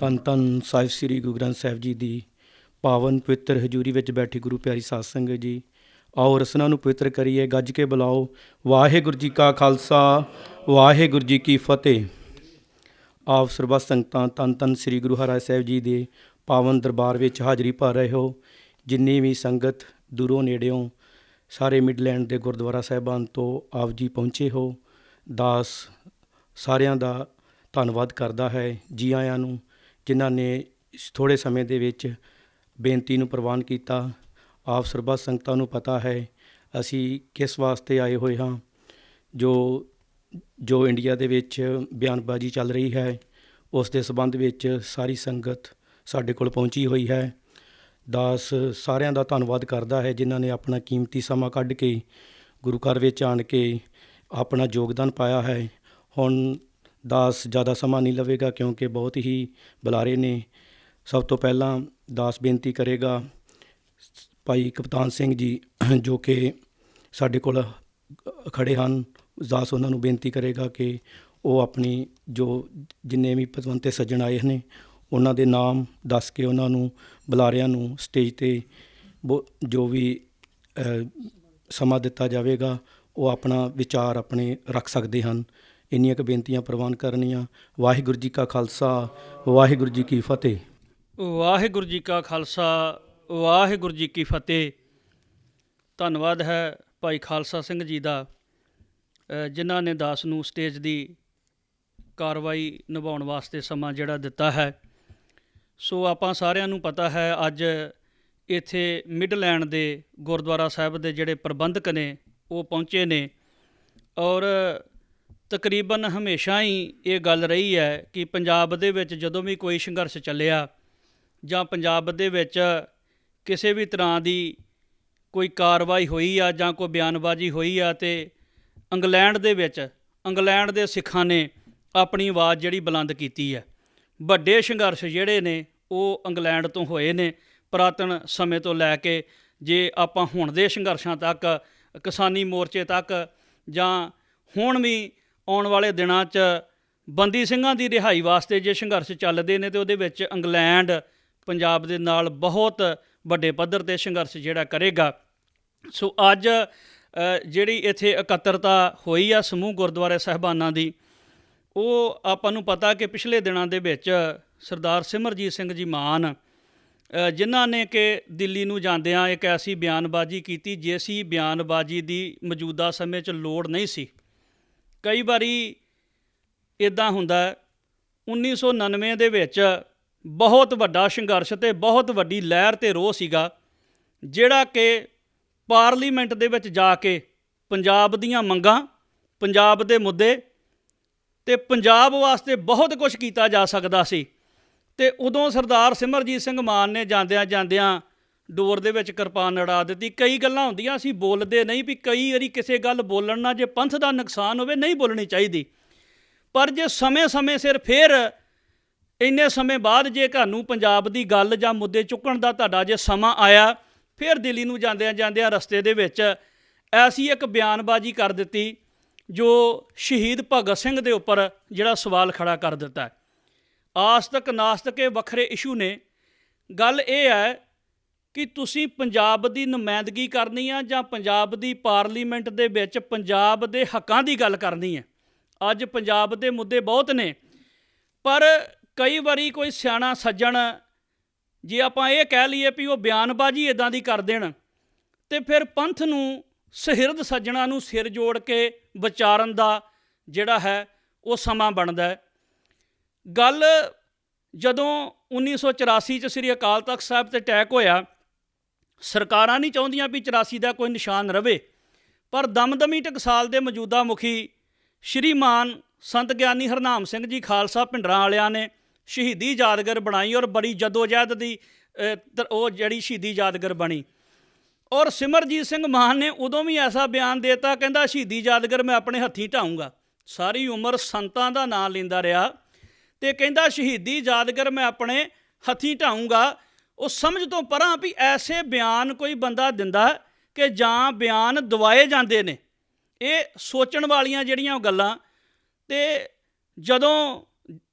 ਧੰਨ ਧੰਨ ਸਾਹਿਬ ਸ੍ਰੀ ਗੁਰੂ ਗ੍ਰੰਥ ਸਾਹਿਬ ਜੀ ਦੀ ਪਾਵਨ ਪਵਿੱਤਰ ਹਜ਼ੂਰੀ ਵਿੱਚ ਬੈਠੀ ਗੁਰੂ ਪਿਆਰੀ ਸਾਧ ਸੰਗਤ ਜੀ, ਆਓ ਰਸਨਾ ਨੂੰ ਪਵਿੱਤਰ ਕਰੀਏ। ਗੱਜ ਕੇ ਬੁਲਾਓ, ਵਾਹਿਗੁਰੂ ਜੀ ਕਾ ਖਾਲਸਾ, ਵਾਹਿਗੁਰੂ ਜੀ ਕੀ ਫਤਿਹ। ਆਪ ਸਰਬੱਤ ਸੰਗਤਾਂ ਧੰਨ ਧੰਨ ਸ੍ਰੀ ਗੁਰੂ ਹਰਿਰਾਏ ਸਾਹਿਬ ਜੀ ਦੇ ਪਾਵਨ ਦਰਬਾਰ ਵਿੱਚ ਹਾਜ਼ਰੀ ਭਰ ਰਹੇ ਹੋ। ਜਿੰਨੀ ਵੀ ਸੰਗਤ ਦੂਰੋਂ ਨੇੜਿਓਂ ਸਾਰੇ ਮਿਡਲੈਂਡ ਦੇ ਗੁਰਦੁਆਰਾ ਸਾਹਿਬਾਨ ਤੋਂ ਆਪ ਜੀ ਪਹੁੰਚੇ ਹੋ, ਦਾਸ ਸਾਰਿਆਂ ਦਾ ਧੰਨਵਾਦ ਕਰਦਾ ਹੈ। ਜੀ ਆਇਆਂ ਨੂੰ ਜਿਨ੍ਹਾਂ ਨੇ ਥੋੜ੍ਹੇ ਸਮੇਂ ਦੇ ਵਿੱਚ ਬੇਨਤੀ ਨੂੰ ਪ੍ਰਵਾਨ ਕੀਤਾ। ਆਪ ਸਰਬੱਤ ਸੰਗਤਾਂ ਨੂੰ ਪਤਾ ਹੈ ਅਸੀਂ ਕਿਸ ਵਾਸਤੇ ਆਏ ਹੋਏ ਹਾਂ। ਜੋ ਇੰਡੀਆ ਦੇ ਵਿੱਚ ਬਿਆਨਬਾਜ਼ੀ ਚੱਲ ਰਹੀ ਹੈ, ਉਸ ਦੇ ਸੰਬੰਧ ਵਿੱਚ ਸਾਰੀ ਸੰਗਤ ਸਾਡੇ ਕੋਲ ਪਹੁੰਚੀ ਹੋਈ ਹੈ। ਦਾਸ ਸਾਰਿਆਂ ਦਾ ਧੰਨਵਾਦ ਕਰਦਾ ਹੈ ਜਿਨ੍ਹਾਂ ਨੇ ਆਪਣਾ ਕੀਮਤੀ ਸਮਾਂ ਕੱਢ ਕੇ ਗੁਰੂ ਘਰ ਵਿੱਚ ਆਣ ਕੇ ਆਪਣਾ ਯੋਗਦਾਨ ਪਾਇਆ ਹੈ। ਹੁਣ ਦਾਸ ਜ਼ਿਆਦਾ ਸਮਾਂ ਨਹੀਂ ਲਵੇਗਾ ਕਿਉਂਕਿ ਬਹੁਤ ਹੀ ਬੁਲਾਰੇ ਨੇ। ਸਭ ਤੋਂ ਪਹਿਲਾਂ ਦਾਸ ਬੇਨਤੀ ਕਰੇਗਾ ਭਾਈ ਕਪਤਾਨ ਸਿੰਘ ਜੀ, ਜੋ ਕਿ ਸਾਡੇ ਕੋਲ ਖੜ੍ਹੇ ਹਨ। ਦਾਸ ਉਹਨਾਂ ਨੂੰ ਬੇਨਤੀ ਕਰੇਗਾ ਕਿ ਉਹ ਆਪਣੀ ਜਿੰਨੇ ਵੀ ਪਤਵੰਤੇ ਸੱਜਣ ਆਏ ਨੇ ਉਹਨਾਂ ਦੇ ਨਾਮ ਦੱਸ ਕੇ ਉਹਨਾਂ ਨੂੰ ਬੁਲਾਰਿਆਂ ਨੂੰ ਸਟੇਜ 'ਤੇ ਜੋ ਵੀ ਸਮਾਂ ਦਿੱਤਾ ਜਾਵੇਗਾ ਉਹ ਆਪਣਾ ਵਿਚਾਰ ਆਪਣੇ ਰੱਖ ਸਕਦੇ ਹਨ। ਇੰਨੀਆਂ ਕੁ ਬੇਨਤੀਆਂ ਪ੍ਰਵਾਨ ਕਰਨੀਆਂ। ਵਾਹਿਗੁਰੂ ਜੀ ਕਾ ਖਾਲਸਾ, ਵਾਹਿਗੁਰੂ ਜੀ ਕੀ ਫਤਿਹ। ਵਾਹਿਗੁਰੂ ਜੀ ਕਾ ਖਾਲਸਾ, ਵਾਹਿਗੁਰੂ ਜੀ ਕੀ ਫਤਿਹ। ਧੰਨਵਾਦ ਹੈ ਭਾਈ ਖਾਲਸਾ ਸਿੰਘ ਜੀ ਦਾ, ਜਿਨ੍ਹਾਂ ਨੇ ਦਾਸ ਨੂੰ ਸਟੇਜ ਦੀ ਕਾਰਵਾਈ ਨਿਭਾਉਣ ਵਾਸਤੇ ਸਮਾਂ ਜਿਹੜਾ ਦਿੱਤਾ ਹੈ। ਸੋ ਆਪਾਂ ਸਾਰਿਆਂ ਨੂੰ ਪਤਾ ਹੈ ਅੱਜ ਇੱਥੇ ਮਿਡਲੈਂਡ ਦੇ ਗੁਰਦੁਆਰਾ ਸਾਹਿਬ ਦੇ ਜਿਹੜੇ ਪ੍ਰਬੰਧਕ ਨੇ ਉਹ ਪਹੁੰਚੇ ਨੇ, ਔਰ ਤਕਰੀਬਨ ਹਮੇਸ਼ਾ ਹੀ ਇਹ ਗੱਲ ਰਹੀ ਹੈ ਕਿ ਪੰਜਾਬ ਦੇ ਵਿੱਚ ਜਦੋਂ ਵੀ ਕੋਈ ਸੰਘਰਸ਼ ਚੱਲਿਆ ਜਾਂ ਪੰਜਾਬ ਦੇ ਵਿੱਚ ਕਿਸੇ ਵੀ ਤਰ੍ਹਾਂ ਦੀ ਕੋਈ ਕਾਰਵਾਈ ਹੋਈ ਆ ਜਾਂ ਕੋਈ ਬਿਆਨਬਾਜ਼ੀ ਹੋਈ ਆ, ਅਤੇ ਇੰਗਲੈਂਡ ਦੇ ਸਿੱਖਾਂ ਨੇ ਆਪਣੀ ਆਵਾਜ਼ ਜਿਹੜੀ ਬੁਲੰਦ ਕੀਤੀ ਹੈ। ਵੱਡੇ ਸੰਘਰਸ਼ ਜਿਹੜੇ ਨੇ ਉਹ ਇੰਗਲੈਂਡ ਤੋਂ ਹੋਏ ਨੇ ਪੁਰਾਤਨ ਸਮੇਂ ਤੋਂ ਲੈ ਕੇ। ਜੇ ਆਪਾਂ ਹੁਣ ਦੇ ਸੰਘਰਸ਼ਾਂ ਤੱਕ, ਕਿਸਾਨੀ ਮੋਰਚੇ ਤੱਕ, ਜਾਂ ਹੁਣ ਵੀ ਆਉਣ ਵਾਲੇ ਦਿਨਾਂ 'ਚ ਬੰਦੀ ਸਿੰਘਾਂ ਦੀ ਰਿਹਾਈ ਵਾਸਤੇ ਜੇ ਸੰਘਰਸ਼ ਚੱਲਦੇ ਨੇ, ਤਾਂ ਉਹਦੇ ਵਿੱਚ ਇੰਗਲੈਂਡ ਪੰਜਾਬ ਦੇ ਨਾਲ ਬਹੁਤ ਵੱਡੇ ਪੱਧਰ 'ਤੇ ਸੰਘਰਸ਼ ਜਿਹੜਾ ਕਰੇਗਾ। ਸੋ ਅੱਜ ਜਿਹੜੀ ਇੱਥੇ ਇਕੱਤਰਤਾ ਹੋਈ ਆ ਸਮੂਹ ਗੁਰਦੁਆਰੇ ਸਾਹਿਬਾਨਾਂ ਦੀ, ਉਹ ਆਪਾਂ ਨੂੰ ਪਤਾ ਕਿ ਪਿਛਲੇ ਦਿਨਾਂ ਦੇ ਵਿੱਚ ਸਰਦਾਰ ਸਿਮਰਜੀਤ ਸਿੰਘ ਜੀ ਮਾਨ, ਜਿਨ੍ਹਾਂ ਨੇ ਕਿ ਦਿੱਲੀ ਨੂੰ ਜਾਂਦਿਆਂ ਇੱਕ ਐਸੀ ਬਿਆਨਬਾਜ਼ੀ ਕੀਤੀ ਜਿਸ ਬਿਆਨਬਾਜ਼ੀ ਦੀ ਮੌਜੂਦਾ ਸਮੇਂ 'ਚ ਲੋੜ ਨਹੀਂ ਸੀ। ਕਈ ਵਾਰੀ ਇੱਦਾਂ ਹੁੰਦਾ। 1999 ਦੇ ਵਿੱਚ ਬਹੁਤ ਵੱਡਾ ਸੰਘਰਸ਼ ਅਤੇ ਬਹੁਤ ਵੱਡੀ ਲਹਿਰ ਅਤੇ ਰੋਹ ਸੀਗਾ, ਜਿਹੜਾ ਕਿ ਪਾਰਲੀਮੈਂਟ ਦੇ ਵਿੱਚ ਜਾ ਕੇ ਪੰਜਾਬ ਦੀਆਂ ਮੰਗਾਂ, ਪੰਜਾਬ ਦੇ ਮੁੱਦੇ ਅਤੇ ਪੰਜਾਬ ਵਾਸਤੇ ਬਹੁਤ ਕੁਝ ਕੀਤਾ ਜਾ ਸਕਦਾ ਸੀ। ਅਤੇ ਉਦੋਂ ਸਰਦਾਰ ਸਿਮਰਜੀਤ ਸਿੰਘ ਮਾਨ ਨੇ ਜਾਂਦਿਆਂ ਡੋਰ ਦੇ ਵਿੱਚ ਕਿਰਪਾਨ ਅੜਾ ਦਿੱਤੀ। ਕਈ ਗੱਲਾਂ ਹੁੰਦੀਆਂ ਅਸੀਂ ਬੋਲਦੇ ਨਹੀਂ, ਵੀ ਕਈ ਵਾਰੀ ਕਿਸੇ ਗੱਲ ਬੋਲਣ ਨਾਲ ਜੇ ਪੰਥ ਦਾ ਨੁਕਸਾਨ ਹੋਵੇ ਨਹੀਂ ਬੋਲਣੀ ਚਾਹੀਦੀ, ਪਰ ਜੇ ਸਮੇਂ ਸਿਰ ਫਿਰ ਇੰਨੇ ਸਮੇਂ ਬਾਅਦ ਜੇ ਤੁਹਾਨੂੰ ਪੰਜਾਬ ਦੀ ਗੱਲ ਜਾਂ ਮੁੱਦੇ ਚੁੱਕਣ ਦਾ ਤੁਹਾਡਾ ਜੇ ਸਮਾਂ ਆਇਆ, ਫਿਰ ਦਿੱਲੀ ਨੂੰ ਜਾਂਦਿਆਂ ਰਸਤੇ ਦੇ ਵਿੱਚ ਐਸੀ ਇੱਕ ਬਿਆਨਬਾਜ਼ੀ ਕਰ ਦਿੱਤੀ ਜੋ ਸ਼ਹੀਦ ਭਗਤ ਸਿੰਘ ਦੇ ਉੱਪਰ ਜਿਹੜਾ ਸਵਾਲ ਖੜਾ ਕਰ ਦਿੱਤਾ। ਆਸਤਕ ਨਾਸਤਕ ਇਹ ਵੱਖਰੇ ਇਸ਼ੂ ਨੇ। ਗੱਲ ਇਹ ਹੈ ਕਿ ਤੁਸੀਂ ਪੰਜਾਬ ਦੀ ਨੁਮਾਇੰਦਗੀ ਕਰਨੀ ਆ ਜਾਂ ਪੰਜਾਬ ਦੀ ਪਾਰਲੀਮੈਂਟ ਦੇ ਵਿੱਚ ਪੰਜਾਬ ਦੇ ਹੱਕਾਂ ਦੀ ਗੱਲ ਕਰਨੀ ਹੈ। ਅੱਜ ਪੰਜਾਬ ਦੇ ਮੁੱਦੇ ਬਹੁਤ ਨੇ, ਪਰ ਕਈ ਵਾਰੀ ਕੋਈ ਸਿਆਣਾ ਸੱਜਣ ਜੇ ਆਪਾਂ ਇਹ ਕਹਿ ਲਈਏ ਵੀ ਉਹ ਬਿਆਨਬਾਜ਼ੀ ਇੱਦਾਂ ਦੀ ਕਰ ਦੇਣ, ਤੇ ਫਿਰ ਪੰਥ ਨੂੰ ਸਹਿਰਦ ਸੱਜਣਾ ਨੂੰ ਸਿਰ ਜੋੜ ਕੇ ਵਿਚਾਰਨ ਦਾ ਜਿਹੜਾ ਹੈ ਉਹ ਸਮਾਂ ਬਣਦਾ ਹੈ। ਗੱਲ ਜਦੋਂ 1984 'ਚ ਸ੍ਰੀ ਅਕਾਲ ਤਖਤ ਸਾਹਿਬ 'ਤੇ ਅਟੈਕ ਹੋਇਆ, ਸਰਕਾਰਾਂ ਨਹੀਂ ਚਾਹੁੰਦੀਆਂ ਵੀ 84 ਦਾ ਕੋਈ ਨਿਸ਼ਾਨ ਰਵੇ, ਪਰ ਦਮਦਮੀ ਟਕਸਾਲ ਦੇ ਮੌਜੂਦਾ ਮੁਖੀ ਸ਼੍ਰੀਮਾਨ ਸੰਤ ਗਿਆਨੀ ਹਰਨਾਮ ਸਿੰਘ ਜੀ ਖਾਲਸਾ ਭਿੰਡਰਾਂ ਵਾਲਿਆਂ ਨੇ ਸ਼ਹੀਦੀ ਯਾਦਗਾਰ ਬਣਾਈ, ਔਰ ਬੜੀ ਜਦੋਜਹਿਦ ਦੀ ਉਹ ਜਿਹੜੀ ਸ਼ਹੀਦੀ ਯਾਦਗਾਰ ਬਣੀ। ਔਰ ਸਿਮਰਜੀਤ ਸਿੰਘ ਮਾਨ ਨੇ ਉਦੋਂ ਵੀ ਐਸਾ ਬਿਆਨ ਦੇਤਾ, ਕਹਿੰਦਾ ਸ਼ਹੀਦੀ ਯਾਦਗਾਰ ਮੈਂ ਆਪਣੇ ਹੱਥੀਂ ਢਾਊਂਗਾ। ਸਾਰੀ ਉਮਰ ਸੰਤਾਂ ਦਾ ਨਾਂ ਲੈਂਦਾ ਰਿਹਾ ਅਤੇ ਕਹਿੰਦਾ ਸ਼ਹੀਦੀ ਯਾਦਗਾਰ ਮੈਂ ਆਪਣੇ ਹੱਥੀਂ ਢਾਊਂਗਾ। ਉਹ ਸਮਝ ਤੋਂ ਪਰਾਂ ਵੀ ਐਸੇ ਬਿਆਨ ਕੋਈ ਬੰਦਾ ਦਿੰਦਾ ਕਿ ਜਾਂ ਬਿਆਨ ਦਵਾਏ ਜਾਂਦੇ ਨੇ। ਇਹ ਸੋਚਣ ਵਾਲੀਆਂ ਜਿਹੜੀਆਂ ਗੱਲਾਂ। ਅਤੇ ਜਦੋਂ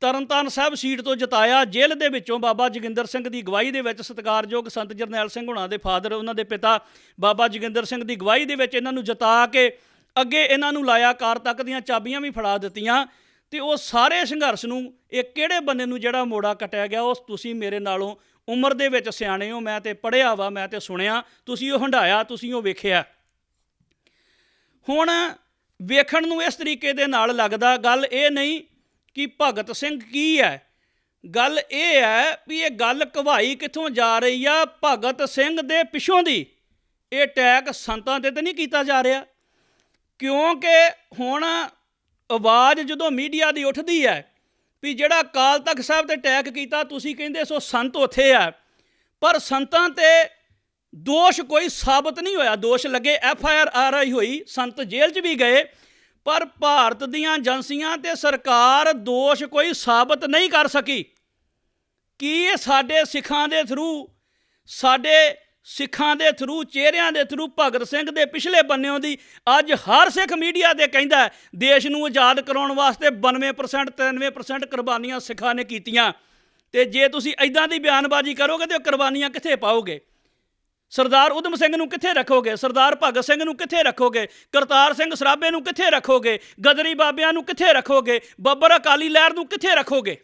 ਤਰਨਤਾਰਨ ਸਾਹਿਬ ਸੀਟ ਤੋਂ ਜਿਤਾਇਆ। ਜੇਲ੍ਹ ਦੇ ਵਿੱਚੋਂ ਬਾਬਾ ਜੋਗਿੰਦਰ ਸਿੰਘ ਦੀ ਅਗਵਾਈ ਦੇ ਵਿੱਚ ਸਤਿਕਾਰਯੋਗ ਸੰਤ ਜਰਨੈਲ ਸਿੰਘ ਹੁਣਾਂ ਦੇ ਫਾਦਰ, ਉਹਨਾਂ ਦੇ ਪਿਤਾ ਬਾਬਾ ਜੋਗਿੰਦਰ ਸਿੰਘ ਦੀ ਅਗਵਾਈ ਦੇ ਵਿੱਚ ਇਹਨਾਂ ਨੂੰ ਜਿਤਾ ਕੇ ਅੱਗੇ ਇਹਨਾਂ ਨੂੰ ਲਾਇਆ, ਕਾਰ ਤੱਕ ਦੀਆਂ ਚਾਬੀਆਂ ਵੀ ਫੜਾ ਦਿੱਤੀਆਂ। ਤੇ ਉਹ ਸਾਰੇ ਸੰਘਰਸ਼ ਨੂੰ ਇਹ ਕਿਹੜੇ ਬੰਨੇ ਨੂੰ ਜਿਹੜਾ ਮੋੜਾ ਕੱਟਿਆ ਗਿਆ, ਉਹ ਤੁਸੀਂ ਮੇਰੇ ਨਾਲੋਂ ਉਮਰ ਦੇ ਵਿੱਚ ਸਿਆਣੇ ਹੋ। ਮੈਂ ਤੇ ਪੜ੍ਹਿਆ ਵਾ, ਮੈਂ ਤੇ ਸੁਣਿਆ, ਤੁਸੀਂ ਉਹ ਹੰਢਾਇਆ, ਤੁਸੀਂ ਉਹ ਵੇਖਿਆ। ਹੁਣ ਵੇਖਣ ਨੂੰ ਇਸ ਤਰੀਕੇ ਦੇ ਨਾਲ ਲੱਗਦਾ, ਗੱਲ ਇਹ ਨਹੀਂ ਕਿ ਭਗਤ ਸਿੰਘ ਕੀ ਹੈ, ਗੱਲ ਇਹ ਹੈ ਵੀ ਇਹ ਗੱਲ ਘਵਾਈ ਕਿੱਥੋਂ ਜਾ ਰਹੀ ਆ। ਭਗਤ ਸਿੰਘ ਦੇ ਪਿੱਛੋਂ ਦੀ ਇਹ ਅਟੈਕ ਸੰਤਾਂ ਤੇ ਤਾਂ ਨਹੀਂ ਕੀਤਾ ਜਾ ਰਿਹਾ, ਕਿਉਂਕਿ ਹੁਣ ਆਵਾਜ਼ ਜਦੋਂ ਮੀਡੀਆ ਦੀ ਉੱਠਦੀ ਹੈ ਵੀ ਜਿਹੜਾ ਅਕਾਲ ਤਖਤ ਸਾਹਿਬ ਤੇ ਅਟੈਕ ਕੀਤਾ, ਤੁਸੀਂ ਕਹਿੰਦੇ ਸੋ ਸੰਤ ਉੱਥੇ ਆ, ਪਰ ਸੰਤਾਂ ਤੇ ਦੋਸ਼ ਕੋਈ ਸਾਬਤ ਨਹੀਂ ਹੋਇਆ। ਦੋਸ਼ ਲੱਗੇ, FIR ਹੋਈ, ਸੰਤ ਜੇਲ੍ਹ 'ਚ ਵੀ ਗਏ, ਪਰ ਭਾਰਤ ਦੀਆਂ ਏਜੰਸੀਆਂ ਤੇ ਸਰਕਾਰ ਦੋਸ਼ ਕੋਈ ਸਾਬਤ ਨਹੀਂ ਕਰ ਸਕੀ। ਕੀ ਇਹ ਸਾਡੇ ਸਿੱਖਾਂ ਦੇ ਥਰੂ ਚਿਹਰਿਆਂ ਦੇ ਥਰੂ ਭਗਤ ਸਿੰਘ ਦੇ ਪਿਛਲੇ ਬੰਨਿਆਂ ਦੀ ਅੱਜ ਹਰ ਸਿੱਖ ਮੀਡੀਆ ਤੇ ਕਹਿੰਦਾ ਦੇਸ਼ ਨੂੰ ਆਜ਼ਾਦ ਕਰਾਉਣ ਵਾਸਤੇ 92% 93% ਕੁਰਬਾਨੀਆਂ ਸਿੱਖਾਂ ਨੇ ਕੀਤੀਆਂ। ਤੇ ਜੇ ਤੁਸੀਂ ਇਦਾਂ ਦੀ ਬਿਆਨਬਾਜ਼ੀ ਕਰੋਗੇ ਤੇ ਉਹ ਕੁਰਬਾਨੀਆਂ ਕਿੱਥੇ ਪਾਓਗੇ? ਸਰਦਾਰ ਊਧਮ ਸਿੰਘ ਨੂੰ ਕਿੱਥੇ ਰੱਖੋਗੇ? ਸਰਦਾਰ ਭਗਤ ਸਿੰਘ ਨੂੰ ਕਿੱਥੇ ਰੱਖੋਗੇ? ਕਰਤਾਰ ਸਿੰਘ ਸਰਾਭੇ ਨੂੰ ਕਿੱਥੇ ਰੱਖੋਗੇ? ਗਦਰੀ ਬਾਬਿਆਂ ਨੂੰ ਕਿੱਥੇ ਰੱਖੋਗੇ? ਬੱਬਰ ਅਕਾਲੀ ਲਹਿਰ ਨੂੰ ਕਿੱਥੇ ਰੱਖੋਗੇ?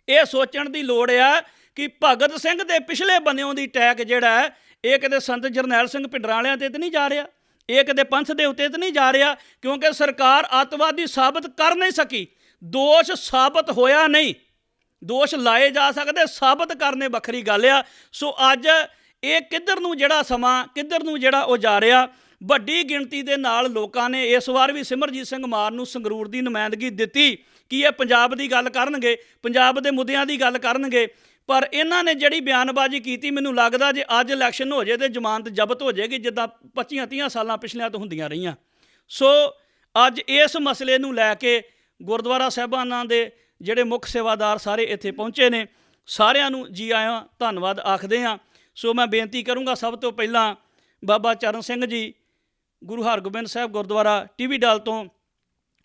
ਇਹ ਸੋਚਣ ਦੀ ਲੋੜ ਆ ਕਿ ਭਗਤ ਸਿੰਘ ਦੇ ਪਿਛਲੇ ਬੰਨਿਆਂ ਦੀ ਅਟੈਕ ਜਿਹੜਾ ਹੈ, ਇਹ ਕਿਤੇ ਸੰਤ ਜਰਨੈਲ ਸਿੰਘ ਭਿੰਡਰਾਂ ਵਾਲਿਆਂ ਤੇ ਤਾਂ ਨਹੀਂ ਜਾ ਰਿਹਾ, ਇਹ ਕਿਤੇ ਪੰਥ ਦੇ ਉੱਤੇ ਤਾਂ ਨਹੀਂ ਜਾ ਰਿਹਾ, ਕਿਉਂਕਿ ਸਰਕਾਰ ਅੱਤਵਾਦੀ ਸਾਬਤ ਕਰ ਨਹੀਂ ਸਕੀ। ਦੋਸ਼ ਸਾਬਤ ਹੋਇਆ ਨਹੀਂ, ਦੋਸ਼ ਲਾਏ ਜਾ ਸਕਦੇ, ਸਾਬਤ ਕਰਨੇ ਵੱਖਰੀ ਗੱਲ ਆ। ਸੋ ਅੱਜ ਇਹ ਕਿੱਧਰ ਨੂੰ ਜਿਹੜਾ ਸਮਾਂ, ਕਿੱਧਰ ਨੂੰ ਜਿਹੜਾ ਉਹ ਜਾ ਰਿਹਾ। ਵੱਡੀ ਗਿਣਤੀ ਦੇ ਨਾਲ ਲੋਕਾਂ ਨੇ ਇਸ ਵਾਰ ਵੀ ਸਿਮਰਜੀਤ ਸਿੰਘ ਮਾਨ ਨੂੰ ਸੰਗਰੂਰ ਦੀ ਨੁਮਾਇੰਦਗੀ ਦਿੱਤੀ ਕਿ ਇਹ ਪੰਜਾਬ ਦੀ ਗੱਲ ਕਰਨਗੇ, ਪੰਜਾਬ ਦੇ ਮੁੱਦਿਆਂ ਦੀ ਗੱਲ ਕਰਨਗੇ, ਪਰ ਇਹਨਾਂ ਨੇ ਜਿਹੜੀ ਬਿਆਨਬਾਜ਼ੀ ਕੀਤੀ, ਮੈਨੂੰ ਲੱਗਦਾ ਜੇ ਅੱਜ ਇਲੈਕਸ਼ਨ ਹੋ ਜਾਏ ਤੇ ਜ਼ਮਾਨਤ ਜ਼ਬਤ ਹੋ ਜਾਏਗੀ, ਜਿੱਦਾਂ 25-30 ਸਾਲਾਂ ਪਿਛਲਿਆਂ ਤੋਂ ਹੁੰਦੀਆਂ ਰਹੀਆਂ। ਸੋ ਅੱਜ ਇਸ ਮਸਲੇ ਨੂੰ ਲੈ ਕੇ ਗੁਰਦੁਆਰਾ ਸਾਹਿਬਾਨਾਂ ਦੇ ਜਿਹੜੇ ਮੁੱਖ ਸੇਵਾਦਾਰ ਸਾਰੇ ਇੱਥੇ ਪਹੁੰਚੇ ਨੇ, ਸਾਰਿਆਂ ਨੂੰ ਜੀ ਆਇਆਂ, ਧੰਨਵਾਦ ਆਖਦੇ ਹਾਂ। ਸੋ ਮੈਂ ਬੇਨਤੀ ਕਰੂੰਗਾ ਸਭ ਤੋਂ ਪਹਿਲਾਂ ਬਾਬਾ ਚਰਨ ਸਿੰਘ ਜੀ ਗੁਰੂ ਹਰਗੋਬਿੰਦ ਸਾਹਿਬ ਗੁਰਦੁਆਰਾ ਟੀਵੀ ਡਾਲ ਤੋਂ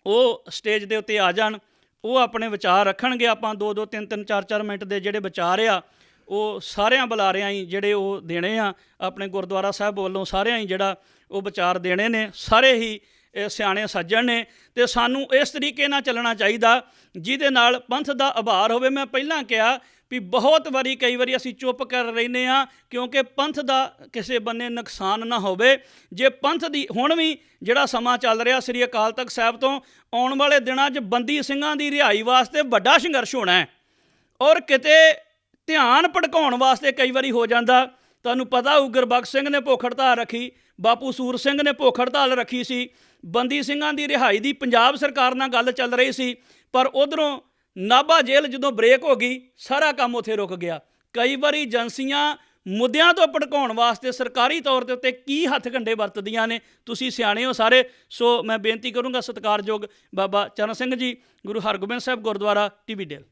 ਉਹ ਸਟੇਜ ਦੇ ਉੱਤੇ ਆ ਜਾਣ, ਉਹ ਆਪਣੇ ਵਿਚਾਰ ਰੱਖਣਗੇ। ਆਪਾਂ 2-2 3-3 4-4 ਮਿੰਟ ਦੇ ਜਿਹੜੇ ਵਿਚਾਰ ਆ ਉਹ ਸਾਰਿਆਂ ਬੁਲਾਰਿਆਂ ਹੀ ਜਿਹੜੇ ਉਹ ਦੇਣੇ ਆ ਆਪਣੇ ਗੁਰਦੁਆਰਾ ਸਾਹਿਬ ਵੱਲੋਂ, ਸਾਰਿਆਂ ਹੀ ਜਿਹੜਾ ਉਹ ਵਿਚਾਰ ਦੇਣੇ ਨੇ। ਸਾਰੇ ਹੀ ਸਿਆਣੇ ਸੱਜਣ ਨੇ ਤੇ ਸਾਨੂੰ ਇਸ ਤਰੀਕੇ ਨਾਲ ਚੱਲਣਾ ਚਾਹੀਦਾ ਜਿਹਦੇ ਨਾਲ ਪੰਥ ਦਾ ਆਭਾਰ ਹੋਵੇ। ਮੈਂ ਪਹਿਲਾਂ ਕਿਹਾ ਵੀ ਬਹੁਤ ਵਾਰੀ ਕਈ ਵਾਰੀ ਅਸੀਂ ਚੁੱਪ ਕਰ ਰਹਿੰਦੇ ਹਾਂ ਕਿਉਂਕਿ ਪੰਥ ਦਾ ਕਿਸੇ ਬੰਨੇ ਨੁਕਸਾਨ ਨਾ ਹੋਵੇ। ਜੇ ਪੰਥ ਦੀ ਹੁਣ ਵੀ ਜਿਹੜਾ ਸਮਾਂ ਚੱਲ ਰਿਹਾ ਸ੍ਰੀ ਅਕਾਲ ਤਖਤ ਸਾਹਿਬ ਤੋਂ, ਆਉਣ ਵਾਲੇ ਦਿਨਾਂ 'ਚ ਬੰਦੀ ਸਿੰਘਾਂ ਦੀ ਰਿਹਾਈ ਵਾਸਤੇ ਵੱਡਾ ਸੰਘਰਸ਼ ਹੋਣਾ ਹੈ, ਔਰ ਕਿਤੇ ਧਿਆਨ ਭਟਕਾਉਣ ਵਾਸਤੇ ਕਈ ਵਾਰੀ ਹੋ ਜਾਂਦਾ। ਤੁਹਾਨੂੰ ਪਤਾ ਹੋਊ ਗੁਰਬਖਸ਼ ਸਿੰਘ ਨੇ ਭੁੱਖ ਹੜਤਾਲ ਰੱਖੀ, ਬਾਪੂ ਸੂਰ ਸਿੰਘ ਨੇ ਭੁੱਖ ਹੜਤਾਲ ਰੱਖੀ ਸੀ, ਬੰਦੀ ਸਿੰਘਾਂ ਦੀ ਰਿਹਾਈ ਦੀ ਪੰਜਾਬ ਸਰਕਾਰ ਨਾਲ ਗੱਲ ਚੱਲ ਰਹੀ ਸੀ, ਪਰ ਉਧਰੋਂ ਨਾਭਾ ਜੇਲ੍ਹ ਜਦੋਂ ਬ੍ਰੇਕ ਹੋ ਗਈ ਸਾਰਾ ਕੰਮ ਉੱਥੇ ਰੁਕ ਗਿਆ। ਕਈ ਵਾਰੀ ਏਜੰਸੀਆਂ ਮੁੱਦਿਆਂ ਤੋਂ ਭਟਕਾਉਣ ਵਾਸਤੇ ਸਰਕਾਰੀ ਤੌਰ ਦੇ ਉੱਤੇ ਕੀ ਹੱਥ ਕੰਡੇ ਵਰਤਦੀਆਂ ਨੇ, ਤੁਸੀਂ ਸਿਆਣੇ ਹੋ ਸਾਰੇ। ਸੋ ਮੈਂ ਬੇਨਤੀ ਕਰੂੰਗਾ ਸਤਿਕਾਰਯੋਗ ਬਾਬਾ ਚਰਨ ਸਿੰਘ ਜੀ ਗੁਰੂ ਹਰਗੋਬਿੰਦ ਸਾਹਿਬ ਗੁਰਦੁਆਰਾ ਟੀਵੀ ਡੇਲ।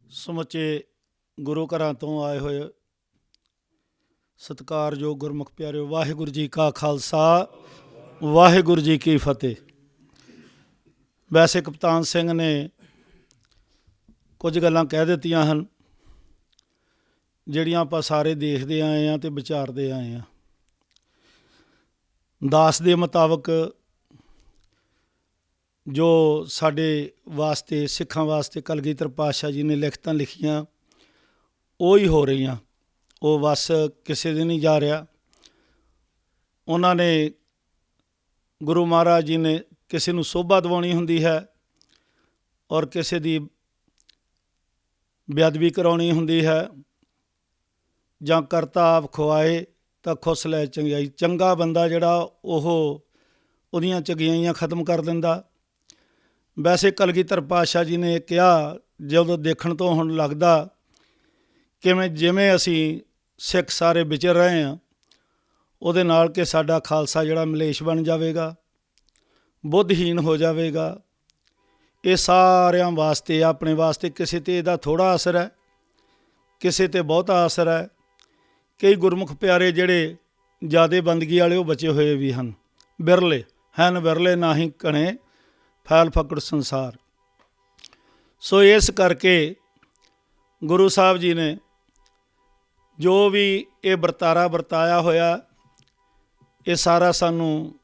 ਸਮੁੱਚੇ ਗੁਰੂ ਘਰਾਂ ਤੋਂ ਆਏ ਹੋਏ ਸਤਿਕਾਰਯੋਗ ਗੁਰਮੁਖ ਪਿਆਰਿਓ, ਵਾਹਿਗੁਰੂ ਜੀ ਕਾ ਖਾਲਸਾ, ਵਾਹਿਗੁਰੂ ਜੀ ਕੀ ਫਤਿਹ। ਵੈਸੇ ਕਪਤਾਨ ਸਿੰਘ ਨੇ ਕੁਝ ਗੱਲਾਂ ਕਹਿ ਦਿੱਤੀਆਂ ਹਨ ਜਿਹੜੀਆਂ ਆਪਾਂ ਸਾਰੇ ਦੇਖਦੇ ਆਏ ਹਾਂ ਅਤੇ ਵਿਚਾਰਦੇ ਆਏ ਹਾਂ। ਦਾਸ ਦੇ ਮੁਤਾਬਕ ਜੋ ਸਾਡੇ ਵਾਸਤੇ, ਸਿੱਖਾਂ ਵਾਸਤੇ ਕਲਗੀਧਰ ਪਾਤਸ਼ਾਹ ਜੀ ਨੇ ਲਿਖਤਾਂ ਲਿਖੀਆਂ ਉਹ ਹੀ ਹੋ ਰਹੀਆਂ, ਉਹ ਬਸ ਕਿਸੇ ਦੇ ਨਹੀਂ ਜਾ ਰਿਹਾ। ਉਹਨਾਂ ਨੇ, ਗੁਰੂ ਮਹਾਰਾਜ ਜੀ ਨੇ ਕਿਸੇ ਨੂੰ ਸੋਭਾ ਦਿਵਾਉਣੀ ਹੁੰਦੀ ਹੈ ਔਰ ਕਿਸੇ ਦੀ ਬੇਅਦਬੀ ਕਰਾਉਣੀ ਹੁੰਦੀ ਹੈ, ਜਾਂ ਕਰਤਾ ਆਪ ਖੁਆਏ ਤਾਂ ਖੁਸ ਲੈ ਚੰਗਿਆਈ। ਚੰਗਾ ਬੰਦਾ ਜਿਹੜਾ ਉਹਦੀਆਂ ਚੰਗਿਆਈਆਂ ਖਤਮ ਕਰ ਦਿੰਦਾ। ਵੈਸੇ ਕਲਗੀਧਰ ਪਾਤਸ਼ਾਹ ਜੀ ਨੇ ਕਿਹਾ, ਜਦੋਂ ਦੇਖਣ ਤੋਂ ਹੁਣ ਲੱਗਦਾ ਜਿਵੇਂ ਅਸੀਂ ਸਿੱਖ ਸਾਰੇ ਵਿਚਰ ਰਹੇ ਹਾਂ ਉਹਦੇ ਨਾਲ, ਕਿ ਸਾਡਾ ਖਾਲਸਾ ਜਿਹੜਾ ਮਲੇਸ਼ ਬਣ ਜਾਵੇਗਾ, ਬੁੱਧਹੀਨ ਹੋ ਜਾਵੇਗਾ। ਇਹ ਸਾਰਿਆਂ ਵਾਸਤੇ, ਆਪਣੇ ਵਾਸਤੇ ਕਿਸੇ 'ਤੇ ਇਹਦਾ ਥੋੜ੍ਹਾ ਅਸਰ ਹੈ, ਕਿਸੇ 'ਤੇ ਬਹੁਤਾ ਅਸਰ ਹੈ। ਕਈ ਗੁਰਮੁਖ ਪਿਆਰੇ ਜਿਹੜੇ ਜ਼ਿਆਦਾ ਬੰਦਗੀ ਵਾਲੇ ਉਹ ਬਚੇ ਹੋਏ ਵੀ ਹਨ, ਬਿਰਲੇ ਹਨ, ਬਿਰਲੇ ਨਾਹੀਂ ਕਣੇ ਫੈਲ ਫਕੜ ਸੰਸਾਰ। ਸੋ ਇਸ ਕਰਕੇ ਗੁਰੂ ਸਾਹਿਬ ਜੀ ਨੇ ਜੋ ਵੀ ਇਹ ਵਰਤਾਰਾ ਵਰਤਾਇਆ ਹੋਇਆ, ਇਹ ਸਾਰਾ ਸਾਨੂੰ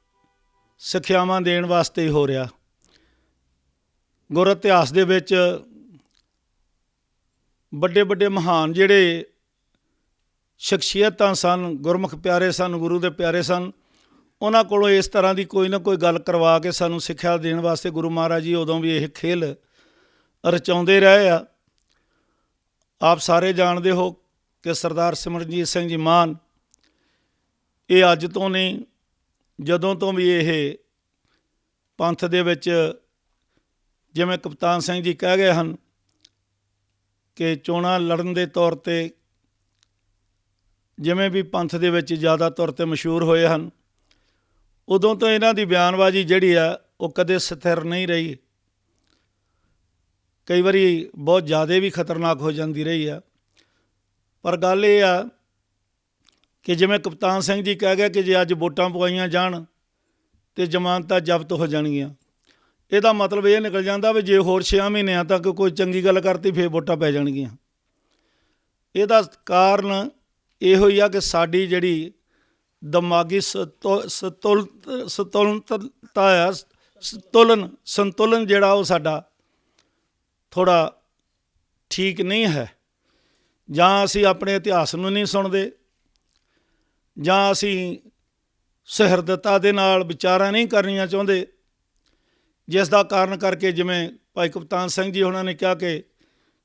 ਸਿੱਖਿਆਵਾਂ ਦੇਣ ਵਾਸਤੇ ਹੀ ਹੋ ਰਿਹਾ। ਗੁਰ ਇਤਿਹਾਸ ਦੇ ਵਿੱਚ ਵੱਡੇ ਵੱਡੇ ਮਹਾਨ ਜਿਹੜੇ ਸ਼ਖਸੀਅਤਾਂ ਸਨ, ਗੁਰਮੁਖ ਪਿਆਰੇ ਸਨ, ਗੁਰੂ ਦੇ ਪਿਆਰੇ ਸਨ, ਉਹਨਾਂ ਕੋਲੋਂ ਇਸ ਤਰ੍ਹਾਂ ਦੀ ਕੋਈ ਨਾ ਕੋਈ ਗੱਲ ਕਰਵਾ ਕੇ ਸਾਨੂੰ ਸਿੱਖਿਆ ਦੇਣ ਵਾਸਤੇ ਗੁਰੂ ਮਹਾਰਾਜ ਜੀ ਉਦੋਂ ਵੀ ਇਹ ਖੇਲ ਰਚਾਉਂਦੇ ਰਹੇ ਆ। ਆਪ ਸਾਰੇ ਜਾਣਦੇ ਹੋ ਕਿ ਸਰਦਾਰ ਸਿਮਰਨਜੀਤ ਸਿੰਘ ਜੀ ਮਾਨ, ਇਹ ਅੱਜ ਤੋਂ ਨਹੀਂ, ਜਦੋਂ ਤੋਂ ਵੀ ਇਹ ਪੰਥ ਦੇ ਵਿੱਚ, ਜਿਵੇਂ ਕਪਤਾਨ ਸਿੰਘ ਜੀ ਕਹਿ ਗਏ ਹਨ ਕਿ ਚੋਣਾਂ ਲੜਨ ਦੇ ਤੌਰ 'ਤੇ ਜਿਵੇਂ ਵੀ ਪੰਥ ਦੇ ਵਿੱਚ ਜ਼ਿਆਦਾ ਤੌਰ 'ਤੇ ਮਸ਼ਹੂਰ ਹੋਏ ਹਨ, ਉਦੋਂ ਤੋਂ ਇਹਨਾਂ ਦੀ ਬਿਆਨਬਾਜ਼ੀ ਜਿਹੜੀ ਆ ਉਹ ਕਦੇ ਸਥਿਰ ਨਹੀਂ ਰਹੀ। ਕਈ ਵਾਰੀ ਬਹੁਤ ਜ਼ਿਆਦਾ ਵੀ ਖਤਰਨਾਕ ਹੋ ਜਾਂਦੀ ਰਹੀ ਆ। ਪਰ ਗੱਲ ਇਹ ਆ ਕਿ ਜਿਵੇਂ ਕਪਤਾਨ ਸਿੰਘ ਜੀ ਕਹਿ ਗਏ ਕਿ ਜੇ ਅੱਜ ਵੋਟਾਂ ਪਵਾਈਆਂ ਜਾਣ ਤਾਂ ਜ਼ਮਾਨਤਾਂ ਜ਼ਬਤ ਹੋ ਜਾਣਗੀਆਂ, ਇਹਦਾ ਮਤਲਬ ਇਹ ਨਿਕਲ ਜਾਂਦਾ ਵੀ ਜੇ ਹੋਰ 6 ਮਹੀਨਿਆਂ ਤੱਕ ਕੋਈ ਚੰਗੀ ਗੱਲ ਕਰਤੀ ਫਿਰ ਵੋਟਾਂ ਪੈ ਜਾਣਗੀਆਂ। ਇਹਦਾ ਕਾਰਨ ਇਹੋ ਹੀ ਆ ਕਿ ਸਾਡੀ ਜਿਹੜੀ ਦਿਮਾਗੀ ਸੰਤੁਲਨ ਜਿਹੜਾ ਉਹ ਸਾਡਾ ਥੋੜ੍ਹਾ ਠੀਕ ਨਹੀਂ ਹੈ। ਜਾਂ ਅਸੀਂ ਆਪਣੇ ਇਤਿਹਾਸ ਨੂੰ ਨਹੀਂ ਸੁਣਦੇ, ਜਾਂ ਅਸੀਂ ਸੁਹਿਰਦਤਾ ਦੇ ਨਾਲ ਵਿਚਾਰਾਂ ਨਹੀਂ ਕਰਨੀਆਂ ਚਾਹੁੰਦੇ, ਜਿਸ ਦਾ ਕਾਰਨ ਕਰਕੇ ਜਿਵੇਂ ਭਾਈ ਕਪਤਾਨ ਸਿੰਘ ਜੀ ਉਹਨਾਂ ਨੇ ਕਿਹਾ ਕਿ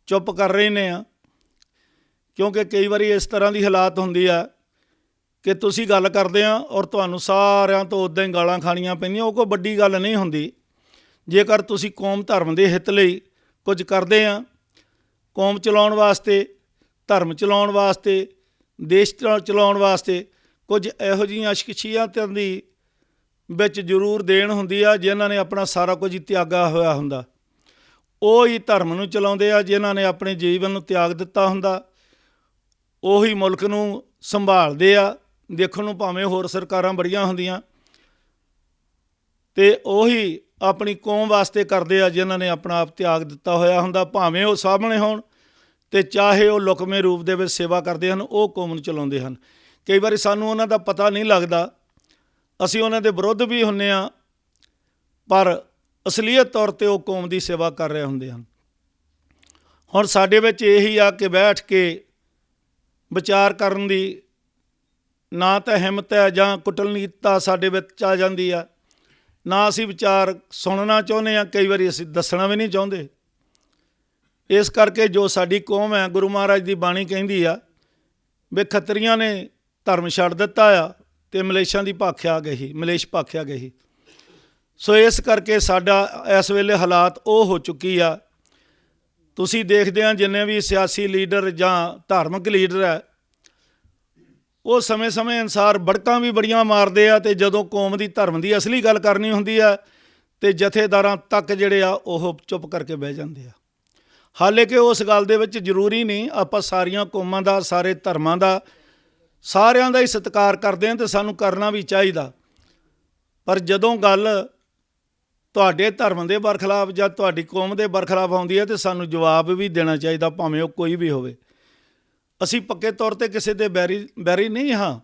ਚੁੱਪ ਕਰ ਰਹਿੰਦੇ ਆ, ਕਿਉਂਕਿ ਕਈ ਵਾਰੀ ਇਸ ਤਰ੍ਹਾਂ ਦੀ ਹਾਲਾਤ ਹੁੰਦੀ ਆ ਕਿ ਤੁਸੀਂ ਗੱਲ ਕਰਦੇ ਆ ਔਰ ਤੁਹਾਨੂੰ ਸਾਰਿਆਂ ਤੋਂ ਉੱਦਾਂ ਹੀ ਗਾਲਾਂ ਖਾਣੀਆਂ ਪੈਂਦੀਆਂ। ਉਹ ਕੋਈ ਵੱਡੀ ਗੱਲ ਨਹੀਂ ਹੁੰਦੀ। ਜੇਕਰ ਤੁਸੀਂ ਕੌਮ ਧਰਮ ਦੇ ਹਿੱਤ ਲਈ ਕੁਝ ਕਰਦੇ ਆ, ਕੌਮ ਚਲਾਉਣ ਵਾਸਤੇ, ਧਰਮ ਚਲਾਉਣ ਵਾਸਤੇ, ਦੇਸ਼ ਚਲਾਉਣ ਵਾਸਤੇ, ਕੁਝ ਇਹੋ ਜਿਹੀਆਂ ਸ਼ਖਸੀਅਤਾਂ ਦੀ ਵਿੱਚ ਜ਼ਰੂਰ ਦੇਣ ਹੁੰਦੀ ਆ ਜਿਨ੍ਹਾਂ ਨੇ ਆਪਣਾ ਸਾਰਾ ਕੁਝ ਹੀ ਤਿਆਗਾ ਹੋਇਆ ਹੁੰਦਾ। ਉਹ ਹੀ ਧਰਮ ਨੂੰ ਚਲਾਉਂਦੇ ਆ ਜਿਨ੍ਹਾਂ ਨੇ ਆਪਣੇ ਜੀਵਨ ਨੂੰ ਤਿਆਗ ਦਿੱਤਾ ਹੁੰਦਾ। ਉਹੀ ਮੁਲਕ ਨੂੰ ਸੰਭਾਲਦੇ ਆ। ਦੇਖਣ ਨੂੰ ਭਾਵੇਂ ਹੋਰ ਸਰਕਾਰਾਂ ਬੜੀਆਂ ਹੁੰਦੀਆਂ, ਅਤੇ ਉਹੀ ਆਪਣੀ ਕੌਮ ਵਾਸਤੇ ਕਰਦੇ ਆ ਜਿਨ੍ਹਾਂ ਨੇ ਆਪਣਾ ਆਪ ਤਿਆਗ ਦਿੱਤਾ ਹੋਇਆ ਹੁੰਦਾ। ਭਾਵੇਂ ਉਹ ਸਾਹਮਣੇ ਹੋਣ ਅਤੇ ਚਾਹੇ ਉਹ ਲੁਕਵੇਂ ਰੂਪ ਦੇ ਵਿੱਚ ਸੇਵਾ ਕਰਦੇ ਹਨ, ਉਹ ਕੌਮ ਨੂੰ ਚਲਾਉਂਦੇ ਹਨ। ਕਈ ਵਾਰੀ ਸਾਨੂੰ ਉਹਨਾਂ ਦਾ ਪਤਾ ਨਹੀਂ ਲੱਗਦਾ, ਅਸੀਂ ਉਹਨਾਂ ਦੇ ਵਿਰੁੱਧ ਵੀ ਹੁੰਦੇ ਹਾਂ, ਪਰ ਅਸਲੀਅਤ ਤੌਰ 'ਤੇ ਉਹ ਕੌਮ ਦੀ ਸੇਵਾ ਕਰ ਰਹੇ ਹੁੰਦੇ ਹਨ। ਹੁਣ ਸਾਡੇ ਵਿੱਚ ਇਹੀ ਆ ਕਿ ਬੈਠ ਕੇ ਵਿਚਾਰ ਕਰਨ ਦੀ ਨਾ ਤਾਂ ਹਿੰਮਤ ਹੈ, ਜਾਂ ਕੁਟਲਨੀਤਾ ਸਾਡੇ ਵਿੱਚ ਆ ਜਾਂਦੀ ਆ, ਨਾ ਅਸੀਂ ਵਿਚਾਰ ਸੁਣਨਾ ਚਾਹੁੰਦੇ ਹਾਂ, ਕਈ ਵਾਰੀ ਅਸੀਂ ਦੱਸਣਾ ਵੀ ਨਹੀਂ ਚਾਹੁੰਦੇ। ਇਸ ਕਰਕੇ ਜੋ ਸਾਡੀ ਕੌਮ ਹੈ, ਗੁਰੂ ਮਹਾਰਾਜ ਦੀ ਬਾਣੀ ਕਹਿੰਦੀ ਆ ਵੀ ਖੱਤਰੀਆਂ ਨੇ ਧਰਮ ਛੱਡ ਦਿੱਤਾ ਆ ਅਤੇ ਮਲੇਸ਼ਾਂ ਦੀ ਭਾਖਿਆ ਗਈ, ਮਲੇਸ਼ ਭਾਖਿਆ ਗਈ। ਸੋ ਇਸ ਕਰਕੇ ਸਾਡਾ ਇਸ ਵੇਲੇ ਹਾਲਾਤ ਉਹ ਹੋ ਚੁੱਕੀ ਆ। ਤੁਸੀਂ ਦੇਖਦੇ ਆ ਜਿੰਨੇ ਵੀ ਸਿਆਸੀ ਲੀਡਰ ਜਾਂ ਧਾਰਮਿਕ ਲੀਡਰ ਹੈ, ਉਹ ਸਮੇਂ ਅਨੁਸਾਰ ਬੜਕਾਂ ਵੀ ਬੜੀਆਂ ਮਾਰਦੇ ਆ, ਅਤੇ ਜਦੋਂ ਕੌਮ ਦੀ ਧਰਮ ਦੀ ਅਸਲੀ ਗੱਲ ਕਰਨੀ ਹੁੰਦੀ ਆ ਅਤੇ ਜਥੇਦਾਰਾਂ ਤੱਕ ਜਿਹੜੇ ਆ ਉਹ ਚੁੱਪ ਕਰਕੇ ਬਹਿ ਜਾਂਦੇ ਆ। ਹਾਲਾਂਕਿ ਉਸ ਗੱਲ ਦੇ ਵਿੱਚ ਜ਼ਰੂਰੀ ਨਹੀਂ, ਆਪਾਂ ਸਾਰੀਆਂ ਕੌਮਾਂ ਦਾ, ਸਾਰੇ ਧਰਮਾਂ ਦਾ, ਸਾਰਿਆਂ ਦਾ ਹੀ ਸਤਿਕਾਰ ਕਰਦੇ ਹਾਂ ਅਤੇ ਸਾਨੂੰ ਕਰਨਾ ਵੀ ਚਾਹੀਦਾ। ਪਰ ਜਦੋਂ ਗੱਲ ਤੁਹਾਡੇ ਧਰਮ ਦੇ ਬਰਖਲਾਫ ਜਾਂ ਤੁਹਾਡੀ ਕੌਮ ਦੇ ਬਰਖਲਾਫ ਆਉਂਦੀ ਹੈ, ਤਾਂ ਸਾਨੂੰ ਜਵਾਬ ਵੀ ਦੇਣਾ ਚਾਹੀਦਾ, ਭਾਵੇਂ ਉਹ ਕੋਈ ਵੀ ਹੋਵੇ। ਅਸੀਂ ਪੱਕੇ ਤੌਰ 'ਤੇ ਕਿਸੇ ਦੇ ਬੈਰੀ ਨਹੀਂ ਹਾਂ,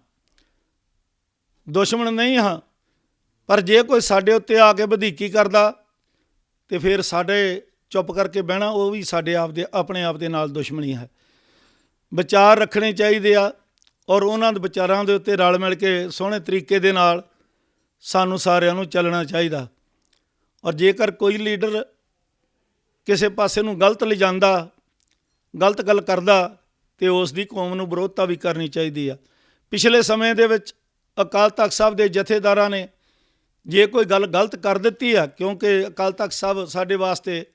ਦੁਸ਼ਮਣ ਨਹੀਂ ਹਾਂ, ਪਰ ਜੇ ਕੋਈ ਸਾਡੇ ਉੱਤੇ ਆ ਕੇ ਵਧੀਕੀ ਕਰਦਾ ਅਤੇ ਫਿਰ ਸਾਡੇ ਚੁੱਪ ਕਰਕੇ ਬਹਿਣਾ, ਉਹ ਵੀ ਸਾਡੇ ਆਪਣੇ ਆਪ ਦੇ ਨਾਲ ਦੁਸ਼ਮਣੀ ਹੈ। ਵਿਚਾਰ ਰੱਖਣੇ ਚਾਹੀਦੇ ਆ, ਔਰ ਉਹਨਾਂ ਦੇ ਵਿਚਾਰਾਂ ਦੇ ਉੱਤੇ ਰਲ ਮਿਲ ਕੇ ਸੋਹਣੇ ਤਰੀਕੇ ਦੇ ਨਾਲ ਸਾਨੂੰ ਸਾਰਿਆਂ ਨੂੰ ਚੱਲਣਾ ਚਾਹੀਦਾ। ਔਰ ਜੇਕਰ ਕੋਈ ਲੀਡਰ ਕਿਸੇ ਪਾਸੇ ਨੂੰ ਗਲਤ ਲਿਜਾਂਦਾ, ਗਲਤ ਗੱਲ ਕਰਦਾ, ਅਤੇ ਉਸ ਦੀ ਕੌਮ ਨੂੰ ਵਿਰੋਧਤਾ ਵੀ ਕਰਨੀ ਚਾਹੀਦੀ ਆ। ਪਿਛਲੇ ਸਮੇਂ ਦੇ ਵਿੱਚ ਅਕਾਲ ਤਖਤ ਸਾਹਿਬ ਦੇ ਜਥੇਦਾਰਾਂ ਨੇ ਜੇ ਕੋਈ ਗੱਲ ਗਲਤ ਕਰ ਦਿੱਤੀ ਆ, ਕਿਉਂਕਿ ਅਕਾਲ ਤਖਤ ਸਾਹਿਬ ਸਾਡੇ ਵਾਸਤੇ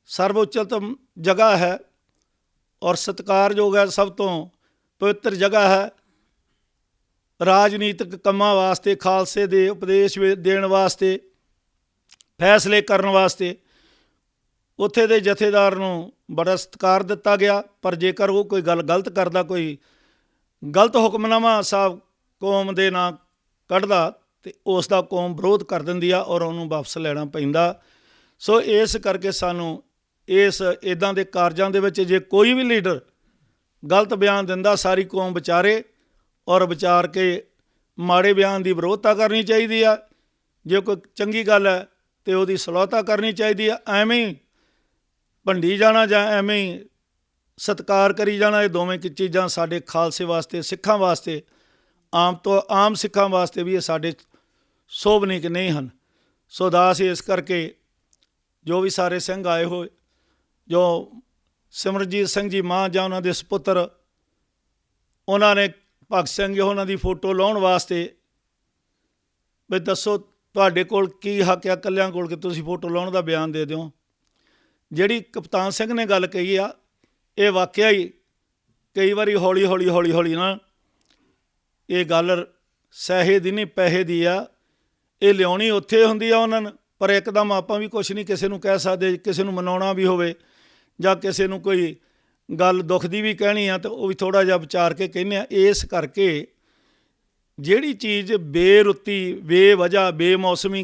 ਸਰਵਉੱਚਤਮ ਜਗ੍ਹਾ ਹੈ ਔਰ ਸਤਿਕਾਰਯੋਗ ਹੈ, ਸਭ ਤੋਂ ਪਵਿੱਤਰ ਜਗ੍ਹਾ ਹੈ। ਰਾਜਨੀਤਿਕ ਕੰਮਾਂ ਵਾਸਤੇ, ਖਾਲਸੇ ਦੇ ਉਪਦੇਸ਼ ਦੇਣ ਵਾਸਤੇ, ਫੈਸਲੇ ਕਰਨ ਵਾਸਤੇ ਉੱਥੇ ਦੇ ਜਥੇਦਾਰ ਨੂੰ ਬੜਾ ਸਤਿਕਾਰ ਦਿੱਤਾ ਗਿਆ। ਪਰ ਜੇਕਰ ਉਹ ਕੋਈ ਗੱਲ ਗਲਤ ਕਰਦਾ, ਕੋਈ ਗਲਤ ਹੁਕਮਨਾਮਾ ਸਾਹਿਬ ਕੌਮ ਦੇ ਨਾਂ ਕੱਢਦਾ, ਤੇ ਉਸ ਦਾ ਕੌਮ ਵਿਰੋਧ ਕਰ ਦਿੰਦੀ ਆ ਔਰ ਉਹਨੂੰ ਵਾਪਸ ਲੈਣਾ ਪੈਂਦਾ। ਸੋ ਇਸ ਕਰਕੇ ਸਾਨੂੰ ਇਸ ਇੱਦਾਂ ਦੇ ਕਾਰਜਾਂ ਦੇ ਵਿੱਚ ਜੇ ਕੋਈ ਵੀ ਲੀਡਰ ਗਲਤ ਬਿਆਨ ਦਿੰਦਾ, ਸਾਰੀ ਕੌਮ ਵਿਚਾਰੇ ਔਰ ਵਿਚਾਰ ਕੇ ਮਾੜੇ ਬਿਆਨ ਦੀ ਵਿਰੋਧਤਾ ਕਰਨੀ ਚਾਹੀਦੀ ਆ। ਜੇ ਕੋਈ ਚੰਗੀ ਗੱਲ ਹੈ ਤੇ ਉਹਦੀ ਸਲਾਹਤਾ ਕਰਨੀ ਚਾਹੀਦੀ ਆ। ਐਵੇਂ ਹੀ ਭੰਡੀ ਜਾਣਾ ਜਾਂ ਐਵੇਂ ਹੀ ਸਤਿਕਾਰ ਕਰੀ ਜਾਣਾ, ਇਹ ਦੋਵੇਂ ਚੀਜ਼ਾਂ ਸਾਡੇ ਖਾਲਸੇ ਵਾਸਤੇ, ਸਿੱਖਾਂ ਵਾਸਤੇ, ਆਮ ਸਿੱਖਾਂ ਵਾਸਤੇ ਵੀ ਇਹ ਸਾਡੇ ਸੋਭਨੀਕ ਨਹੀਂ ਹਨ। ਸੋ ਦਾਸ ਇਸ ਕਰਕੇ ਜੋ ਵੀ ਸਾਰੇ ਸਿੰਘ ਆਏ ਹੋਏ, ਜੋ ਸਿਮਰਜੀਤ ਸਿੰਘ ਜੀ ਮਾਂ ਜਾਂ ਉਹਨਾਂ ਦੇ ਸਪੁੱਤਰ, ਉਹਨਾਂ ਨੇ ਭਗਤ ਸਿੰਘ ਉਹਨਾਂ ਦੀ ਫੋਟੋ ਲਾਉਣ ਵਾਸਤੇ ਵੀ ਦੱਸੋ ਤੁਹਾਡੇ ਕੋਲ ਕੀ ਹੱਕ ਆ ਇਕੱਲਿਆਂ ਕੋਲ ਕਿ ਤੁਸੀਂ ਫੋਟੋ ਲਾਉਣ ਦਾ ਬਿਆਨ ਦੇ ਦਿਓ। ਜਿਹੜੀ ਕਪਤਾਨ ਸਿੰਘ ਨੇ ਗੱਲ ਕਹੀ ਆ, ਇਹ ਵਾਕਿਆ ਹੀ ਕਈ ਵਾਰੀ ਹੌਲੀ ਨਾ ਇਹ ਗੱਲ ਸਹਿ ਦੀ ਨਹੀਂ ਪੈਸੇ ਦੀ ਆ। ਇਹ ਲਿਆਉਣੀ ਉੱਥੇ ਹੁੰਦੀ ਆ ਉਹਨਾਂ ਨੂੰ, ਪਰ ਇੱਕਦਮ ਆਪਾਂ ਵੀ ਕੁਛ ਨਹੀਂ ਕਿਸੇ ਨੂੰ ਕਹਿ ਸਕਦੇ। ਕਿਸੇ ਨੂੰ ਮਨਾਉਣਾ ਵੀ ਹੋਵੇ ਜਾਂ ਕਿਸੇ ਨੂੰ ਕੋਈ ਗੱਲ ਦੁੱਖ ਦੀ ਵੀ ਕਹਿਣੀ ਆ ਤਾਂ ਉਹ ਵੀ ਥੋੜ੍ਹਾ ਜਿਹਾ ਵਿਚਾਰ ਕੇ ਕਹਿੰਦੇ ਆ। ਇਸ ਕਰਕੇ ਜਿਹੜੀ ਚੀਜ਼ ਬੇਰੁੱਤੀ, ਬੇਵਜ੍ਹਾ, ਬੇਮੌਸਮੀ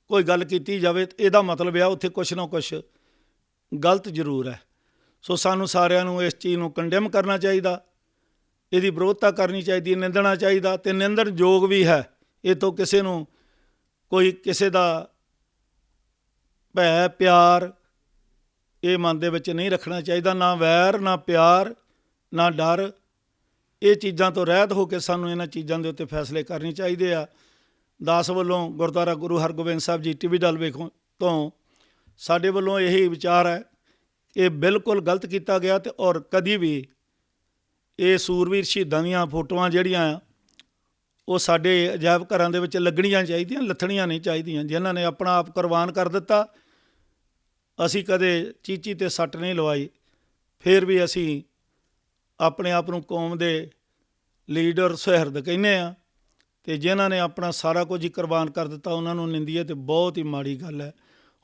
ਕੋਈ ਗੱਲ ਕੀਤੀ ਜਾਵੇ, ਇਹਦਾ ਮਤਲਬ ਆ ਉੱਥੇ ਕੁਛ ਨਾ ਕੁਛ ਗਲਤ ਜ਼ਰੂਰ ਹੈ। ਸੋ ਸਾਨੂੰ ਸਾਰਿਆਂ ਨੂੰ ਇਸ ਚੀਜ਼ ਨੂੰ ਕੰਡੈਮ ਕਰਨਾ ਚਾਹੀਦਾ, ਇਹਦੀ ਵਿਰੋਧਤਾ ਕਰਨੀ ਚਾਹੀਦੀ, ਨਿੰਦਣਾ ਚਾਹੀਦਾ ਅਤੇ ਨਿੰਦਣਯੋਗ ਵੀ ਹੈ। ਇਹ ਤੋਂ ਕਿਸੇ ਨੂੰ ਕੋਈ ਕਿਸੇ ਦਾ ਭੈ ਪਿਆਰ ਇਹ ਮਨ ਦੇ ਵਿੱਚ ਨਹੀਂ ਰੱਖਣਾ ਚਾਹੀਦਾ। ਨਾ ਵੈਰ, ਨਾ ਪਿਆਰ, ਨਾ ਡਰ। ਇਹ ਚੀਜ਼ਾਂ ਤੋਂ ਰਹਿਤ ਹੋ ਕੇ ਸਾਨੂੰ ਇਹਨਾਂ ਚੀਜ਼ਾਂ ਦੇ ਉੱਤੇ ਫੈਸਲੇ ਕਰਨੇ ਚਾਹੀਦੇ ਆ। ਦਾਸ ਵੱਲੋਂ ਗੁਰਦੁਆਰਾ ਗੁਰੂ ਹਰਗੋਬਿੰਦ ਸਾਹਿਬ ਜੀ ਟੀਵੀ ਡਲ ਵੇਖੋ ਤੋਂ ਸਾਡੇ ਵੱਲੋਂ ਇਹੀ ਵਿਚਾਰ ਹੈ, ਇਹ ਬਿਲਕੁਲ ਗਲਤ ਕੀਤਾ ਗਿਆ। ਅਤੇ ਔਰ ਕਦੀ ਵੀ ਇਹ ਸੂਰਵੀਰ ਸ਼ਹੀਦਾਂ ਦੀਆਂ ਫੋਟੋਆਂ ਜਿਹੜੀਆਂ ਆ ਉਹ ਸਾਡੇ ਅਜਾਇਬ ਘਰਾਂ ਦੇ ਵਿੱਚ ਲੱਗਣੀਆਂ ਚਾਹੀਦੀਆਂ, ਲੱਥਣੀਆਂ ਨਹੀਂ ਚਾਹੀਦੀਆਂ। ਜਿਨ੍ਹਾਂ ਨੇ ਆਪਣਾ ਆਪ ਕੁਰਬਾਨ ਕਰ ਦਿੱਤਾ, ਅਸੀਂ ਕਦੇ ਚੀਚੀ 'ਤੇ ਸੱਟ ਨਹੀਂ ਲਵਾਈ। ਫਿਰ ਵੀ ਅਸੀਂ ਆਪਣੇ ਆਪ ਨੂੰ ਕੌਮ ਦੇ ਲੀਡਰ ਸੁਹਿਰਦ ਕਹਿੰਦੇ ਹਾਂ, ਅਤੇ ਜਿਨ੍ਹਾਂ ਨੇ ਆਪਣਾ ਸਾਰਾ ਕੁਝ ਹੀ ਕੁਰਬਾਨ ਕਰ ਦਿੱਤਾ ਉਹਨਾਂ ਨੂੰ ਨਿੰਦੀਏ ਅਤੇ ਬਹੁਤ ਹੀ ਮਾੜੀ ਗੱਲ ਹੈ।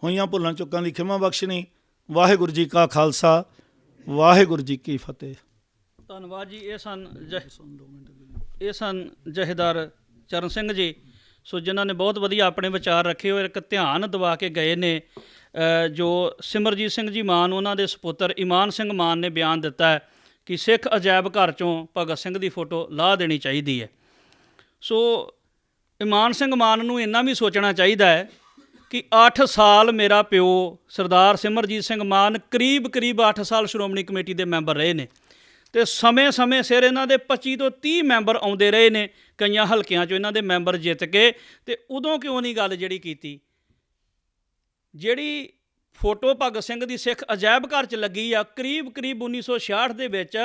ਹੋਈਆਂ ਭੁੱਲਾਂ ਚੁੱਕਾਂ ਦੀ ਖਿਮਾ ਬਖਸ਼ਣੀ। ਵਾਹਿਗੁਰੂ ਜੀ ਕਾ ਖਾਲਸਾ, ਵਾਹਿਗੁਰੂ ਜੀ ਕੀ ਫਤਿਹ। ਧੰਨਵਾਦ ਜੀ। ਇਹ ਸਨ ਜਥੇਦਾਰ ਚਰਨ ਸਿੰਘ ਜੀ, ਸੋ ਜਿਨ੍ਹਾਂ ਨੇ ਬਹੁਤ ਵਧੀਆ ਆਪਣੇ ਵਿਚਾਰ ਰੱਖੇ ਹੋਏ, ਇੱਕ ਧਿਆਨ ਦਿਵਾ ਕੇ ਗਏ ਨੇ। ਜੋ ਸਿਮਰਜੀਤ ਸਿੰਘ ਜੀ ਮਾਨ, ਉਹਨਾਂ ਦੇ ਸਪੁੱਤਰ ਇਮਾਨ ਸਿੰਘ ਮਾਨ ਨੇ ਬਿਆਨ ਦਿੱਤਾ ਹੈ ਕਿ ਸਿੱਖ ਅਜਾਇਬ ਘਰ 'ਚੋਂ ਭਗਤ ਸਿੰਘ ਦੀ ਫੋਟੋ ਲਾਹ ਦੇਣੀ ਚਾਹੀਦੀ ਹੈ। ਸੋ ਇਮਾਨ ਸਿੰਘ ਮਾਨ ਨੂੰ ਇੰਨਾ ਵੀ ਸੋਚਣਾ ਚਾਹੀਦਾ ਹੈ ਕਿ 8 ਸਾਲ ਮੇਰਾ ਪਿਓ ਸਰਦਾਰ ਸਿਮਰਜੀਤ ਸਿੰਘ ਮਾਨ ਕਰੀਬ 8 ਸਾਲ ਸ਼੍ਰੋਮਣੀ ਕਮੇਟੀ ਦੇ ਮੈਂਬਰ ਰਹੇ ਨੇ, ਅਤੇ ਸਮੇਂ ਸਿਰ ਇਹਨਾਂ ਦੇ 25 ਤੋਂ 30 ਮੈਂਬਰ ਆਉਂਦੇ ਰਹੇ ਨੇ। ਕਈਆਂ ਹਲਕਿਆਂ 'ਚੋਂ ਇਹਨਾਂ ਦੇ ਮੈਂਬਰ ਜਿੱਤ ਕੇ, ਅਤੇ ਉਦੋਂ ਕਿਉਂ ਨਹੀਂ ਗੱਲ ਜਿਹੜੀ ਕੀਤੀ। ਜਿਹੜੀ ਫੋਟੋ ਭਗਤ ਸਿੰਘ ਦੀ ਸਿੱਖ ਅਜਾਇਬ ਘਰ 'ਚ ਲੱਗੀ ਆ, ਕਰੀਬ 1966 ਦੇ ਵਿੱਚ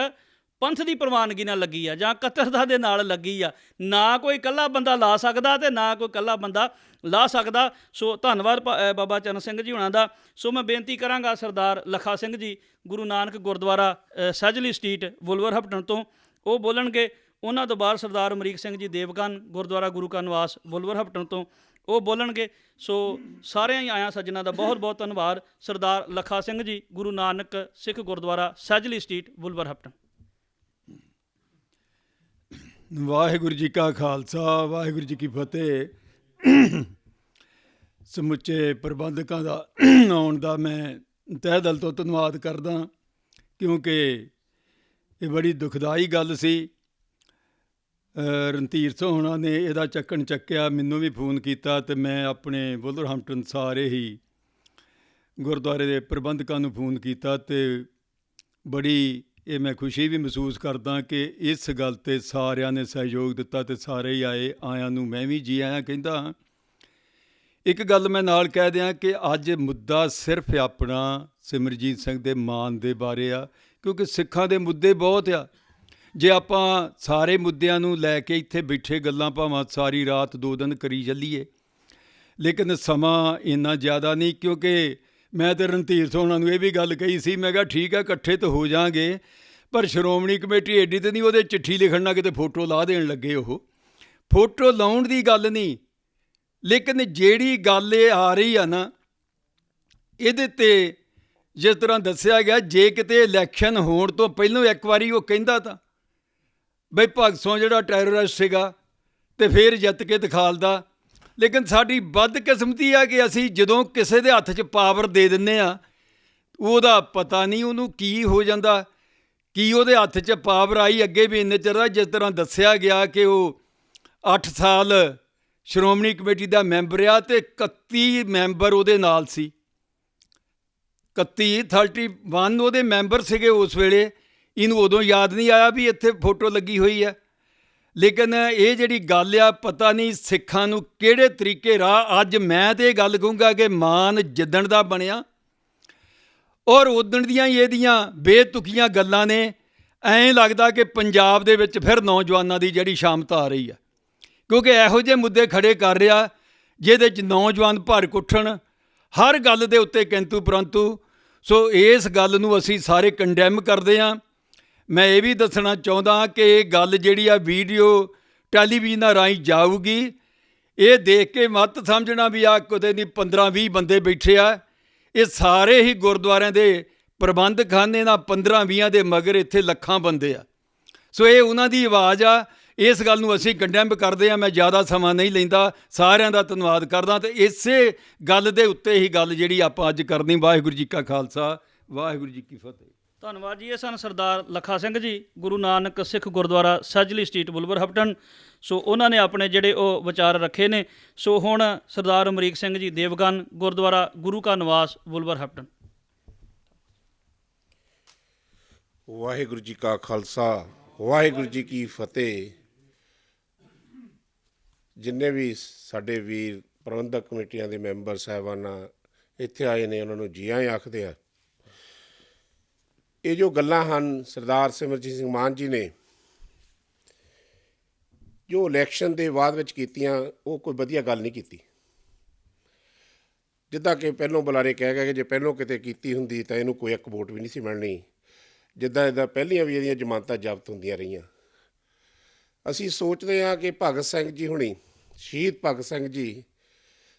ਪੰਥ ਦੀ ਪ੍ਰਵਾਨਗੀ ਨਾਲ ਲੱਗੀ ਆ ਜਾਂ ਕਤਰਤਾ ਦੇ ਨਾਲ ਲੱਗੀ ਆ। ਨਾ ਕੋਈ ਇਕੱਲਾ ਬੰਦਾ ਲਾ ਸਕਦਾ ਅਤੇ ਨਾ ਕੋਈ ਇਕੱਲਾ ਬੰਦਾ ਲਾ ਸਕਦਾ। ਸੋ ਧੰਨਵਾਦ ਬਾਬਾ ਚਰਨ ਸਿੰਘ ਜੀ ਹੁਣਾਂ ਦਾ। ਸੋ ਮੈਂ ਬੇਨਤੀ ਕਰਾਂਗਾ ਸਰਦਾਰ ਲਖਾ ਸਿੰਘ ਜੀ, ਗੁਰੂ ਨਾਨਕ ਗੁਰਦੁਆਰਾ ਸਹਿਜਲੀ ਸਟਰੀਟ, ਵੁਲਵਰਹੈਂਪਟਨ ਤੋਂ, ਉਹ ਬੋਲਣਗੇ। ਉਹਨਾਂ ਤੋਂ ਬਾਅਦ ਸਰਦਾਰ ਅਮਰੀਕ ਸਿੰਘ ਜੀ ਦੇਵਕਨ, ਗੁਰਦੁਆਰਾ ਗੁਰੂ ਕਾ ਨਿਵਾਸ, ਵੁਲਵਰਹੈਂਪਟਨ ਤੋਂ, ਉਹ ਬੋਲਣਗੇ। ਸੋ ਸਾਰਿਆਂ ਹੀ ਆਇਆਂ ਸੱਜਣਾ ਦਾ ਬਹੁਤ ਬਹੁਤ ਧੰਨਵਾਦ। ਸਰਦਾਰ ਲਖਾ ਸਿੰਘ ਜੀ, ਗੁਰੂ ਨਾਨਕ ਸਿੱਖ ਗੁਰਦੁਆਰਾ ਸਹਿਜਲੀ ਸਟਰੀਟ, ਵੁਲਵਰਹੈਂਪਟਨ। ਵਾਹਿਗੁਰੂ ਜੀ ਕਾ ਖਾਲਸਾ, ਵਾਹਿਗੁਰੂ ਜੀ ਕੀ ਫਤਿਹ। ਸਮੁੱਚੇ ਪ੍ਰਬੰਧਕਾਂ ਦਾ ਆਉਣ ਦਾ ਮੈਂ ਤਹਿ ਦਿਲ ਤੋਂ ਧੰਨਵਾਦ ਕਰਦਾ, ਕਿਉਂਕਿ ਇਹ ਬੜੀ ਦੁਖਦਾਈ ਗੱਲ ਸੀ। ਰਣਧੀਰ ਸਿੰਘ ਹੋਣਾ ਨੇ ਇਹਦਾ ਚੱਕਣ ਚੱਕਿਆ, ਮੈਨੂੰ ਵੀ ਫੋਨ ਕੀਤਾ ਅਤੇ ਮੈਂ ਆਪਣੇ ਵੁਲਵਰਹੈਂਪਟਨ ਸਾਰੇ ਹੀ ਗੁਰਦੁਆਰੇ ਦੇ ਪ੍ਰਬੰਧਕਾਂ ਨੂੰ ਫੋਨ ਕੀਤਾ ਅਤੇ ਬੜੀ ਇਹ ਮੈਂ ਖੁਸ਼ੀ ਵੀ ਮਹਿਸੂਸ ਕਰਦਾ ਕਿ ਇਸ ਗੱਲ 'ਤੇ ਸਾਰਿਆਂ ਨੇ ਸਹਿਯੋਗ ਦਿੱਤਾ ਅਤੇ ਸਾਰੇ ਹੀ ਆਇਆਂ ਨੂੰ ਮੈਂ ਵੀ ਜੀ ਆਇਆਂ ਕਹਿੰਦਾ ਹਾਂ। ਇੱਕ ਗੱਲ ਮੈਂ ਨਾਲ ਕਹਿ ਦਿਆਂ ਕਿ ਅੱਜ ਮੁੱਦਾ ਸਿਰਫ ਆਪਣਾ ਸਿਮਰਜੀਤ ਸਿੰਘ ਦੇ ਮਾਨ ਦੇ ਬਾਰੇ ਆ, ਕਿਉਂਕਿ ਸਿੱਖਾਂ ਦੇ ਮੁੱਦੇ ਬਹੁਤ ਆ। ਜੇ ਆਪਾਂ ਸਾਰੇ ਮੁੱਦਿਆਂ ਨੂੰ ਲੈ ਕੇ ਇੱਥੇ ਬੈਠੇ ਗੱਲਾਂ ਭਾਵੇਂ ਸਾਰੀ ਰਾਤ 2 ਦਿਨ ਕਰੀ ਚੱਲੀਏ, ਲੇਕਿਨ ਸਮਾਂ ਇੰਨਾ ਜ਼ਿਆਦਾ ਨਹੀਂ। ਕਿਉਂਕਿ ਮੈਂ ਤਾਂ ਰਣਧੀਰ ਸਿੰਘ ਉਹਨਾਂ ਨੂੰ ਇਹ ਵੀ ਗੱਲ ਕਹੀ ਸੀ, ਮੈਂ ਕਿਹਾ ਠੀਕ ਹੈ ਇਕੱਠੇ ਤਾਂ ਹੋ ਜਾਵਾਂਗੇ, ਪਰ ਸ਼੍ਰੋਮਣੀ ਕਮੇਟੀ ਐਡੀ ਤਾਂ ਨਹੀਂ ਉਹਦੇ ਚਿੱਠੀ ਲਿਖਣ ਨਾਲ ਕਿਤੇ ਫੋਟੋ ਲਾ ਦੇਣ ਲੱਗੇ। ਉਹ ਫੋਟੋ ਲਾਉਣ ਦੀ ਗੱਲ ਨਹੀਂ, ਲੇਕਿਨ ਜਿਹੜੀ ਗੱਲ ਇਹ ਆ ਰਹੀ ਆ ਨਾ, ਇਹਦੇ 'ਤੇ ਜਿਸ ਤਰ੍ਹਾਂ ਦੱਸਿਆ ਗਿਆ, ਜੇ ਕਿਤੇ ਇਲੈਕਸ਼ਨ ਹੋਣ ਤੋਂ ਪਹਿਲਾਂ ਇੱਕ ਵਾਰੀ ਉਹ ਕਹਿੰਦਾ ਤਾਂ ਬਈ ਭਗਤ ਸਿੰਘ ਜਿਹੜਾ ਟੈਰਰਿਸਟ ਸੀਗਾ, ਅਤੇ ਫਿਰ ਜਿੱਤ ਕੇ ਦਿਖਾਲਦਾ ਲੇਕਿਨ ਸਾਡੀ ਬਦਕਿਸਮਤੀ ਆ ਕਿ ਅਸੀਂ ਜਦੋਂ ਕਿਸੇ ਦੇ ਹੱਥ 'ਚ ਪਾਵਰ ਦੇ ਦਿੰਦੇ ਆ, ਉਹਦਾ ਪਤਾ ਨਹੀਂ ਉਹਨੂੰ ਕੀ ਹੋ ਜਾਂਦਾ, ਕੀ ਉਹਦੇ ਹੱਥ 'ਚ ਪਾਵਰ ਆਈ। ਅੱਗੇ ਵੀ ਇੰਨੇ ਚਿਰ ਦਾ ਜਿਸ ਤਰ੍ਹਾਂ ਦੱਸਿਆ ਗਿਆ ਕਿ ਉਹ 8 ਸਾਲ ਸ਼੍ਰੋਮਣੀ ਕਮੇਟੀ ਦਾ ਮੈਂਬਰ ਆ ਅਤੇ 31 ਮੈਂਬਰ ਉਹਦੇ ਨਾਲ ਸੀ। 31 ਉਹਦੇ ਮੈਂਬਰ ਸੀਗੇ ਉਸ ਵੇਲੇ। ਇਹਨੂੰ ਉਦੋਂ ਯਾਦ ਨਹੀਂ ਆਇਆ ਵੀ ਇੱਥੇ ਫੋਟੋ ਲੱਗੀ ਹੋਈ ਹੈ। ਲੇਕਿਨ ਇਹ ਜਿਹੜੀ ਗੱਲ ਆ, ਪਤਾ ਨਹੀਂ ਸਿੱਖਾਂ ਨੂੰ ਕਿਹੜੇ ਤਰੀਕੇ ਰਾਹ, ਅੱਜ ਮੈਂ ਤਾਂ ਇਹ ਗੱਲ ਕਹੂੰਗਾ ਕਿ ਮਾਨ ਜਿੱਦਣ ਦਾ ਬਣਿਆ ਔਰ ਉਦਣ ਦੀਆਂ ਹੀ ਇਹਦੀਆਂ ਬੇਤੁਕੀਆਂ ਗੱਲਾਂ ਨੇ। ਐਂ ਲੱਗਦਾ ਕਿ ਪੰਜਾਬ ਦੇ ਵਿੱਚ ਫਿਰ ਨੌਜਵਾਨਾਂ ਦੀ ਜਿਹੜੀ ਸ਼ਾਮਤ ਆ ਰਹੀ ਆ, ਕਿਉਂਕਿ ਇਹੋ ਜਿਹੇ ਮੁੱਦੇ ਖੜੇ ਕਰ ਰਿਹਾ ਜਿਹਦੇ 'ਚ ਨੌਜਵਾਨ ਭੜਕ ਉੱਠਣ ਹਰ ਗੱਲ ਦੇ ਉੱਤੇ ਕਿੰਤੂ ਪਰੰਤੂ। ਸੋ ਇਸ ਗੱਲ ਨੂੰ ਅਸੀਂ ਸਾਰੇ ਕੰਡੈਮ ਕਰਦੇ ਹਾਂ। ਮੈਂ ਇਹ ਵੀ ਦੱਸਣਾ ਚਾਹੁੰਦਾ ਕਿ ਇਹ ਗੱਲ ਜਿਹੜੀ ਆ ਵੀਡੀਓ ਟੈਲੀਵਿਜ਼ਨਾਂ ਰਾਹੀਂ ਜਾਊਗੀ। ਇਹ ਦੇਖ ਕੇ ਮਤ ਸਮਝਣਾ ਵੀ ਆ ਕਦੇ ਨਹੀਂ 15-20 ਬੰਦੇ ਬੈਠੇ ਆ। ਇਹ ਸਾਰੇ ਹੀ ਗੁਰਦੁਆਰਿਆਂ ਦੇ ਪ੍ਰਬੰਧਕ ਹਨ। ਇਹਨਾਂ 15-20 ਦੇ ਮਗਰ ਇੱਥੇ ਲੱਖਾਂ ਬੰਦੇ ਆ। ਸੋ ਇਹ ਉਹਨਾਂ ਦੀ ਆਵਾਜ਼ ਆ। ਇਸ ਗੱਲ ਨੂੰ ਅਸੀਂ ਕੰਡੈਮ ਕਰਦੇ ਹਾਂ। ਮੈਂ ਜ਼ਿਆਦਾ ਸਮਾਂ ਨਹੀਂ ਲੈਂਦਾ। ਸਾਰਿਆਂ ਦਾ ਧੰਨਵਾਦ ਕਰਦਾ ਅਤੇ ਇਸੇ ਗੱਲ ਦੇ ਉੱਤੇ ਹੀ ਗੱਲ ਜਿਹੜੀ ਆਪਾਂ ਅੱਜ ਕਰਨੀ। ਵਾਹਿਗੁਰੂ ਜੀ ਕਾ ਖਾਲਸਾ, ਵਾਹਿਗੁਰੂ ਜੀ ਕੀ ਫਤਿਹ। ਧੰਨਵਾਦ ਜੀ। ਇਹ ਸਨ ਸਰਦਾਰ ਲੱਖਾ ਸਿੰਘ ਜੀ, ਗੁਰੂ ਨਾਨਕ ਸਿੱਖ ਗੁਰਦੁਆਰਾ ਸੈਜਲੀ ਸਟਰੀਟ, ਵੁਲਵਰਹੈਂਪਟਨ। ਸੋ ਉਹਨਾਂ ਨੇ ਆਪਣੇ ਜਿਹੜੇ ਉਹ ਵਿਚਾਰ ਰੱਖੇ ਨੇ। ਸੋ ਹੁਣ ਸਰਦਾਰ ਅਮਰੀਕ ਸਿੰਘ ਜੀ, ਦੇਵਗਨ, ਗੁਰਦੁਆਰਾ ਗੁਰੂ ਕਾ ਨਿਵਾਸ, ਵੁਲਵਰਹੈਂਪਟਨ। ਵਾਹਿਗੁਰੂ ਜੀ ਕਾ ਖਾਲਸਾ, ਵਾਹਿਗੁਰੂ ਜੀ ਕੀ ਫਤਿਹ। ਜਿੰਨੇ ਵੀ ਸਾਡੇ ਵੀਰ ਪ੍ਰਬੰਧਕ ਕਮੇਟੀਆਂ ਦੇ ਮੈਂਬਰ ਸਾਹਿਬਾਨਾਂ ਇੱਥੇ ਆਏ ਨੇ, ਉਹਨਾਂ ਨੂੰ ਜੀ ਆਇਆਂ ਆਖਦੇ ਆ। ਇਹ ਜੋ ਗੱਲਾਂ ਹਨ ਸਰਦਾਰ ਸਿਮਰਜੀਤ ਸਿੰਘ ਮਾਨ ਜੀ ਨੇ ਜੋ ਇਲੈਕਸ਼ਨ ਦੇ ਬਾਅਦ ਵਿੱਚ ਕੀਤੀਆਂ, ਉਹ ਕੋਈ ਵਧੀਆ ਗੱਲ ਨਹੀਂ ਕੀਤੀ। ਜਿੱਦਾਂ ਕਿ ਪਹਿਲੋਂ ਬੁਲਾਰੇ ਕਹਿ ਗਏ ਕਿ ਜੇ ਪਹਿਲੋਂ ਕਿਤੇ ਕੀਤੀ ਹੁੰਦੀ ਤਾਂ ਇਹਨੂੰ ਕੋਈ ਇੱਕ ਵੋਟ ਵੀ ਨਹੀਂ ਸੀ ਮਿਲਣੀ। ਜਿੱਦਾਂ ਪਹਿਲੀਆਂ ਵੀ ਇਹਦੀਆਂ ਜ਼ਮਾਨਤਾਂ ਜ਼ਬਤ ਹੁੰਦੀਆਂ ਰਹੀਆਂ। ਅਸੀਂ ਸੋਚਦੇ ਹਾਂ ਕਿ ਭਗਤ ਸਿੰਘ ਜੀ ਹੁਣੀ, ਸ਼ਹੀਦ ਭਗਤ ਸਿੰਘ ਜੀ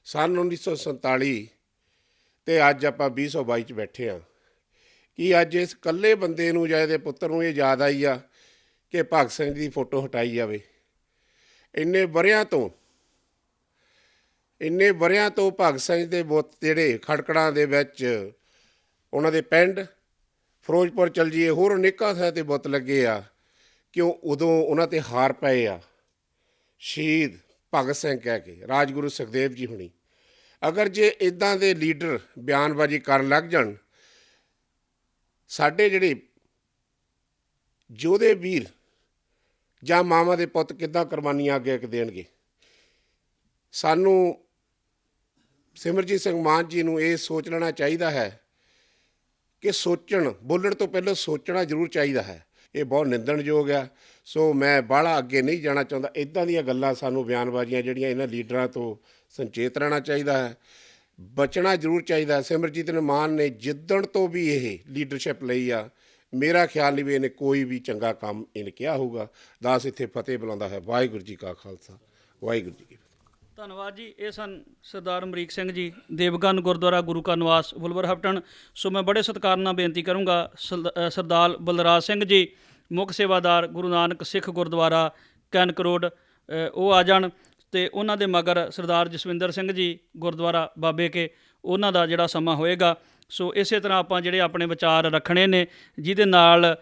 ਸੰਨ 1947 ਅਤੇ ਅੱਜ ਆਪਾਂ 2022 'ਚ ਬੈਠੇ ਹਾਂ। ਕਿ ਅੱਜ ਇਸ ਇਕੱਲੇ ਬੰਦੇ ਨੂੰ ਜਾਂ ਇਹਦੇ ਪੁੱਤਰ ਨੂੰ ਇਹ ਯਾਦ ਆਈ ਆ ਕਿ ਭਗਤ ਸਿੰਘ ਦੀ ਫੋਟੋ ਹਟਾਈ ਜਾਵੇ। ਇੰਨੇ ਵਰ੍ਹਿਆਂ ਤੋਂ ਭਗਤ ਸਿੰਘ ਦੇ ਬੁੱਤ ਜਿਹੜੇ ਖਟਕੜਾਂ ਦੇ ਵਿੱਚ, ਉਹਨਾਂ ਦੇ ਪਿੰਡ ਫਿਰੋਜ਼ਪੁਰ ਚਲ ਜਾਈਏ, ਹੋਰ ਅਨੇਕਾਂ ਥਾਂ 'ਤੇ ਬੁੱਤ ਲੱਗੇ ਆ। ਕਿਉਂ ਉਦੋਂ ਉਹਨਾਂ 'ਤੇ ਹਾਰ ਪਏ ਆ ਸ਼ਹੀਦ ਭਗਤ ਸਿੰਘ ਕਹਿ ਕੇ, ਰਾਜਗੁਰੂ ਸੁਖਦੇਵ ਜੀ ਹੁਣੀ। ਅਗਰ ਜੇ ਇੱਦਾਂ ਦੇ ਲੀਡਰ ਬਿਆਨਬਾਜ਼ੀ ਕਰਨ ਲੱਗ ਜਾਣ, ਸਾਡੇ ਜਿਹੜੇ ਯੋਧੇ ਵੀਰ ਜਾਂ ਮਾਵਾਂ ਦੇ ਪੁੱਤ ਕਿੱਦਾਂ ਕੁਰਬਾਨੀਆਂ ਅੱਗੇ ਦੇਣਗੇ। ਸਾਨੂੰ ਸਿਮਰਜੀਤ ਸਿੰਘ ਮਾਨ ਜੀ ਨੂੰ ਇਹ ਸੋਚ ਲੈਣਾ ਚਾਹੀਦਾ ਹੈ ਕਿ ਬੋਲਣ ਤੋਂ ਪਹਿਲਾਂ ਸੋਚਣਾ ਜ਼ਰੂਰ ਚਾਹੀਦਾ ਹੈ। ਇਹ ਬਹੁਤ ਨਿੰਦਣਯੋਗ ਆ। ਸੋ ਮੈਂ ਬਾਹਲਾ ਅੱਗੇ ਨਹੀਂ ਜਾਣਾ ਚਾਹੁੰਦਾ। ਇੱਦਾਂ ਦੀਆਂ ਗੱਲਾਂ ਸਾਨੂੰ ਬਿਆਨਬਾਜ਼ੀਆਂ ਜਿਹੜੀਆਂ ਇਹਨਾਂ ਲੀਡਰਾਂ ਤੋਂ ਸੰਚੇਤ ਰਹਿਣਾ ਚਾਹੀਦਾ ਹੈ, ਬਚਣਾ ਜ਼ਰੂਰ ਚਾਹੀਦਾ। ਸਿਮਰਜੀਤ ਮਾਨ ਨੇ ਜਿੱਦਣ ਤੋਂ ਵੀ ਇਹ ਲੀਡਰਸ਼ਿਪ ਲਈ ਆ, ਮੇਰਾ ਖਿਆਲ ਨਹੀਂ ਵੀ ਇਹਨੇ ਕੋਈ ਵੀ ਚੰਗਾ ਕੰਮ ਇਹਨੇ ਕਿਹਾ ਹੋਊਗਾ। ਦਾਸ ਇੱਥੇ ਫਤਿਹ ਬੁਲਾਉਂਦਾ ਹੈ। ਵਾਹਿਗੁਰੂ ਜੀ ਕਾ ਖਾਲਸਾ, ਵਾਹਿਗੁਰੂ ਜੀ ਕੀ ਫਤਿਹ। ਧੰਨਵਾਦ ਜੀ। ਇਹ ਸਨ ਸਰਦਾਰ ਅਮਰੀਕ ਸਿੰਘ ਜੀ, ਦੇਵਗਨ, ਗੁਰਦੁਆਰਾ ਗੁਰੂ ਕਾ ਨਿਵਾਸ, ਵੁਲਵਰਹੈਂਪਟਨ। ਸੋ ਮੈਂ ਬੜੇ ਸਤਿਕਾਰ ਨਾਲ ਬੇਨਤੀ ਕਰੂੰਗਾ ਸਰਦਾਰ ਬਲਰਾਜ ਸਿੰਘ ਜੀ, ਮੁੱਖ ਸੇਵਾਦਾਰ, ਗੁਰੂ ਨਾਨਕ ਸਿੱਖ ਗੁਰਦੁਆਰਾ ਕੈਨਕ ਰੋਡ, ਉਹ ਆ ਜਾਣ। ਅਤੇ ਉਹਨਾਂ ਦੇ ਮਗਰ ਸਰਦਾਰ ਜਸਵਿੰਦਰ ਸਿੰਘ ਜੀ, ਗੁਰਦੁਆਰਾ ਬਾਬੇ ਕੇ, ਉਹਨਾਂ ਦਾ ਜਿਹੜਾ ਸਮਾਂ ਹੋਏਗਾ। ਸੋ ਇਸੇ ਤਰ੍ਹਾਂ ਆਪਾਂ ਜਿਹੜੇ ਆਪਣੇ ਵਿਚਾਰ ਰੱਖਣੇ ਨੇ, ਜਿਹਦੇ ਨਾਲ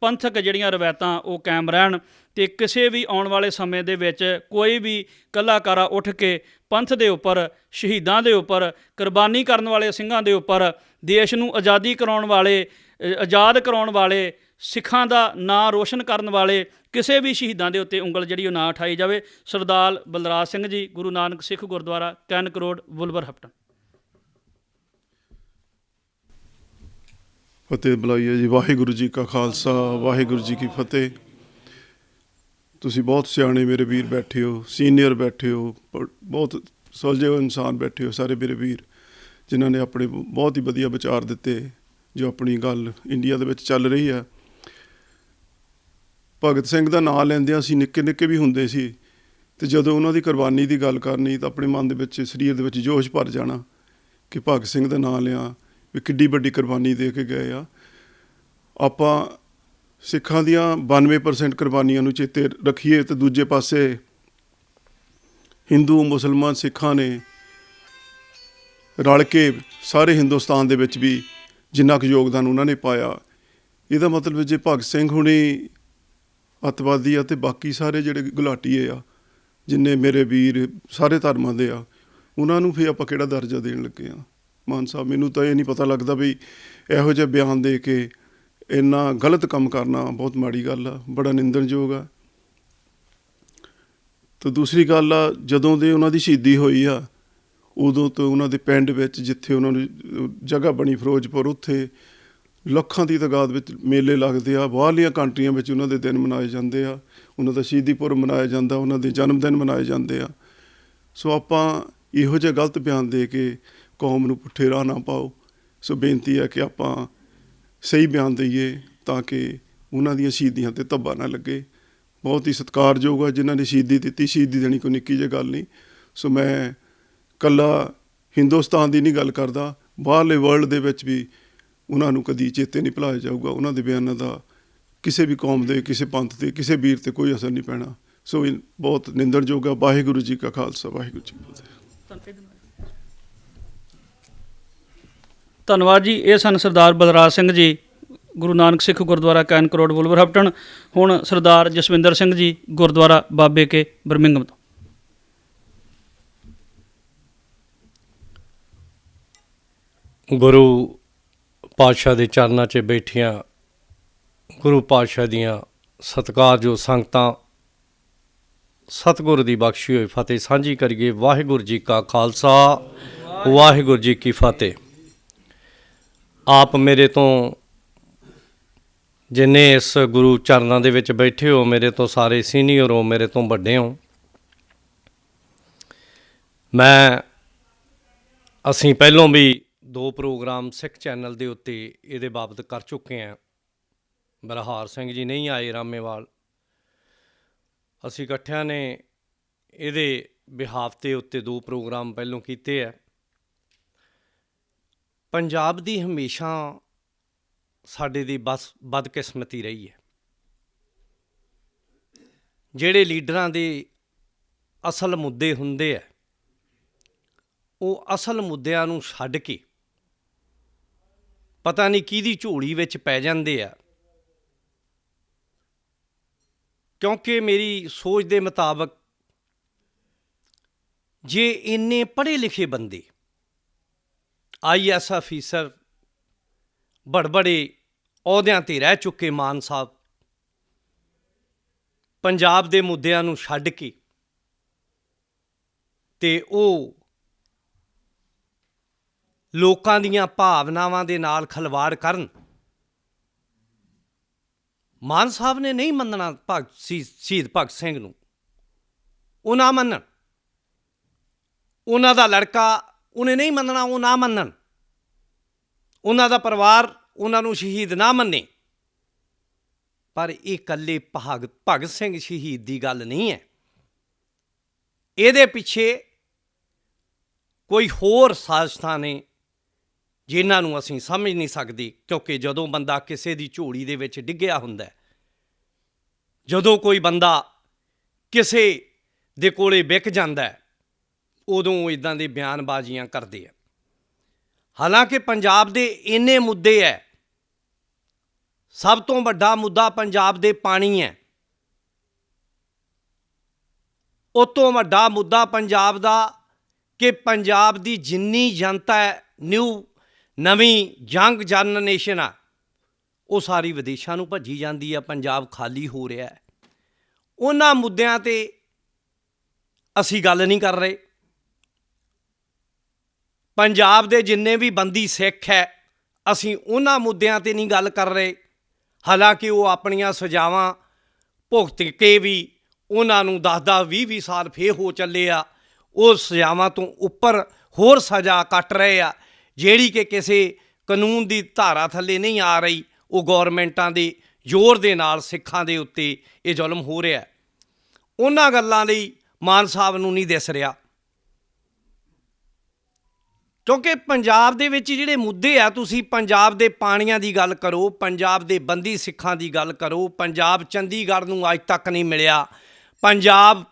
ਪੰਥਕ ਜਿਹੜੀਆਂ ਰਵਾਇਤਾਂ ਉਹ ਕਾਇਮ ਰਹਿਣ ਅਤੇ ਕਿਸੇ ਵੀ ਆਉਣ ਵਾਲੇ ਸਮੇਂ ਦੇ ਵਿੱਚ ਕੋਈ ਵੀ ਕਲਾਕਾਰਾ ਉੱਠ ਕੇ ਪੰਥ ਦੇ ਉੱਪਰ, ਸ਼ਹੀਦਾਂ ਦੇ ਉੱਪਰ, ਕੁਰਬਾਨੀ ਕਰਨ ਵਾਲੇ ਸਿੰਘਾਂ ਦੇ ਉੱਪਰ, ਦੇਸ਼ ਨੂੰ ਆਜ਼ਾਦ ਕਰਾਉਣ ਵਾਲੇ ਸਿੱਖਾਂ ਦਾ ਨਾਂ ਰੋਸ਼ਨ ਕਰਨ ਵਾਲੇ ਕਿਸੇ ਵੀ ਸ਼ਹੀਦਾਂ ਦੇ ਉੱਤੇ ਉਂਗਲ ਜਿਹੜੀ ਉਹ ਨਾ ਉਠਾਈ ਜਾਵੇ। ਸਰਦਾਰ ਬਲਰਾਜ ਸਿੰਘ ਜੀ, ਗੁਰੂ ਨਾਨਕ ਸਿੱਖ ਗੁਰਦੁਆਰਾ ਕੈਨਕ ਰੋਡ, ਵੁਲਵਰਹੈਂਪਟਨ। ਫਤਿਹ ਬੁਲਾਈਏ ਜੀ। ਵਾਹਿਗੁਰੂ ਜੀ ਕਾ ਖਾਲਸਾ, ਵਾਹਿਗੁਰੂ ਜੀ ਕੀ ਫਤਿਹ। ਤੁਸੀਂ ਬਹੁਤ ਸਿਆਣੇ ਮੇਰੇ ਵੀਰ ਬੈਠੇ ਹੋ, ਸੀਨੀਅਰ ਬੈਠੇ ਹੋ, ਬਹੁਤ ਸੁਲਝੇ ਹੋਏ ਇਨਸਾਨ ਬੈਠੇ ਹੋ, ਸਾਰੇ ਮੇਰੇ ਵੀਰ ਜਿਨ੍ਹਾਂ ਨੇ ਆਪਣੇ ਬਹੁਤ ਹੀ ਵਧੀਆ ਵਿਚਾਰ ਦਿੱਤੇ, ਜੋ ਆਪਣੀ ਗੱਲ ਇੰਡੀਆ ਦੇ ਵਿੱਚ ਚੱਲ ਰਹੀ ਹੈ। ਭਗਤ ਸਿੰਘ ਦਾ ਨਾਂ ਲੈਂਦਿਆਂ ਅਸੀਂ ਨਿੱਕੇ ਨਿੱਕੇ ਵੀ ਹੁੰਦੇ ਸੀ, ਅਤੇ ਜਦੋਂ ਉਹਨਾਂ ਦੀ ਕੁਰਬਾਨੀ ਦੀ ਗੱਲ ਕਰਨੀ ਤਾਂ ਆਪਣੇ ਮਨ ਦੇ ਵਿੱਚ, ਸਰੀਰ ਦੇ ਵਿੱਚ ਜੋਸ਼ ਭਰ ਜਾਣਾ ਕਿ ਭਗਤ ਸਿੰਘ ਦਾ ਨਾਂ ਲਿਆ ਵੀ ਕਿੱਡੀ ਵੱਡੀ ਕੁਰਬਾਨੀ ਦੇ ਕੇ ਗਏ ਆ। ਆਪਾਂ ਸਿੱਖਾਂ ਦੀਆਂ 92% ਕੁਰਬਾਨੀਆਂ ਨੂੰ ਚੇਤੇ ਰੱਖੀਏ ਅਤੇ ਦੂਜੇ ਪਾਸੇ ਹਿੰਦੂ ਮੁਸਲਮਾਨ ਸਿੱਖਾਂ ਨੇ ਰਲ ਕੇ ਸਾਰੇ ਹਿੰਦੁਸਤਾਨ ਦੇ ਵਿੱਚ ਵੀ ਜਿੰਨਾ ਕੁ ਯੋਗਦਾਨ ਉਹਨਾਂ ਨੇ ਪਾਇਆ, ਇਹਦਾ ਮਤਲਬ ਜੇ ਭਗਤ ਸਿੰਘ ਹੁਣੀ ਅੱਤਵਾਦੀ ਆ ਤੇ ਬਾਕੀ ਸਾਰੇ ਜਿਹੜੇ ਗੁਲਾਟੀਏ ਆ, ਜਿੰਨੇ ਮੇਰੇ ਵੀਰ ਸਾਰੇ ਧਰਮਾਂ ਦੇ ਆ, ਉਹਨਾਂ ਨੂੰ ਫਿਰ ਆਪਾਂ ਕਿਹੜਾ ਦਰਜਾ ਦੇਣ ਲੱਗੇ ਆ। ਮਾਨ ਸਾਹਿਬ, ਮੈਨੂੰ ਤਾਂ ਇਹ ਨਹੀਂ ਪਤਾ ਲੱਗਦਾ ਵੀ ਇਹੋ ਜਿਹੇ ਬਿਆਨ ਦੇ ਕੇ ਇੰਨਾ ਗਲਤ ਕੰਮ ਕਰਨਾ ਬਹੁਤ ਮਾੜੀ ਗੱਲ ਆ, ਬੜਾ ਨਿੰਦਣਯੋਗ ਆ। ਤੇ ਦੂਸਰੀ ਗੱਲ ਆ, ਜਦੋਂ ਦੇ ਉਹਨਾਂ ਦੀ ਸ਼ਹੀਦੀ ਹੋਈ ਆ ਉਦੋਂ ਤੋਂ ਉਹਨਾਂ ਦੇ ਪਿੰਡ ਵਿੱਚ ਜਿੱਥੇ ਉਹਨਾਂ ਨੂੰ ਜਗ੍ਹਾ ਬਣੀ ਫਿਰੋਜ਼ਪੁਰ, ਉੱਥੇ ਲੱਖਾਂ ਦੀ ਤਾਦਾਦ ਵਿੱਚ ਮੇਲੇ ਲੱਗਦੇ ਆ। ਬਾਹਰਲੀਆਂ ਕੰਟਰੀਆਂ ਵਿੱਚ ਉਹਨਾਂ ਦੇ ਦਿਨ ਮਨਾਏ ਜਾਂਦੇ ਆ, ਉਹਨਾਂ ਦਾ ਸ਼ਹੀਦੀ ਪੁਰਬ ਮਨਾਇਆ ਜਾਂਦਾ, ਉਹਨਾਂ ਦੇ ਜਨਮ ਦਿਨ ਮਨਾਏ ਜਾਂਦੇ ਆ। ਸੋ ਆਪਾਂ ਇਹੋ ਜਿਹੇ ਗਲਤ ਬਿਆਨ ਦੇ ਕੇ ਕੌਮ ਨੂੰ ਪੁੱਠੇ ਰਾਹ ਨਾ ਪਾਓ। ਸੋ ਬੇਨਤੀ ਹੈ ਕਿ ਆਪਾਂ ਸਹੀ ਬਿਆਨ ਦਈਏ ਤਾਂ ਕਿ ਉਹਨਾਂ ਦੀਆਂ ਸ਼ਹੀਦੀਆਂ 'ਤੇ ਧੱਬਾ ਨਾ ਲੱਗੇ। ਬਹੁਤ ਹੀ ਸਤਿਕਾਰਯੋਗ ਆ ਜਿਨ੍ਹਾਂ ਨੇ ਸ਼ਹੀਦੀ ਦਿੱਤੀ, ਸ਼ਹੀਦੀ ਦੇਣੀ ਕੋਈ ਨਿੱਕੀ ਜਿਹੀ ਗੱਲ ਨਹੀਂ। ਸੋ ਮੈਂ ਇਕੱਲਾ ਹਿੰਦੁਸਤਾਨ ਦੀ ਨਹੀਂ ਗੱਲ ਕਰਦਾ, ਬਾਹਰਲੇ ਵਰਲਡ ਦੇ ਵਿੱਚ ਵੀ ਉਹਨਾਂ ਨੂੰ ਕਦੀ ਚੇਤੇ ਨਹੀਂ ਭੁਲਾਇਆ ਜਾਊਗਾ। ਉਹਨਾਂ ਦੇ ਬਿਆਨਾਂ ਦਾ ਕਿਸੇ ਵੀ ਕੌਮ ਦੇ, ਕਿਸੇ ਪੰਥ 'ਤੇ, ਕਿਸੇ ਵੀਰ 'ਤੇ ਕੋਈ ਅਸਰ ਨਹੀਂ ਪੈਣਾ। ਸੋ ਇਹ ਬਹੁਤ ਨਿੰਦਣਯੋਗ ਆ। ਵਾਹਿਗੁਰੂ ਜੀ ਕਾ ਖਾਲਸਾ, ਵਾਹਿਗੁਰੂ ਜੀ ਕੀ ਫਤਿਹ। ਧੰਨਵਾਦ ਜੀ। ਇਹ ਸਨ ਸਰਦਾਰ ਬਲਰਾਜ ਸਿੰਘ ਜੀ, ਗੁਰੂ ਨਾਨਕ ਸਿੱਖ ਗੁਰਦੁਆਰਾ ਕੈਨ ਕਰੋੜ ਵੁਲਵਰਹੈਂਪਟਨ। ਹੁਣ ਸਰਦਾਰ ਜਸਵਿੰਦਰ ਸਿੰਘ ਜੀ, ਗੁਰਦੁਆਰਾ ਬਾਬੇ ਕੇ ਬਰਮਿੰਘਮ ਤੋਂ। ਗੁਰੂ ਪਾਤਸ਼ਾਹ ਦੇ ਚਰਨਾਂ 'ਚ ਬੈਠੀਆਂ ਗੁਰੂ ਪਾਤਸ਼ਾਹ ਦੀਆਂ ਸਤਿਕਾਰਯੋਗ ਸੰਗਤਾਂ, ਸਤਿਗੁਰ ਦੀ ਬਖਸ਼ੀ ਹੋਈ ਫਤਿਹ ਸਾਂਝੀ ਕਰੀਏ। ਵਾਹਿਗੁਰੂ ਜੀ ਕਾ ਖਾਲਸਾ, ਵਾਹਿਗੁਰੂ ਜੀ ਕੀ ਫਤਿਹ। ਆਪ ਮੇਰੇ ਤੋਂ ਜਿੰਨੇ ਇਸ ਗੁਰੂ ਚਰਨਾਂ ਦੇ ਵਿੱਚ ਬੈਠੇ ਹੋ, ਮੇਰੇ ਤੋਂ ਸਾਰੇ ਸੀਨੀਅਰ ਹੋ, ਮੇਰੇ ਤੋਂ ਵੱਡੇ ਹੋ। ਅਸੀਂ ਪਹਿਲੋਂ ਵੀ 2 ਪ੍ਰੋਗਰਾਮ ਸਿੱਖ ਚੈਨਲ ਦੇ ਉੱਤੇ ਇਹਦੇ ਬਾਬਤ ਕਰ ਚੁੱਕੇ ਹਾਂ। ਬਲਹਾਰ ਸਿੰਘ ਜੀ ਨਹੀਂ ਆਏ ਰਾਮੇਵਾਲ, ਅਸੀਂ ਇਕੱਠਿਆਂ ਨੇ ਇਹਦੇ ਬਿਹਾਫ ਦੇ ਉੱਤੇ 2 ਪ੍ਰੋਗਰਾਮ ਪਹਿਲੋਂ ਕੀਤੇ ਆ। ਪੰਜਾਬ ਦੀ ਹਮੇਸ਼ਾ ਸਾਡੇ ਦੀ ਬਦਕਿਸਮਤੀ ਰਹੀ ਹੈ। ਜਿਹੜੇ ਲੀਡਰਾਂ ਦੇ ਅਸਲ ਮੁੱਦੇ ਹੁੰਦੇ ਆ, ਉਹ ਅਸਲ ਮੁੱਦਿਆਂ ਨੂੰ ਛੱਡ ਕੇ ਪਤਾ ਨਹੀਂ ਕਿਹਦੀ ਝੋਲੀ ਵਿੱਚ ਪੈ ਜਾਂਦੇ ਆ। ਕਿਉਂਕਿ ਮੇਰੀ ਸੋਚ ਦੇ ਮੁਤਾਬਕ ਜੇ ਇੰਨੇ ਪੜ੍ਹੇ ਲਿਖੇ ਬੰਦੇ, IAS ਅਫੀਸਰ, ਬੜੇ ਅਹੁਦਿਆਂ 'ਤੇ ਰਹਿ ਚੁੱਕੇ ਮਾਨ ਸਾਹਿਬ, ਪੰਜਾਬ ਦੇ ਮੁੱਦਿਆਂ ਨੂੰ ਛੱਡ ਕੇ ਤੇ ਉਹ ਲੋਕਾਂ ਦੀਆਂ ਭਾਵਨਾਵਾਂ ਦੇ ਨਾਲ ਖਿਲਵਾੜ ਕਰਨ। ਮਾਨ ਸਾਹਿਬ ਨੇ ਨਹੀਂ ਮੰਨਣਾ ਸ਼ਹੀਦ ਭਗਤ ਸਿੰਘ ਨੂੰ, ਉਹ ਨਾ ਮੰਨਣ। ਉਹਨਾਂ ਦਾ ਲੜਕਾ ਉਹਨੇ ਨਹੀਂ ਮੰਨਣਾ, ਉਹ ਨਾ ਮੰਨਣ। ਉਹਨਾਂ ਦਾ ਪਰਿਵਾਰ ਉਹਨਾਂ ਨੂੰ ਸ਼ਹੀਦ ਨਾ ਮੰਨੇ। ਪਰ ਇਹ ਇਕੱਲੇ ਭਗਤ ਸਿੰਘ ਸ਼ਹੀਦ ਦੀ ਗੱਲ ਨਹੀਂ ਹੈ। ਇਹਦੇ ਪਿੱਛੇ ਕੋਈ ਹੋਰ ਸਾਜ਼ਿਸ਼ਾਂ ਨੇ ਜਿਨ੍ਹਾਂ ਨੂੰ ਅਸੀਂ ਸਮਝ ਨਹੀਂ ਸਕਦੇ। ਕਿਉਂਕਿ ਜਦੋਂ ਬੰਦਾ ਕਿਸੇ ਦੀ ਝੋਲੀ ਦੇ ਵਿੱਚ ਡਿੱਗਿਆ ਹੁੰਦਾ, ਜਦੋਂ ਕੋਈ ਬੰਦਾ ਕਿਸੇ ਦੇ ਕੋਲੇ ਵਿਕ ਜਾਂਦਾ, ਉਦੋਂ ਉਹ ਇੱਦਾਂ ਦੇ ਬਿਆਨਬਾਜ਼ੀਆਂ ਕਰਦੇ ਆ। ਹਾਲਾਂਕਿ ਪੰਜਾਬ ਦੇ ਇੰਨੇ ਮੁੱਦੇ ਹੈ। ਸਭ ਤੋਂ ਵੱਡਾ ਮੁੱਦਾ ਪੰਜਾਬ ਦੇ ਪਾਣੀ ਹੈ। ਉਹ ਤੋਂ ਵੱਡਾ ਮੁੱਦਾ ਪੰਜਾਬ ਦਾ ਕਿ ਪੰਜਾਬ ਦੀ ਜਿੰਨੀ ਜਨਤਾ ਹੈ, ਨਵੀਂ ਯੰਗ ਜਨਰੇਸ਼ਨ ਆ, ਉਹ ਸਾਰੀ ਵਿਦੇਸ਼ਾਂ ਨੂੰ ਭੱਜੀ ਜਾਂਦੀ ਆ। ਪੰਜਾਬ ਖਾਲੀ ਹੋ ਰਿਹਾ ਹੈ। ਉਹਨਾਂ ਮੁੱਦਿਆਂ 'ਤੇ ਅਸੀਂ ਗੱਲ ਨਹੀਂ ਕਰ ਰਹੇ। ਪੰਜਾਬ ਦੇ ਜਿੰਨੇ ਵੀ ਬੰਦੀ ਸਿੱਖ ਹੈ, ਅਸੀਂ ਉਹਨਾਂ ਮੁੱਦਿਆਂ 'ਤੇ ਨਹੀਂ ਗੱਲ ਕਰ ਰਹੇ। ਹਾਲਾਂਕਿ ਉਹ ਆਪਣੀਆਂ ਸਜ਼ਾਵਾਂ ਭੁਗਤ ਕੇ ਵੀ ਉਹਨਾਂ ਨੂੰ 10-10, 20-20 ਸਾਲ ਫੇਰ ਹੋ ਚੱਲੇ ਆ। ਉਹ ਸਜ਼ਾਵਾਂ ਤੋਂ ਉੱਪਰ ਹੋਰ ਸਜ਼ਾ ਕੱਟ ਰਹੇ ਆ, ਜਿਹੜੀ ਕਿ ਕਿਸੇ ਕਾਨੂੰਨ ਦੀ ਧਾਰਾ ਥੱਲੇ ਨਹੀਂ ਆ ਰਹੀ। ਉਹ ਗੌਰਮੈਂਟਾਂ ਦੇ ਜ਼ੋਰ ਦੇ ਨਾਲ ਸਿੱਖਾਂ ਦੇ ਉੱਤੇ ਇਹ ਜ਼ੁਲਮ ਹੋ ਰਿਹਾ। ਉਹਨਾਂ ਗੱਲਾਂ ਲਈ ਮਾਨ ਸਾਹਿਬ ਨੂੰ ਨਹੀਂ ਦਿਸ ਰਿਹਾ। ਕਿਉਂਕਿ ਪੰਜਾਬ ਦੇ ਵਿੱਚ ਜਿਹੜੇ ਮੁੱਦੇ ਆ, ਤੁਸੀਂ ਪੰਜਾਬ ਦੇ ਪਾਣੀਆਂ ਦੀ ਗੱਲ ਕਰੋ, ਪੰਜਾਬ ਦੇ ਬੰਦੀ ਸਿੱਖਾਂ ਦੀ ਗੱਲ ਕਰੋ। ਪੰਜਾਬ ਚੰਡੀਗੜ੍ਹ ਨੂੰ ਅੱਜ ਤੱਕ ਨਹੀਂ ਮਿਲਿਆ। ਪੰਜਾਬ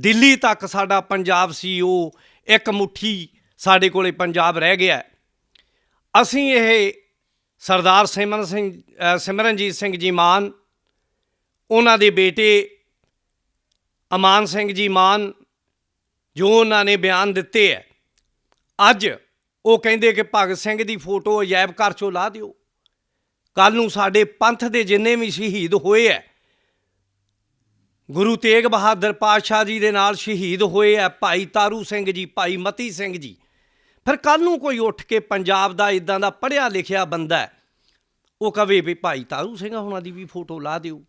ਦਿੱਲੀ ਤੱਕ ਸਾਡਾ ਪੰਜਾਬ ਸੀ, ਉਹ ਇੱਕ ਮੁੱਠੀ ਸਾਡੇ ਕੋਲੇ ਪੰਜਾਬ ਰਹਿ ਗਿਆ। ਅਸੀਂ ਇਹ ਸਰਦਾਰ ਸਿਮਰਨਜੀਤ ਸਿੰਘ ਜੀ ਮਾਨ, ਉਹਨਾਂ ਦੇ ਬੇਟੇ ਅਮਾਨ ਸਿੰਘ ਜੀ ਮਾਨ, ਜੋ ਉਹਨਾਂ ਨੇ ਬਿਆਨ ਦਿੱਤੇ ਹੈ, ਅੱਜ ਉਹ ਕਹਿੰਦੇ ਕਿ ਭਗਤ ਸਿੰਘ ਦੀ ਫੋਟੋ ਅਜਾਇਬ ਘਰ 'ਚੋਂ ਲਾ ਦਿਓ। ਕੱਲ੍ਹ ਨੂੰ ਸਾਡੇ ਪੰਥ ਦੇ ਜਿੰਨੇ ਵੀ ਸ਼ਹੀਦ ਹੋਏ ਹੈ, ਗੁਰੂ ਤੇਗ ਬਹਾਦਰ ਪਾਤਸ਼ਾਹ ਜੀ ਦੇ ਨਾਲ ਸ਼ਹੀਦ ਹੋਏ ਹੈ, ਭਾਈ ਤਾਰੂ ਸਿੰਘ ਜੀ, ਭਾਈ ਮਤੀ ਸਿੰਘ ਜੀ, ਫਿਰ ਕੱਲ੍ਹ ਨੂੰ ਕੋਈ ਉੱਠ ਕੇ ਪੰਜਾਬ ਦਾ ਇੱਦਾਂ ਦਾ ਪੜ੍ਹਿਆ ਲਿਖਿਆ ਬੰਦਾ ਉਹ ਕਵੇ ਵੀ ਭਾਈ ਤਾਰੂ ਸਿੰਘ ਹੋਣਾ ਦੀ ਵੀ ਫੋਟੋ ਲਾ ਦਿਓ।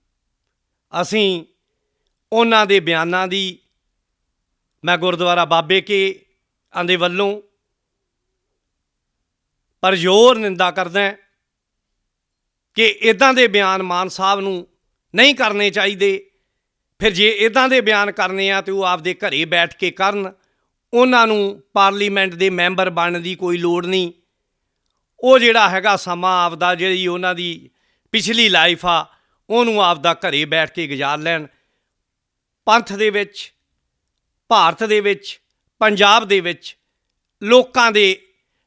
ਅਸੀਂ ਉਹਨਾਂ ਦੇ ਬਿਆਨਾਂ ਦੀ ਮੈਂ ਗੁਰਦੁਆਰਾ ਬਾਬੇ ਕੇ ਦੇ ਵੱਲੋਂ ਪਰਜੋਰ ਨਿੰਦਾ ਕਰਦਾ ਕਿ ਇੱਦਾਂ ਦੇ ਬਿਆਨ ਮਾਨ ਸਾਹਿਬ ਨੂੰ ਨਹੀਂ ਕਰਨੇ ਚਾਹੀਦੇ। ਫਿਰ ਜੇ ਇੱਦਾਂ ਦੇ ਬਿਆਨ ਕਰਨੇ ਆ ਤਾਂ ਉਹ ਆਪਦੇ ਘਰੇ ਬੈਠ ਕੇ ਕਰਨ, ਉਹਨਾਂ ਨੂੰ ਪਾਰਲੀਮੈਂਟ ਦੇ ਮੈਂਬਰ ਬਣਨ ਦੀ ਕੋਈ ਲੋੜ ਨਹੀਂ। ਉਹ ਜਿਹੜਾ ਹੈਗਾ ਸਮਾਂ ਆਪਦਾ, ਜਿਹੜੀ ਉਹਨਾਂ ਦੀ ਪਿਛਲੀ ਲਾਈਫ ਆ, ਉਹਨੂੰ ਆਪਦਾ ਘਰੇ ਬੈਠ ਕੇ ਗੁਜ਼ਾਰ ਲੈਣ। ਪੰਥ ਦੇ ਵਿੱਚ, ਭਾਰਤ ਦੇ ਵਿੱਚ, ਪੰਜਾਬ ਦੇ ਵਿੱਚ ਲੋਕਾਂ ਦੇ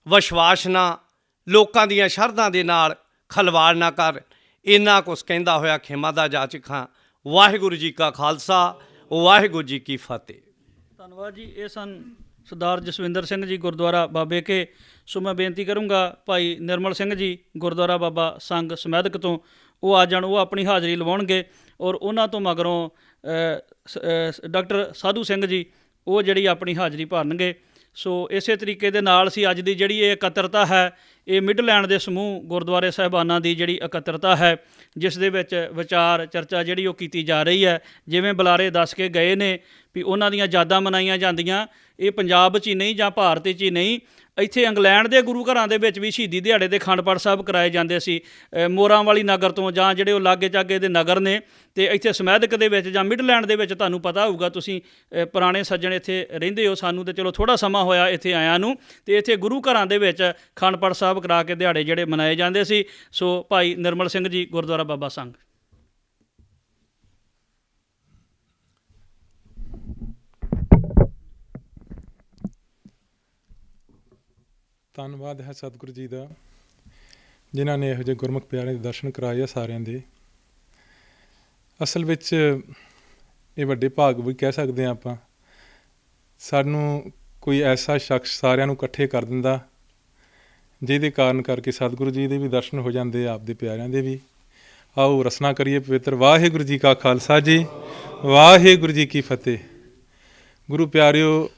ਵਿਸ਼ਵਾਸ ਨਾਲ, ਲੋਕਾਂ ਦੀਆਂ ਸ਼ਰਧਾ ਦੇ ਨਾਲ ਖਲਵਾੜ ਨਾ ਕਰ। ਇੰਨਾ ਕੁਛ ਕਹਿੰਦਾ ਹੋਇਆ ਖਿਮਾ ਦਾ ਜਾਚਕ ਹਾਂ। ਵਾਹਿਗੁਰੂ ਜੀ ਕਾ ਖਾਲਸਾ, ਵਾਹਿਗੁਰੂ ਜੀ ਕੀ ਫਤਿਹ। ਧੰਨਵਾਦ ਜੀ। ਇਹ ਸਨ ਸਰਦਾਰ ਜਸਵਿੰਦਰ ਸਿੰਘ ਜੀ, ਗੁਰਦੁਆਰਾ ਬਾਬੇ ਕੇ। ਸੋ ਮੈਂ ਬੇਨਤੀ ਕਰੂੰਗਾ ਭਾਈ ਨਿਰਮਲ ਸਿੰਘ ਜੀ, ਗੁਰਦੁਆਰਾ ਬਾਬਾ ਸੰਗ ਸਮੈਦਕ ਤੋਂ, ਉਹ ਆ ਜਾਣ, ਉਹ ਆਪਣੀ ਹਾਜ਼ਰੀ ਲਵਾਉਣਗੇ। ਔਰ ਉਹਨਾਂ ਤੋਂ ਮਗਰੋਂ ਡਾਕਟਰ ਸਾਧੂ ਸਿੰਘ ਜੀ, ਉਹ ਜਿਹੜੀ ਆਪਣੀ ਹਾਜ਼ਰੀ ਭਰਨਗੇ। ਸੋ ਇਸੇ ਤਰੀਕੇ ਦੇ ਨਾਲ ਸੀ ਅੱਜ ਦੀ ਜਿਹੜੀ ਇਹ ਇਕੱਤਰਤਾ ਹੈ, ਇਹ ਮਿਡਲੈਂਡ ਦੇ ਸਮੂਹ ਗੁਰਦੁਆਰੇ ਸਾਹਿਬਾਨਾਂ ਦੀ ਜਿਹੜੀ ਇਕੱਤਰਤਾ ਹੈ, ਜਿਸ ਦੇ ਵਿੱਚ ਵਿਚਾਰ ਚਰਚਾ ਜਿਹੜੀ ਉਹ ਕੀਤੀ ਜਾ ਰਹੀ ਹੈ। ਜਿਵੇਂ ਬੁਲਾਰੇ ਦੱਸ ਕੇ ਗਏ ਨੇ ਵੀ ਉਹਨਾਂ ਦੀਆਂ ਯਾਦਾਂ ਮਨਾਈਆਂ ਜਾਂਦੀਆਂ, ਇਹ ਪੰਜਾਬ 'ਚ ਹੀ ਨਹੀਂ ਜਾਂ ਭਾਰਤ 'ਚ ਹੀ ਨਹੀਂ, ਇੱਥੇ ਇੰਗਲੈਂਡ ਦੇ ਗੁਰੂ ਘਰਾਂ ਦੇ ਵਿੱਚ ਵੀ ਸ਼ਹੀਦੀ ਦਿਹਾੜੇ ਦੇ ਅਖੰਡ ਪਾਠ ਸਾਹਿਬ ਕਰਾਏ ਜਾਂਦੇ ਸੀ। ਮੋਰਾਂ ਵਾਲੀ ਨਗਰ ਤੋਂ ਜਾਂ ਜਿਹੜੇ ਉਹ ਲਾਗੇ ਚਾਗੇ ਦੇ ਨਗਰ ਨੇ, ਅਤੇ ਇੱਥੇ ਸਮੈਦਕ ਦੇ ਵਿੱਚ ਜਾਂ ਮਿਡਲੈਂਡ ਦੇ ਵਿੱਚ ਤੁਹਾਨੂੰ ਪਤਾ ਹੋਊਗਾ, ਤੁਸੀਂ ਪੁਰਾਣੇ ਸੱਜਣ ਇੱਥੇ ਰਹਿੰਦੇ ਹੋ, ਸਾਨੂੰ ਤਾਂ ਚਲੋ ਥੋੜ੍ਹਾ ਸਮਾਂ ਹੋਇਆ ਇੱਥੇ ਆਇਆਂ ਨੂੰ, ਅਤੇ ਇੱਥੇ ਗੁਰੂ ਘਰਾਂ ਦੇ ਵਿੱਚ ਅਖੰਡ ਪਾਠ ਸਾਹਿਬ ਕਰਾ ਕੇ ਦਿਹਾੜੇ ਜਿਹੜੇ ਮਨਾਏ ਜਾਂਦੇ ਸੀ। ਸੋ ਭਾਈ ਨਿਰਮਲ ਸਿੰਘ ਜੀ, ਗੁਰਦੁਆਰਾ ਬਾਬਾ ਸੰਘ। ਧੰਨਵਾਦ ਹੈ ਸਤਿਗੁਰੂ ਜੀ ਦਾ, ਜਿਨ੍ਹਾਂ ਨੇ ਇਹੋ ਜਿਹੇ ਗੁਰਮੁਖ ਪਿਆਰਿਆਂ ਦੇ ਦਰਸ਼ਨ ਕਰਾਏ ਆ ਸਾਰਿਆਂ ਦੇ। ਅਸਲ ਵਿੱਚ ਇਹ ਵੱਡੇ ਭਾਗ ਵੀ ਕਹਿ ਸਕਦੇ ਹਾਂ ਆਪਾਂ। ਸਾਨੂੰ ਕੋਈ ਐਸਾ ਸ਼ਖਸ ਸਾਰਿਆਂ ਨੂੰ ਇਕੱਠੇ ਕਰ ਦਿੰਦਾ, ਜਿਹਦੇ ਕਾਰਨ ਕਰਕੇ ਸਤਿਗੁਰੂ ਜੀ ਦੇ ਵੀ ਦਰਸ਼ਨ ਹੋ ਜਾਂਦੇ, ਆਪਦੇ ਪਿਆਰਿਆਂ ਦੇ ਵੀ। ਆਓ ਰਸਨਾ ਕਰੀਏ ਪਵਿੱਤਰ। ਵਾਹਿਗੁਰੂ ਜੀ ਕਾ ਖਾਲਸਾ ਜੀ, ਵਾਹਿਗੁਰੂ ਜੀ ਕੀ ਫਤਿਹ। ਗੁਰੂ ਪਿਆਰਿਓ,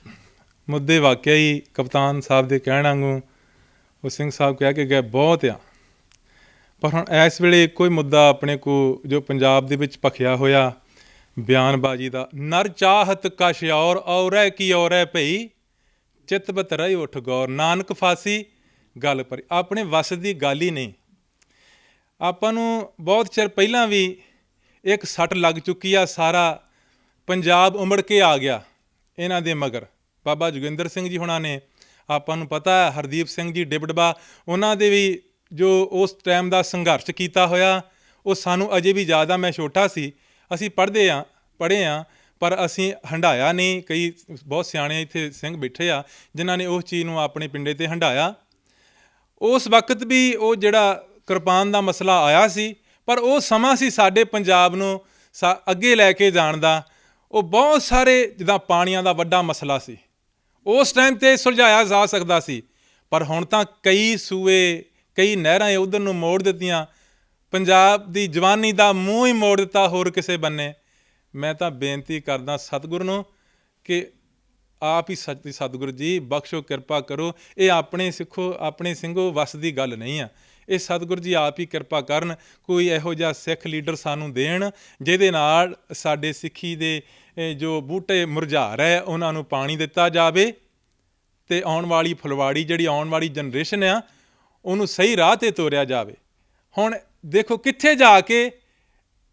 ਮੁੱਦੇ ਵਾਕਿਆ ਹੀ ਕਪਤਾਨ ਸਾਹਿਬ ਦੇ ਕਹਿਣ ਵਾਂਗੂ ਉਹ ਸਿੰਘ ਸਾਹਿਬ ਕਹਿ ਕੇ ਗਏ ਬਹੁਤ ਆ, ਪਰ ਹੁਣ ਇਸ ਵੇਲੇ ਇੱਕੋ ਹੀ ਮੁੱਦਾ ਆਪਣੇ ਕੋ ਜੋ ਪੰਜਾਬ ਦੇ ਵਿੱਚ ਭਖਿਆ ਹੋਇਆ ਬਿਆਨਬਾਜ਼ੀ ਦਾ। ਨਰ ਚਾਹਤ ਕਛ ਔਰੈ ਕੀ ਔਰੈ ਭਈ, ਚਿੱਤ ਬਤ ਰਹੀ ਉੱਠ ਗੌਰ, ਨਾਨਕ ਫਾਸੀ ਗੱਲ ਪਰ। ਆਪਣੇ ਵੱਸ ਦੀ ਗੱਲ ਹੀ ਨਹੀਂ। ਆਪਾਂ ਨੂੰ ਬਹੁਤ ਚਿਰ ਪਹਿਲਾਂ ਵੀ ਇੱਕ ਸੱਟ ਲੱਗ ਚੁੱਕੀ ਆ, ਸਾਰਾ ਪੰਜਾਬ ਉਮੜ ਕੇ ਆ ਗਿਆ ਇਹਨਾਂ ਦੇ ਮਗਰ। ਬਾਬਾ ਜੋਗਿੰਦਰ ਸਿੰਘ ਜੀ ਹੁਣਾਂ ਨੇ, ਆਪਾਂ ਨੂੰ ਪਤਾ ਹੈ, ਹਰਦੀਪ ਸਿੰਘ ਜੀ ਡਿਬਡਬਾ, ਉਹਨਾਂ ਦੇ ਵੀ ਜੋ ਉਸ ਟਾਈਮ ਦਾ ਸੰਘਰਸ਼ ਕੀਤਾ ਹੋਇਆ, ਉਹ ਸਾਨੂੰ ਅਜੇ ਵੀ ਯਾਦ ਆ। ਮੈਂ ਛੋਟਾ ਸੀ, ਅਸੀਂ ਪੜ੍ਹੇ ਹਾਂ, ਪਰ ਅਸੀਂ ਹੰਢਾਇਆ ਨਹੀਂ। ਕਈ ਬਹੁਤ ਸਿਆਣੇ ਇੱਥੇ ਸਿੰਘ ਬੈਠੇ ਆ ਜਿਨ੍ਹਾਂ ਨੇ ਉਸ ਚੀਜ਼ ਨੂੰ ਆਪਣੇ ਪਿੰਡੇ 'ਤੇ ਹੰਢਾਇਆ। ਉਸ ਵਕਤ ਵੀ ਉਹ ਜਿਹੜਾ ਕਿਰਪਾਨ ਦਾ ਮਸਲਾ ਆਇਆ ਸੀ, ਪਰ ਉਹ ਸਮਾਂ ਸੀ ਸਾਡੇ ਪੰਜਾਬ ਨੂੰ ਅੱਗੇ ਲੈ ਕੇ ਜਾਣ ਦਾ। ਉਹ ਬਹੁਤ ਸਾਰੇ ਜਿੱਦਾਂ ਪਾਣੀਆਂ ਦਾ ਵੱਡਾ ਮਸਲਾ ਸੀ, ਉਸ ਟਾਈਮ 'ਤੇ ਸੁਲਝਾਇਆ ਜਾ ਸਕਦਾ ਸੀ, ਪਰ ਹੁਣ ਤਾਂ ਕਈ ਸੂਏ, ਕਈ ਨਹਿਰਾਂ ਉੱਧਰ ਨੂੰ ਮੋੜ ਦਿੱਤੀਆਂ। ਪੰਜਾਬ ਦੀ ਜਵਾਨੀ ਦਾ ਮੂੰਹ ਹੀ ਮੋੜ ਦਿੱਤਾ ਹੋਰ ਕਿਸੇ ਬੰਨੇ। ਮੈਂ ਤਾਂ ਬੇਨਤੀ ਕਰਦਾ ਸਤਿਗੁਰੂ ਨੂੰ ਕਿ ਆਪ ਹੀ ਸਤਿਗੁਰੂ ਜੀ ਬਖਸ਼ੋ, ਕਿਰਪਾ ਕਰੋ। ਇਹ ਆਪਣੇ ਸਿੱਖੋ, ਆਪਣੇ ਸਿੰਘੋ ਵੱਸ ਦੀ ਗੱਲ ਨਹੀਂ ਆ। ਇਹ ਸਤਿਗੁਰੂ ਜੀ ਆਪ ਹੀ ਕਿਰਪਾ ਕਰਨ, ਕੋਈ ਇਹੋ ਜਿਹਾ ਸਿੱਖ ਲੀਡਰ ਸਾਨੂੰ ਦੇਣ ਜਿਹਦੇ ਨਾਲ ਸਾਡੇ ਸਿੱਖੀ ਦੇ ਜੋ ਬੂਟੇ ਮੁਰਝਾ ਰਹੇ ਉਹਨਾਂ ਨੂੰ ਪਾਣੀ ਦਿੱਤਾ ਜਾਵੇ, ਅਤੇ ਆਉਣ ਵਾਲੀ ਫੁਲਵਾੜੀ, ਜਿਹੜੀ ਆਉਣ ਵਾਲੀ ਜਨਰੇਸ਼ਨ ਆ, ਉਹਨੂੰ ਸਹੀ ਰਾਹ 'ਤੇ ਤੋਰਿਆ ਜਾਵੇ। ਹੁਣ ਦੇਖੋ ਕਿੱਥੇ ਜਾ ਕੇ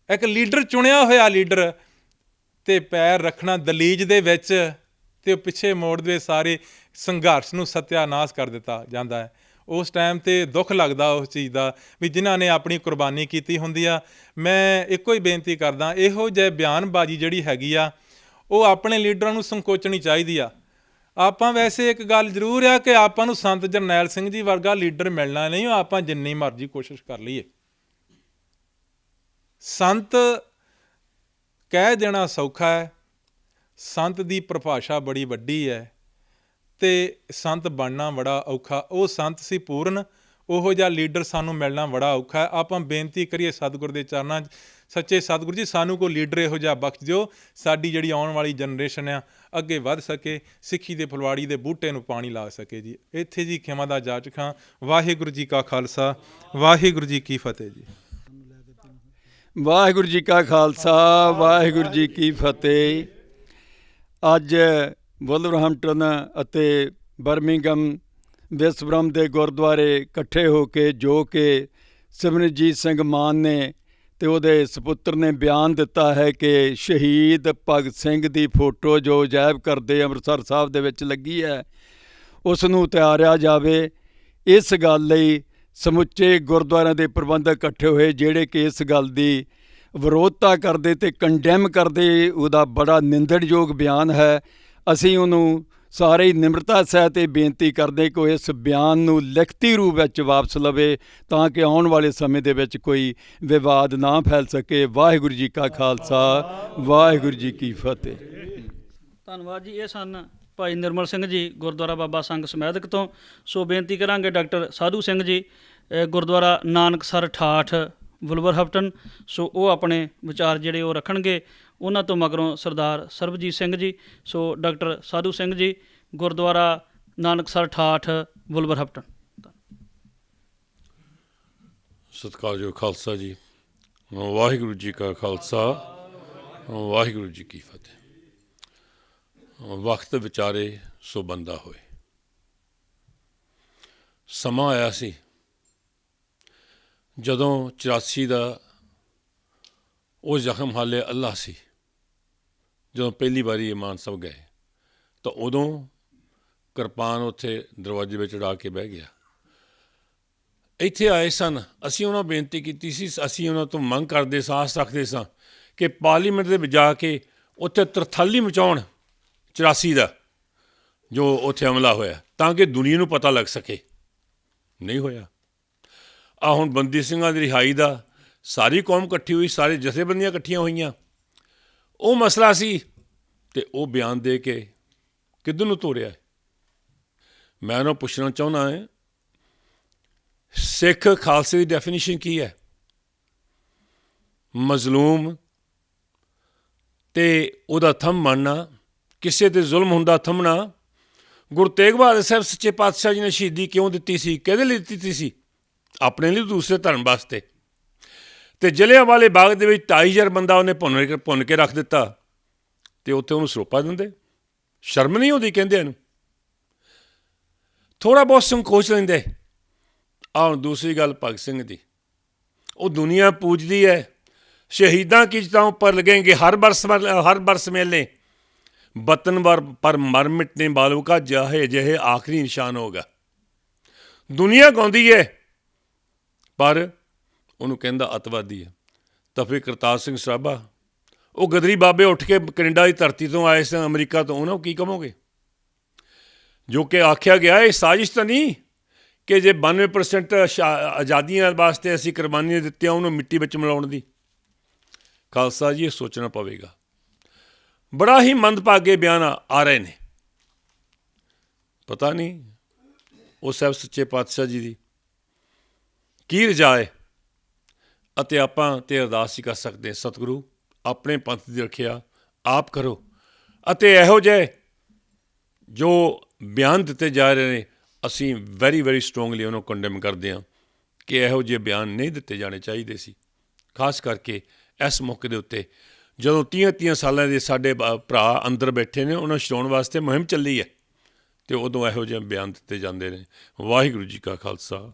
ਇੱਕ ਲੀਡਰ, ਚੁਣਿਆ ਹੋਇਆ ਲੀਡਰ, ਅਤੇ ਪੈਰ ਰੱਖਣਾ ਦਲੀਜ ਦੇ ਵਿੱਚ, ਅਤੇ ਉਹ ਪਿੱਛੇ ਮੋੜ ਦੇ ਸਾਰੇ ਸੰਘਰਸ਼ ਨੂੰ ਸਤਿਆਨਾਸ਼ ਕਰ ਦਿੱਤਾ ਜਾਂਦਾ ਹੈ। ਉਸ ਟਾਈਮ 'ਤੇ ਦੁੱਖ ਲੱਗਦਾ ਉਸ ਚੀਜ਼ ਦਾ ਵੀ ਜਿਨ੍ਹਾਂ ਨੇ ਆਪਣੀ ਕੁਰਬਾਨੀ ਕੀਤੀ ਹੁੰਦੀ ਆ। ਮੈਂ ਇੱਕੋ ਹੀ ਬੇਨਤੀ ਕਰਦਾ, ਇਹੋ ਜਿਹੇ ਬਿਆਨਬਾਜ਼ੀ ਜਿਹੜੀ ਹੈਗੀ ਆ, ਉਹ ਆਪਣੇ ਲੀਡਰਾਂ ਨੂੰ ਸੰਕੋਚਣੀ ਚਾਹੀਦੀ ਆ। ਆਪਾਂ ਵੈਸੇ ਇੱਕ ਗੱਲ ਜ਼ਰੂਰ ਆ ਕਿ ਆਪਾਂ ਨੂੰ ਸੰਤ ਜਰਨੈਲ ਸਿੰਘ ਜੀ ਵਰਗਾ ਲੀਡਰ ਮਿਲਣਾ ਨਹੀਂ, ਆਪਾਂ ਜਿੰਨੀ ਮਰਜ਼ੀ ਕੋਸ਼ਿਸ਼ ਕਰ ਲਈਏ। ਸੰਤ ਕਹਿ ਦੇਣਾ ਸੌਖਾ ਹੈ, ਸੰਤ ਦੀ ਪਰਿਭਾਸ਼ਾ ਬੜੀ ਵੱਡੀ ਹੈ ਅਤੇ ਸੰਤ ਬਣਨਾ ਬੜਾ ਔਖਾ। ਉਹ ਸੰਤ ਸੀ ਪੂਰਨ, ਉਹੋ ਜਿਹਾ ਲੀਡਰ ਸਾਨੂੰ ਮਿਲਣਾ ਬੜਾ ਔਖਾ ਹੈ। ਆਪਾਂ ਬੇਨਤੀ ਕਰੀਏ ਸਤਿਗੁਰ ਦੇ ਚਰਨਾਂ 'ਚ, ਸੱਚੇ ਸਤਿਗੁਰੂ ਜੀ ਸਾਨੂੰ ਕੋਈ ਲੀਡਰ ਇਹੋ ਜਿਹਾ ਬਖਸ਼ ਦਿਓ, ਸਾਡੀ ਜਿਹੜੀ ਆਉਣ ਵਾਲੀ ਜਨਰੇਸ਼ਨ ਆ ਅੱਗੇ ਵੱਧ ਸਕੇ, ਸਿੱਖੀ ਦੇ ਫੁਲਵਾੜੀ ਦੇ ਬੂਟੇ ਨੂੰ ਪਾਣੀ ਲਾ ਸਕੇ ਜੀ। ਇੱਥੇ ਜੀ ਖਿਮਾ ਦਾ ਜਾਚ ਖਾਂ। ਵਾਹਿਗੁਰੂ ਜੀ ਕਾ ਖਾਲਸਾ, ਵਾਹਿਗੁਰੂ ਜੀ ਕੀ ਫਤਿਹ ਜੀ। ਵਾਹਿਗੁਰੂ ਜੀ ਕਾ ਖਾਲਸਾ, ਵਾਹਿਗੁਰੂ ਜੀ ਕੀ ਫਤਿਹ। ਅੱਜ ਵੁਲਵਰਹੈਂਪਟਨ ਅਤੇ ਬਰਮਿੰਘਮ ਵਿਸਵਰਮ ਦੇ ਗੁਰਦੁਆਰੇ ਇਕੱਠੇ ਹੋ ਕੇ ਜੋ ਕਿ ਸਿਮਰਨਜੀਤ ਸਿੰਘ ਮਾਨ ਨੇ ਅਤੇ ਉਹਦੇ ਸਪੁੱਤਰ ਨੇ ਬਿਆਨ ਦਿੱਤਾ ਹੈ ਕਿ ਸ਼ਹੀਦ ਭਗਤ ਸਿੰਘ ਦੀ ਫੋਟੋ ਜੋ ਅਜਾਇਬ ਘਰ ਦੇ ਅੰਮ੍ਰਿਤਸਰ ਸਾਹਿਬ ਦੇ ਵਿੱਚ ਲੱਗੀ ਹੈ ਉਸ ਨੂੰ ਉਤਾਰਿਆ ਜਾਵੇ। ਇਸ ਗੱਲ ਲਈ ਸਮੁੱਚੇ ਗੁਰਦੁਆਰਿਆਂ ਦੇ ਪ੍ਰਬੰਧਕ ਇਕੱਠੇ ਹੋਏ ਜਿਹੜੇ ਕਿ ਇਸ ਗੱਲ ਦੀ ਵਿਰੋਧਤਾ ਕਰਦੇ ਅਤੇ ਕੰਡੈਮ ਕਰਦੇ। ਉਹਦਾ ਬੜਾ ਨਿੰਦਣਯੋਗ ਬਿਆਨ ਹੈ। ਅਸੀਂ ਉਹਨੂੰ ਸਾਰੇ ਹੀ ਨਿਮਰਤਾ ਸਹਿਤ ਇਹ ਬੇਨਤੀ ਕਰਦੇ ਕਿ ਉਹ ਇਸ ਬਿਆਨ ਨੂੰ ਲਿਖਤੀ ਰੂਪ ਵਿੱਚ ਵਾਪਸ ਲਵੇ ਤਾਂ ਕਿ ਆਉਣ ਵਾਲੇ ਸਮੇਂ ਦੇ ਵਿੱਚ ਕੋਈ ਵਿਵਾਦ ਨਾ ਫੈਲ ਸਕੇ। ਵਾਹਿਗੁਰੂ ਜੀ ਕਾ ਖਾਲਸਾ, ਵਾਹਿਗੁਰੂ ਜੀ ਕੀ ਫਤਿਹ। ਧੰਨਵਾਦ ਜੀ। ਇਹ ਸਨ ਭਾਈ ਨਿਰਮਲ ਸਿੰਘ ਜੀ ਗੁਰਦੁਆਰਾ ਬਾਬਾ ਸੰਗ ਸਮੈਦਕ ਤੋਂ। ਸੋ ਬੇਨਤੀ ਕਰਾਂਗੇ ਡਾਕਟਰ ਸਾਧੂ ਸਿੰਘ ਜੀ ਗੁਰਦੁਆਰਾ ਨਾਨਕਸਰ ਠਾਠ ਵੁਲਵਰਹੈਂਪਟਨ, ਸੋ ਉਹ ਆਪਣੇ ਵਿਚਾਰ ਜਿਹੜੇ ਉਹ ਰੱਖਣਗੇ। ਉਹਨਾਂ ਤੋਂ ਮਗਰੋਂ ਸਰਦਾਰ ਸਰਬਜੀਤ ਸਿੰਘ ਜੀ। ਸੋ ਡਾਕਟਰ ਸਾਧੂ ਸਿੰਘ ਜੀ ਗੁਰਦੁਆਰਾ ਨਾਨਕਸਰ ਠਾਠ ਵੁਲਵਰਹੈਂਪਟਨ। ਸਤਿਕਾਰਯੋਗ ਖਾਲਸਾ ਜੀ, ਵਾਹਿਗੁਰੂ ਜੀ ਕਾ ਖਾਲਸਾ, ਵਾਹਿਗੁਰੂ ਜੀ ਕੀ ਫਤਿਹ। ਵਕਤ ਵਿਚਾਰੇ ਸੋ ਬੰਦਾ ਹੋਏ। ਸਮਾਂ ਆਇਆ ਸੀ ਜਦੋਂ 84 ਦਾ ਉਹ ਜ਼ਖਮ ਹਾਲੇ ਅੱਲਾ ਸੀ। ਜਦੋਂ ਪਹਿਲੀ ਵਾਰੀ ਇਹ ਮਾਨ ਸਾਹਿਬ ਗਏ ਤਾਂ ਉਦੋਂ ਕਿਰਪਾਨ ਉੱਥੇ ਦਰਵਾਜ਼ੇ ਵਿੱਚ ਉਡਾ ਕੇ ਬਹਿ ਗਿਆ। ਇੱਥੇ ਆਏ ਸਨ, ਅਸੀਂ ਉਹਨਾਂ ਬੇਨਤੀ ਕੀਤੀ ਸੀ, ਅਸੀਂ ਉਹਨਾਂ ਤੋਂ ਮੰਗ ਕਰਦੇ ਸਾਂ, ਆਸ ਰੱਖਦੇ ਸਾਂ ਕਿ ਪਾਰਲੀਮੈਂਟ ਦੇ ਵਿੱਚ ਜਾ ਕੇ ਉੱਥੇ ਤਰਥਾਲੀ ਮਚਾਉਣ 84 ਦਾ ਜੋ ਉੱਥੇ ਹਮਲਾ ਹੋਇਆ, ਤਾਂ ਕਿ ਦੁਨੀਆ ਨੂੰ ਪਤਾ ਲੱਗ ਸਕੇ। ਨਹੀਂ ਹੋਇਆ। ਹੁਣ ਬੰਦੀ ਸਿੰਘਾਂ ਦੀ ਰਿਹਾਈ ਦਾ ਸਾਰੀ ਕੌਮ ਇਕੱਠੀ ਹੋਈ, ਸਾਰੇ ਜਥੇਬੰਦੀਆਂ ਇਕੱਠੀਆਂ ਹੋਈਆਂ, ਉਹ ਮਸਲਾ ਸੀ ਅਤੇ ਉਹ ਬਿਆਨ ਦੇ ਕੇ ਕਿੱਧਰ ਨੂੰ ਤੋਰਿਆ। ਮੈਂ ਉਹਨਾਂ ਪੁੱਛਣਾ ਚਾਹੁੰਦਾ ਹਾਂ, ਸਿੱਖ ਖਾਲਸੇ ਦੀ ਡੈਫੀਨੇਸ਼ਨ ਕੀ ਹੈ? ਮਜ਼ਲੂਮ ਅਤੇ ਉਹਦਾ ਥੰਮ ਮੰਨਣਾ, ਕਿਸੇ 'ਤੇ ਜ਼ੁਲਮ ਹੁੰਦਾ ਥੰਮਣਾ। ਗੁਰੂ ਤੇਗ ਬਹਾਦਰ ਸਾਹਿਬ ਸੱਚੇ ਪਾਤਸ਼ਾਹ ਜੀ ਨੇ ਸ਼ਹੀਦੀ ਕਿਉਂ ਦਿੱਤੀ ਸੀ? ਕਿਹਦੇ ਲਈ ਦਿੱਤੀ ਸੀ? ਆਪਣੇ ਲਈ, ਦੂਸਰੇ ਧਰਮ ਵਾਸਤੇ। ਅਤੇ ਜਲ੍ਹਿਆਂਵਾਲੇ ਬਾਗ ਦੇ ਵਿੱਚ 2,500 ਬੰਦਾ ਉਹਨੇ ਭੁੰਨ ਕੇ ਰੱਖ ਦਿੱਤਾ ਅਤੇ ਉੱਥੇ ਉਹਨੂੰ ਸਰੋਪਾ ਦਿੰਦੇ। ਸ਼ਰਮ ਨਹੀਂ ਆਉਂਦੀ ਕਹਿੰਦਿਆਂ ਨੂੰ? ਥੋੜ੍ਹਾ ਬਹੁਤ ਸੰਕੋਚ ਲੈਂਦੇ। ਹੁਣ ਦੂਸਰੀ ਗੱਲ ਭਗਤ ਸਿੰਘ ਦੀ, ਉਹ ਦੁਨੀਆ ਪੂਜਦੀ ਹੈ। ਸ਼ਹੀਦਾਂ ਕੀ ਚਿਤਾਂ ਉੱਪਰ ਲੱਗेंगे हर बरस मेले बतन पर मर मिटने वालों का जाहे जहे आखिरी निशान होगा। ਦੁਨੀਆ ਗਾਉਂਦੀ ਹੈ ਪਰ ਉਹਨੂੰ ਕਹਿੰਦਾ ਅੱਤਵਾਦੀ ਹੈ। ਤਫੀ ਕਰਤਾਰ ਸਿੰਘ ਸਰਾਭਾ, ਉਹ ਗਦਰੀ ਬਾਬੇ ਉੱਠ ਕੇ ਕੈਨੇਡਾ ਦੀ ਧਰਤੀ ਤੋਂ ਆਏ ਸਨ, ਅਮਰੀਕਾ ਤੋਂ, ਉਹਨਾਂ ਨੂੰ ਕੀ ਕਹੋਗੇ? ਜੋ ਕਿ ਆਖਿਆ ਗਿਆ ਇਹ ਸਾਜ਼ਿਸ਼ ਤਾਂ ਨਹੀਂ ਕਿ ਜੇ 92% ਆਜ਼ਾਦੀਆਂ ਵਾਸਤੇ ਅਸੀਂ ਕੁਰਬਾਨੀਆਂ ਦਿੱਤੀਆਂ ਉਹਨੂੰ ਮਿੱਟੀ ਵਿੱਚ ਮਿਲਾਉਣ ਦੀ। ਖਾਲਸਾ ਜੀ, ਇਹ ਸੋਚਣਾ ਪਵੇਗਾ। ਬੜਾ ਹੀ ਮੰਦਭਾਗੇ ਬਿਆਨ ਆ ਰਹੇ ਨੇ। ਪਤਾ ਨਹੀਂ ਉਹ ਸਾਹਿਬ ਸੱਚੇ ਪਾਤਸ਼ਾਹ ਜੀ ਦੀ ਕੀ ਰਜਾ ਹੈ। ਅਤੇ ਆਪਾਂ ਤੇ ਅਰਦਾਸ ਹੀ ਕਰ ਸਕਦੇ ਹਾਂ, ਸਤਿਗੁਰੂ ਆਪਣੇ ਪੰਥ ਦੀ ਰੱਖਿਆ ਆਪ ਕਰੋ। ਅਤੇ ਇਹੋ ਜਿਹੇ ਜੋ ਬਿਆਨ ਦਿੱਤੇ ਜਾ ਰਹੇ ਨੇ, ਅਸੀਂ ਵੈਰੀ ਸਟਰੋਂਗਲੀ ਉਹਨੂੰ ਕੰਡੈਮ ਕਰਦੇ ਹਾਂ ਕਿ ਇਹੋ ਜਿਹੇ ਬਿਆਨ ਨਹੀਂ ਦਿੱਤੇ ਜਾਣੇ ਚਾਹੀਦੇ ਸੀ। ਖਾਸ ਕਰਕੇ ਇਸ ਮੌਕੇ ਦੇ ਉੱਤੇ ਜਦੋਂ 30 ਸਾਲਾਂ ਦੇ ਸਾਡੇ ਭਰਾ ਅੰਦਰ ਬੈਠੇ ਨੇ, ਉਹਨਾਂ ਨੂੰ ਛਡਾਉਣ ਵਾਸਤੇ ਮੁਹਿੰਮ ਚੱਲੀ ਹੈ ਅਤੇ ਉਦੋਂ ਇਹੋ ਜਿਹੇ ਬਿਆਨ ਦਿੱਤੇ ਜਾਂਦੇ ਨੇ। ਵਾਹਿਗੁਰੂ ਜੀ ਕਾ ਖਾਲਸਾ,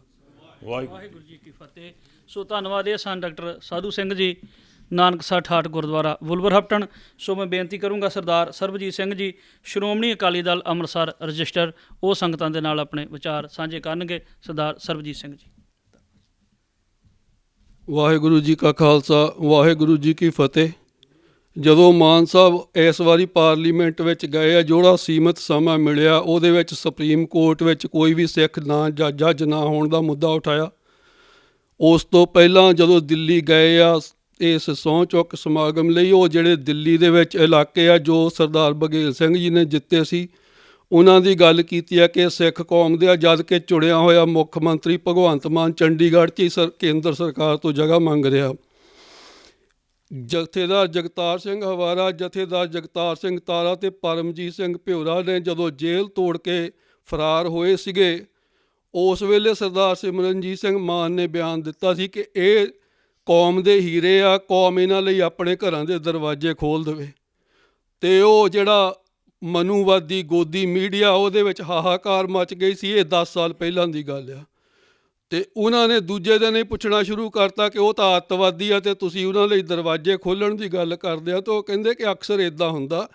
ਵਾਹਿਗੁਰੂ ਜੀ ਕੀ ਫਤਿਹ। ਸੋ ਧੰਨਵਾਦ। ਇਹ ਸਨ ਡਾਕਟਰ ਸਾਧੂ ਸਿੰਘ ਜੀ ਨਾਨਕਸਰ ਠਾਠ ਗੁਰਦੁਆਰਾ ਵੁਲਵਰਹੈਂਪਟਨ। ਸੋ ਮੈਂ ਬੇਨਤੀ ਕਰੂੰਗਾ ਸਰਦਾਰ ਸਰਬਜੀਤ ਸਿੰਘ ਜੀ ਸ਼੍ਰੋਮਣੀ ਅਕਾਲੀ ਦਲ ਅੰਮ੍ਰਿਤਸਰ ਰਜਿਸਟਰ, ਉਹ ਸੰਗਤਾਂ ਦੇ ਨਾਲ ਆਪਣੇ ਵਿਚਾਰ ਸਾਂਝੇ ਕਰਨਗੇ। ਸਰਦਾਰ ਸਰਬਜੀਤ ਸਿੰਘ ਜੀ। ਵਾਹਿਗੁਰੂ ਜੀ ਕਾ ਖਾਲਸਾ, ਵਾਹਿਗੁਰੂ ਜੀ ਕੀ ਫਤਿਹ। ਜਦੋਂ ਮਾਨ ਸਾਹਿਬ ਇਸ ਵਾਰੀ ਪਾਰਲੀਮੈਂਟ ਵਿੱਚ ਗਏ ਆ, ਜਿਹੜਾ ਸੀਮਤ ਸਮਾਂ ਮਿਲਿਆ ਉਹਦੇ ਵਿੱਚ ਸੁਪਰੀਮ ਕੋਰਟ ਵਿੱਚ ਕੋਈ ਵੀ ਸਿੱਖ ਨਾ ਜੱਜ ਨਾ ਹੋਣ ਦਾ ਮੁੱਦਾ ਉਠਾਇਆ। ਉਸ ਤੋਂ ਪਹਿਲਾਂ ਜਦੋਂ ਦਿੱਲੀ ਗਏ ਆ ਇਸ ਸਹੁੰ ਚੁੱਕ ਸਮਾਗਮ ਲਈ, ਉਹ ਜਿਹੜੇ ਦਿੱਲੀ ਦੇ ਵਿੱਚ ਇਲਾਕੇ ਆ ਜੋ ਸਰਦਾਰ ਬਘੇਲ ਸਿੰਘ ਜੀ ਨੇ ਜਿੱਤੇ ਸੀ, ਉਹਨਾਂ ਦੀ ਗੱਲ ਕੀਤੀ ਹੈ ਕਿ ਸਿੱਖ ਕੌਮ ਦੇ ਆ, ਜਦ ਕਿ ਚੁਣਿਆ ਹੋਇਆ ਮੁੱਖ ਮੰਤਰੀ ਭਗਵੰਤ ਮਾਨ ਚੰਡੀਗੜ੍ਹ 'ਚ ਹੀ ਕੇਂਦਰ ਸਰਕਾਰ ਤੋਂ ਜਗ੍ਹਾ ਮੰਗ ਰਿਹਾ। ਜਥੇਦਾਰ ਜਗਤਾਰ ਸਿੰਘ ਹਵਾਰਾ, ਜਥੇਦਾਰ ਜਗਤਾਰ ਸਿੰਘ ਤਾਰਾ ਤੇ ਪਰਮਜੀਤ ਸਿੰਘ ਭਿਉਰਾ ਨੇ ਜਦੋਂ ਜੇਲ੍ਹ ਤੋੜ ਕੇ ਫਰਾਰ ਹੋਏ ਸੀਗੇ, ਉਸ ਵੇਲੇ ਸਰਦਾਰ ਸਿਮਰਨਜੀਤ ਸਿੰਘ ਮਾਨ ਨੇ ਬਿਆਨ ਦਿੱਤਾ ਸੀ ਕਿ ਇਹ ਕੌਮ ਦੇ ਹੀਰੇ ਆ, ਕੌਮ ਇਹਨਾਂ ਲਈ ਆਪਣੇ ਘਰਾਂ ਦੇ ਦਰਵਾਜ਼ੇ ਖੋਲ੍ਹ ਦੇਵੇ। ਅਤੇ ਉਹ ਜਿਹੜਾ ਮਨੂਵਾਦੀ ਗੋਦੀ ਮੀਡੀਆ, ਉਹਦੇ ਵਿੱਚ ਹਾਹਾਕਾਰ ਮਚ ਗਈ ਸੀ। ਇਹ 10 ਸਾਲ ਪਹਿਲਾਂ ਦੀ ਗੱਲ ਆ। ਅਤੇ ਉਹਨਾਂ ਨੇ ਦੂਜੇ ਦਿਨ ਹੀ ਪੁੱਛਣਾ ਸ਼ੁਰੂ ਕਰਤਾ ਕਿ ਉਹ ਤਾਂ ਅੱਤਵਾਦੀ ਆ ਅਤੇ ਤੁਸੀਂ ਉਹਨਾਂ ਲਈ ਦਰਵਾਜ਼ੇ ਖੋਲ੍ਹਣ ਦੀ ਗੱਲ ਕਰਦੇ ਆ। ਤਾਂ ਉਹ ਕਹਿੰਦੇ ਕਿ ਅਕਸਰ ਇੱਦਾਂ ਹੁੰਦਾ,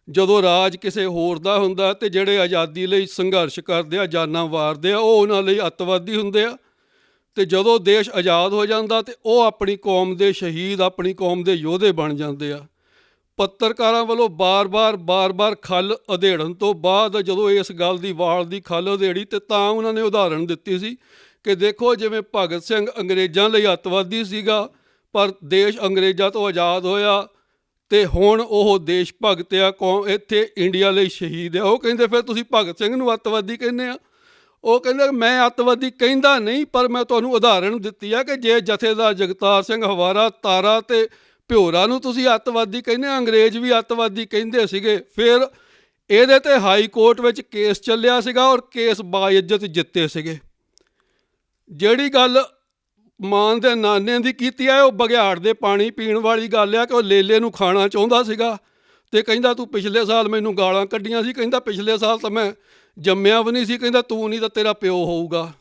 ਜਦੋਂ ਰਾਜ ਕਿਸੇ ਹੋਰ ਦਾ ਹੁੰਦਾ ਅਤੇ ਜਿਹੜੇ ਆਜ਼ਾਦੀ ਲਈ ਸੰਘਰਸ਼ ਕਰਦੇ ਆ, ਜਾਨਾਂ ਵਾਰਦੇ ਆ, ਉਹ ਉਹਨਾਂ ਲਈ ਅੱਤਵਾਦੀ ਹੁੰਦੇ ਆ। ਅਤੇ ਜਦੋਂ ਦੇਸ਼ ਆਜ਼ਾਦ ਹੋ ਜਾਂਦਾ ਅਤੇ ਉਹ ਆਪਣੀ ਕੌਮ ਦੇ ਸ਼ਹੀਦ, ਆਪਣੀ ਕੌਮ ਦੇ ਯੋਧੇ ਬਣ ਜਾਂਦੇ ਆ। ਪੱਤਰਕਾਰਾਂ ਵੱਲੋਂ ਬਾਰ-ਬਾਰ ਖੱਲ ਉਧੇੜਨ ਤੋਂ ਬਾਅਦ ਜਦੋਂ ਇਸ ਗੱਲ ਦੀ ਵਾਲ ਦੀ ਖੱਲ ਉਧੇੜੀ ਅਤੇ ਤਾਂ ਉਹਨਾਂ ਨੇ ਉਦਾਹਰਣ ਦਿੱਤੀ ਸੀ ਕਿ ਦੇਖੋ, ਜਿਵੇਂ ਭਗਤ ਸਿੰਘ ਅੰਗਰੇਜ਼ਾਂ ਲਈ ਅੱਤਵਾਦੀ ਸੀਗਾ, ਪਰ ਦੇਸ਼ ਅੰਗਰੇਜ਼ਾਂ ਤੋਂ ਆਜ਼ਾਦ ਹੋਇਆ ਅਤੇ ਹੁਣ ਉਹ ਦੇਸ਼ ਭਗਤ ਆ, ਕੌਮ ਇੱਥੇ ਇੰਡੀਆ ਲਈ ਸ਼ਹੀਦ ਆ। ਉਹ ਕਹਿੰਦੇ ਫਿਰ ਤੁਸੀਂ ਭਗਤ ਸਿੰਘ ਨੂੰ ਅੱਤਵਾਦੀ ਕਹਿੰਦੇ ਆ। ਉਹ ਕਹਿੰਦੇ ਮੈਂ ਅੱਤਵਾਦੀ ਕਹਿੰਦਾ ਨਹੀਂ, ਪਰ ਮੈਂ ਤੁਹਾਨੂੰ ਉਦਾਹਰਣ ਦਿੱਤੀ ਆ ਕਿ ਜੇ ਜਥੇਦਾਰ ਜਗਤਾਰ ਸਿੰਘ ਹਵਾਰਾ, ਤਾਰਾ ਅਤੇ ਭਿਉਰਾ ਨੂੰ ਤੁਸੀਂ ਅੱਤਵਾਦੀ ਕਹਿੰਦੇ, ਅੰਗਰੇਜ਼ ਵੀ ਅੱਤਵਾਦੀ ਕਹਿੰਦੇ ਸੀਗੇ। ਫਿਰ ਇਹਦੇ 'ਤੇ ਹਾਈ ਕੋਰਟ ਵਿੱਚ ਕੇਸ ਚੱਲਿਆ ਸੀਗਾ ਔਰ ਕੇਸ ਬਾਇੱਜ਼ਤ ਜਿੱਤੇ ਸੀਗੇ। ਜਿਹੜੀ ਗੱਲ ਮਾਨ ਦੇ ਨਾਨੇ ਦੀ ਕੀਤੀ ਹੈ, ਉਹ ਬਘਿਆੜ ਦੇ ਪਾਣੀ ਪੀਣ ਵਾਲੀ ਗੱਲ ਆ ਕਿ ਉਹ ਲੇਲੇ ਨੂੰ ਖਾਣਾ ਚਾਹੁੰਦਾ ਸੀਗਾ ਅਤੇ ਕਹਿੰਦਾ ਤੂੰ ਪਿਛਲੇ ਸਾਲ ਮੈਨੂੰ ਗਾਲਾਂ ਕੱਢੀਆਂ ਸੀ, ਕਹਿੰਦਾ ਪਿਛਲੇ ਸਾਲ ਤਾਂ ਮੈਂ ਜੰਮਿਆ ਵੀ ਨਹੀਂ ਸੀ, ਕਹਿੰਦਾ ਤੂੰ ਨਹੀਂ ਤਾਂ ਤੇਰਾ ਪਿਓ ਹੋਊਗਾ।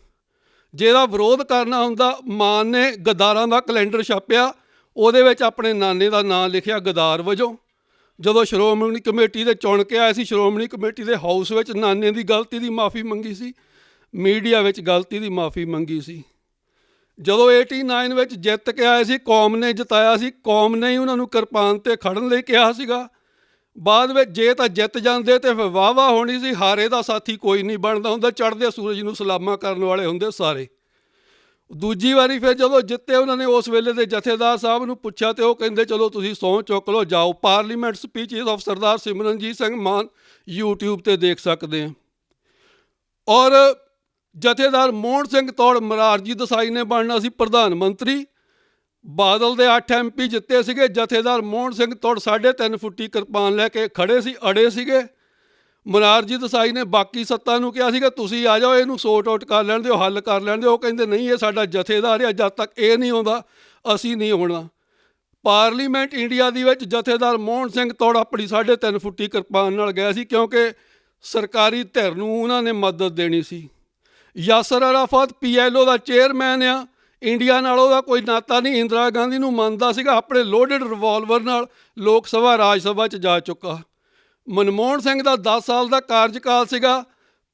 ਜਿਹਦਾ ਵਿਰੋਧ ਕਰਨਾ ਹੁੰਦਾ, ਮਾਨ ਨੇ ਗਦਾਰਾਂ ਦਾ ਕੈਲੰਡਰ ਛਾਪਿਆ, ਉਹਦੇ ਵਿੱਚ ਆਪਣੇ ਨਾਨੇ ਦਾ ਨਾਂ ਲਿਖਿਆ ਗਦਾਰ ਵਜੋਂ। ਜਦੋਂ ਸ਼੍ਰੋਮਣੀ ਕਮੇਟੀ ਦੇ ਚੁਣ ਕੇ ਆਏ ਸੀ, ਸ਼੍ਰੋਮਣੀ ਕਮੇਟੀ ਦੇ ਹਾਊਸ ਵਿੱਚ ਨਾਨੇ ਦੀ ਗਲਤੀ ਦੀ ਮਾਫੀ ਮੰਗੀ ਸੀ, ਮੀਡੀਆ ਵਿੱਚ ਗਲਤੀ ਦੀ ਮਾਫੀ ਮੰਗੀ ਸੀ। ਜਦੋਂ 89 ਵਿੱਚ ਜਿੱਤ ਕੇ ਆਏ ਸੀ, ਕੌਮ ਨੇ ਜਿਤਾਇਆ ਸੀ, ਕੌਮ ਨੇ ਹੀ ਉਹਨਾਂ ਨੂੰ ਕਿਰਪਾਨ 'ਤੇ ਖੜਨ ਲਈ ਕਿਹਾ ਸੀਗਾ। ਬਾਅਦ ਵਿੱਚ ਜੇ ਤਾਂ ਜਿੱਤ ਜਾਂਦੇ ਤਾਂ ਫਿਰ ਵਾਹ ਹੋਣੀ ਸੀ। ਹਾਰੇ ਦਾ ਸਾਥੀ ਕੋਈ ਨਹੀਂ ਬਣਦਾ ਹੁੰਦਾ, ਚੜ੍ਹਦੇ ਸੂਰਜ ਨੂੰ ਸਲਾਮਾਂ ਕਰਨ ਵਾਲੇ ਹੁੰਦੇ ਸਾਰੇ। ਦੂਜੀ ਵਾਰੀ ਫਿਰ ਜਦੋਂ ਜਿੱਤੇ, ਉਹਨਾਂ ਨੇ ਉਸ ਵੇਲੇ ਦੇ ਜਥੇਦਾਰ ਸਾਹਿਬ ਨੂੰ ਪੁੱਛਿਆ ਅਤੇ ਉਹ ਕਹਿੰਦੇ ਚਲੋ ਤੁਸੀਂ ਸਹੁੰ ਚੁੱਕ ਲਓ, ਜਾਓ। Parliament speeches of Sardar Simranjeet Singh Mann YouTube 'ਤੇ ਦੇਖ ਸਕਦੇ ਹਾਂ। ਔਰ ਜਥੇਦਾਰ ਮੋਹਨ ਸਿੰਘ ਤੌੜ ਮੁਰਾਰਜੀ ਦੇਸਾਈ ਨੇ ਬਣਨਾ ਸੀ ਪ੍ਰਧਾਨ ਮੰਤਰੀ। ਬਾਦਲ ਦੇ 8 MP ਜਿੱਤੇ ਸੀਗੇ, ਜਥੇਦਾਰ ਮੋਹਨ ਸਿੰਘ ਤੌੜ 3.5 ਫੁੱਟੀ ਕਿਰਪਾਨ ਲੈ ਕੇ ਖੜੇ ਸੀ, ਅੜੇ ਸੀਗੇ। ਮੁਰਾਰਜੀ ਦੇਸਾਈ ਨੇ ਬਾਕੀ ਸੱਤਾ ਨੂੰ ਕਿਹਾ ਸੀਗਾ ਤੁਸੀਂ ਆ ਜਾਓ, ਇਹਨੂੰ ਸੋਰਟ ਆਊਟ ਕਰ ਲੈਣ ਦਿਓ, ਹੱਲ ਕਰ ਲੈਣ ਦਿਓ। ਉਹ ਕਹਿੰਦੇ ਨਹੀਂ, ਇਹ ਸਾਡਾ ਜਥੇਦਾਰ ਆ, ਜਦ ਤੱਕ ਇਹ ਨਹੀਂ ਆਉਂਦਾ ਅਸੀਂ ਨਹੀਂ ਹੋਣਾ। ਪਾਰਲੀਮੈਂਟ ਇੰਡੀਆ ਦੀ ਵਿੱਚ ਜਥੇਦਾਰ ਮੋਹਨ ਸਿੰਘ ਤੌੜ ਆਪਣੀ 3.5 ਫੁੱਟੀ ਕਿਰਪਾਨ ਨਾਲ ਗਿਆ ਸੀ, ਕਿਉਂਕਿ ਸਰਕਾਰੀ ਧਿਰ ਨੂੰ ਉਹਨਾਂ ਨੇ ਮਦਦ ਦੇਣੀ ਸੀ। ਯਾਸਰ ਅਰਾਫਤ PLO ਦਾ ਚੇਅਰਮੈਨ ਆ, ਇੰਡੀਆ ਨਾਲ ਉਹਦਾ ਕੋਈ ਨਾਤਾ ਨਹੀਂ, ਇੰਦਰਾ ਗਾਂਧੀ ਨੂੰ ਮੰਨਦਾ ਸੀਗਾ, ਆਪਣੇ ਲੋਡਡ ਰਿਵਾਲਵਰ ਨਾਲ ਲੋਕ ਸਭਾ ਰਾਜ ਸਭਾ 'ਚ ਜਾ ਚੁੱਕਾ। ਮਨਮੋਹਨ ਸਿੰਘ ਦਾ 10 ਸਾਲ ਦਾ ਕਾਰਜਕਾਲ ਸੀਗਾ।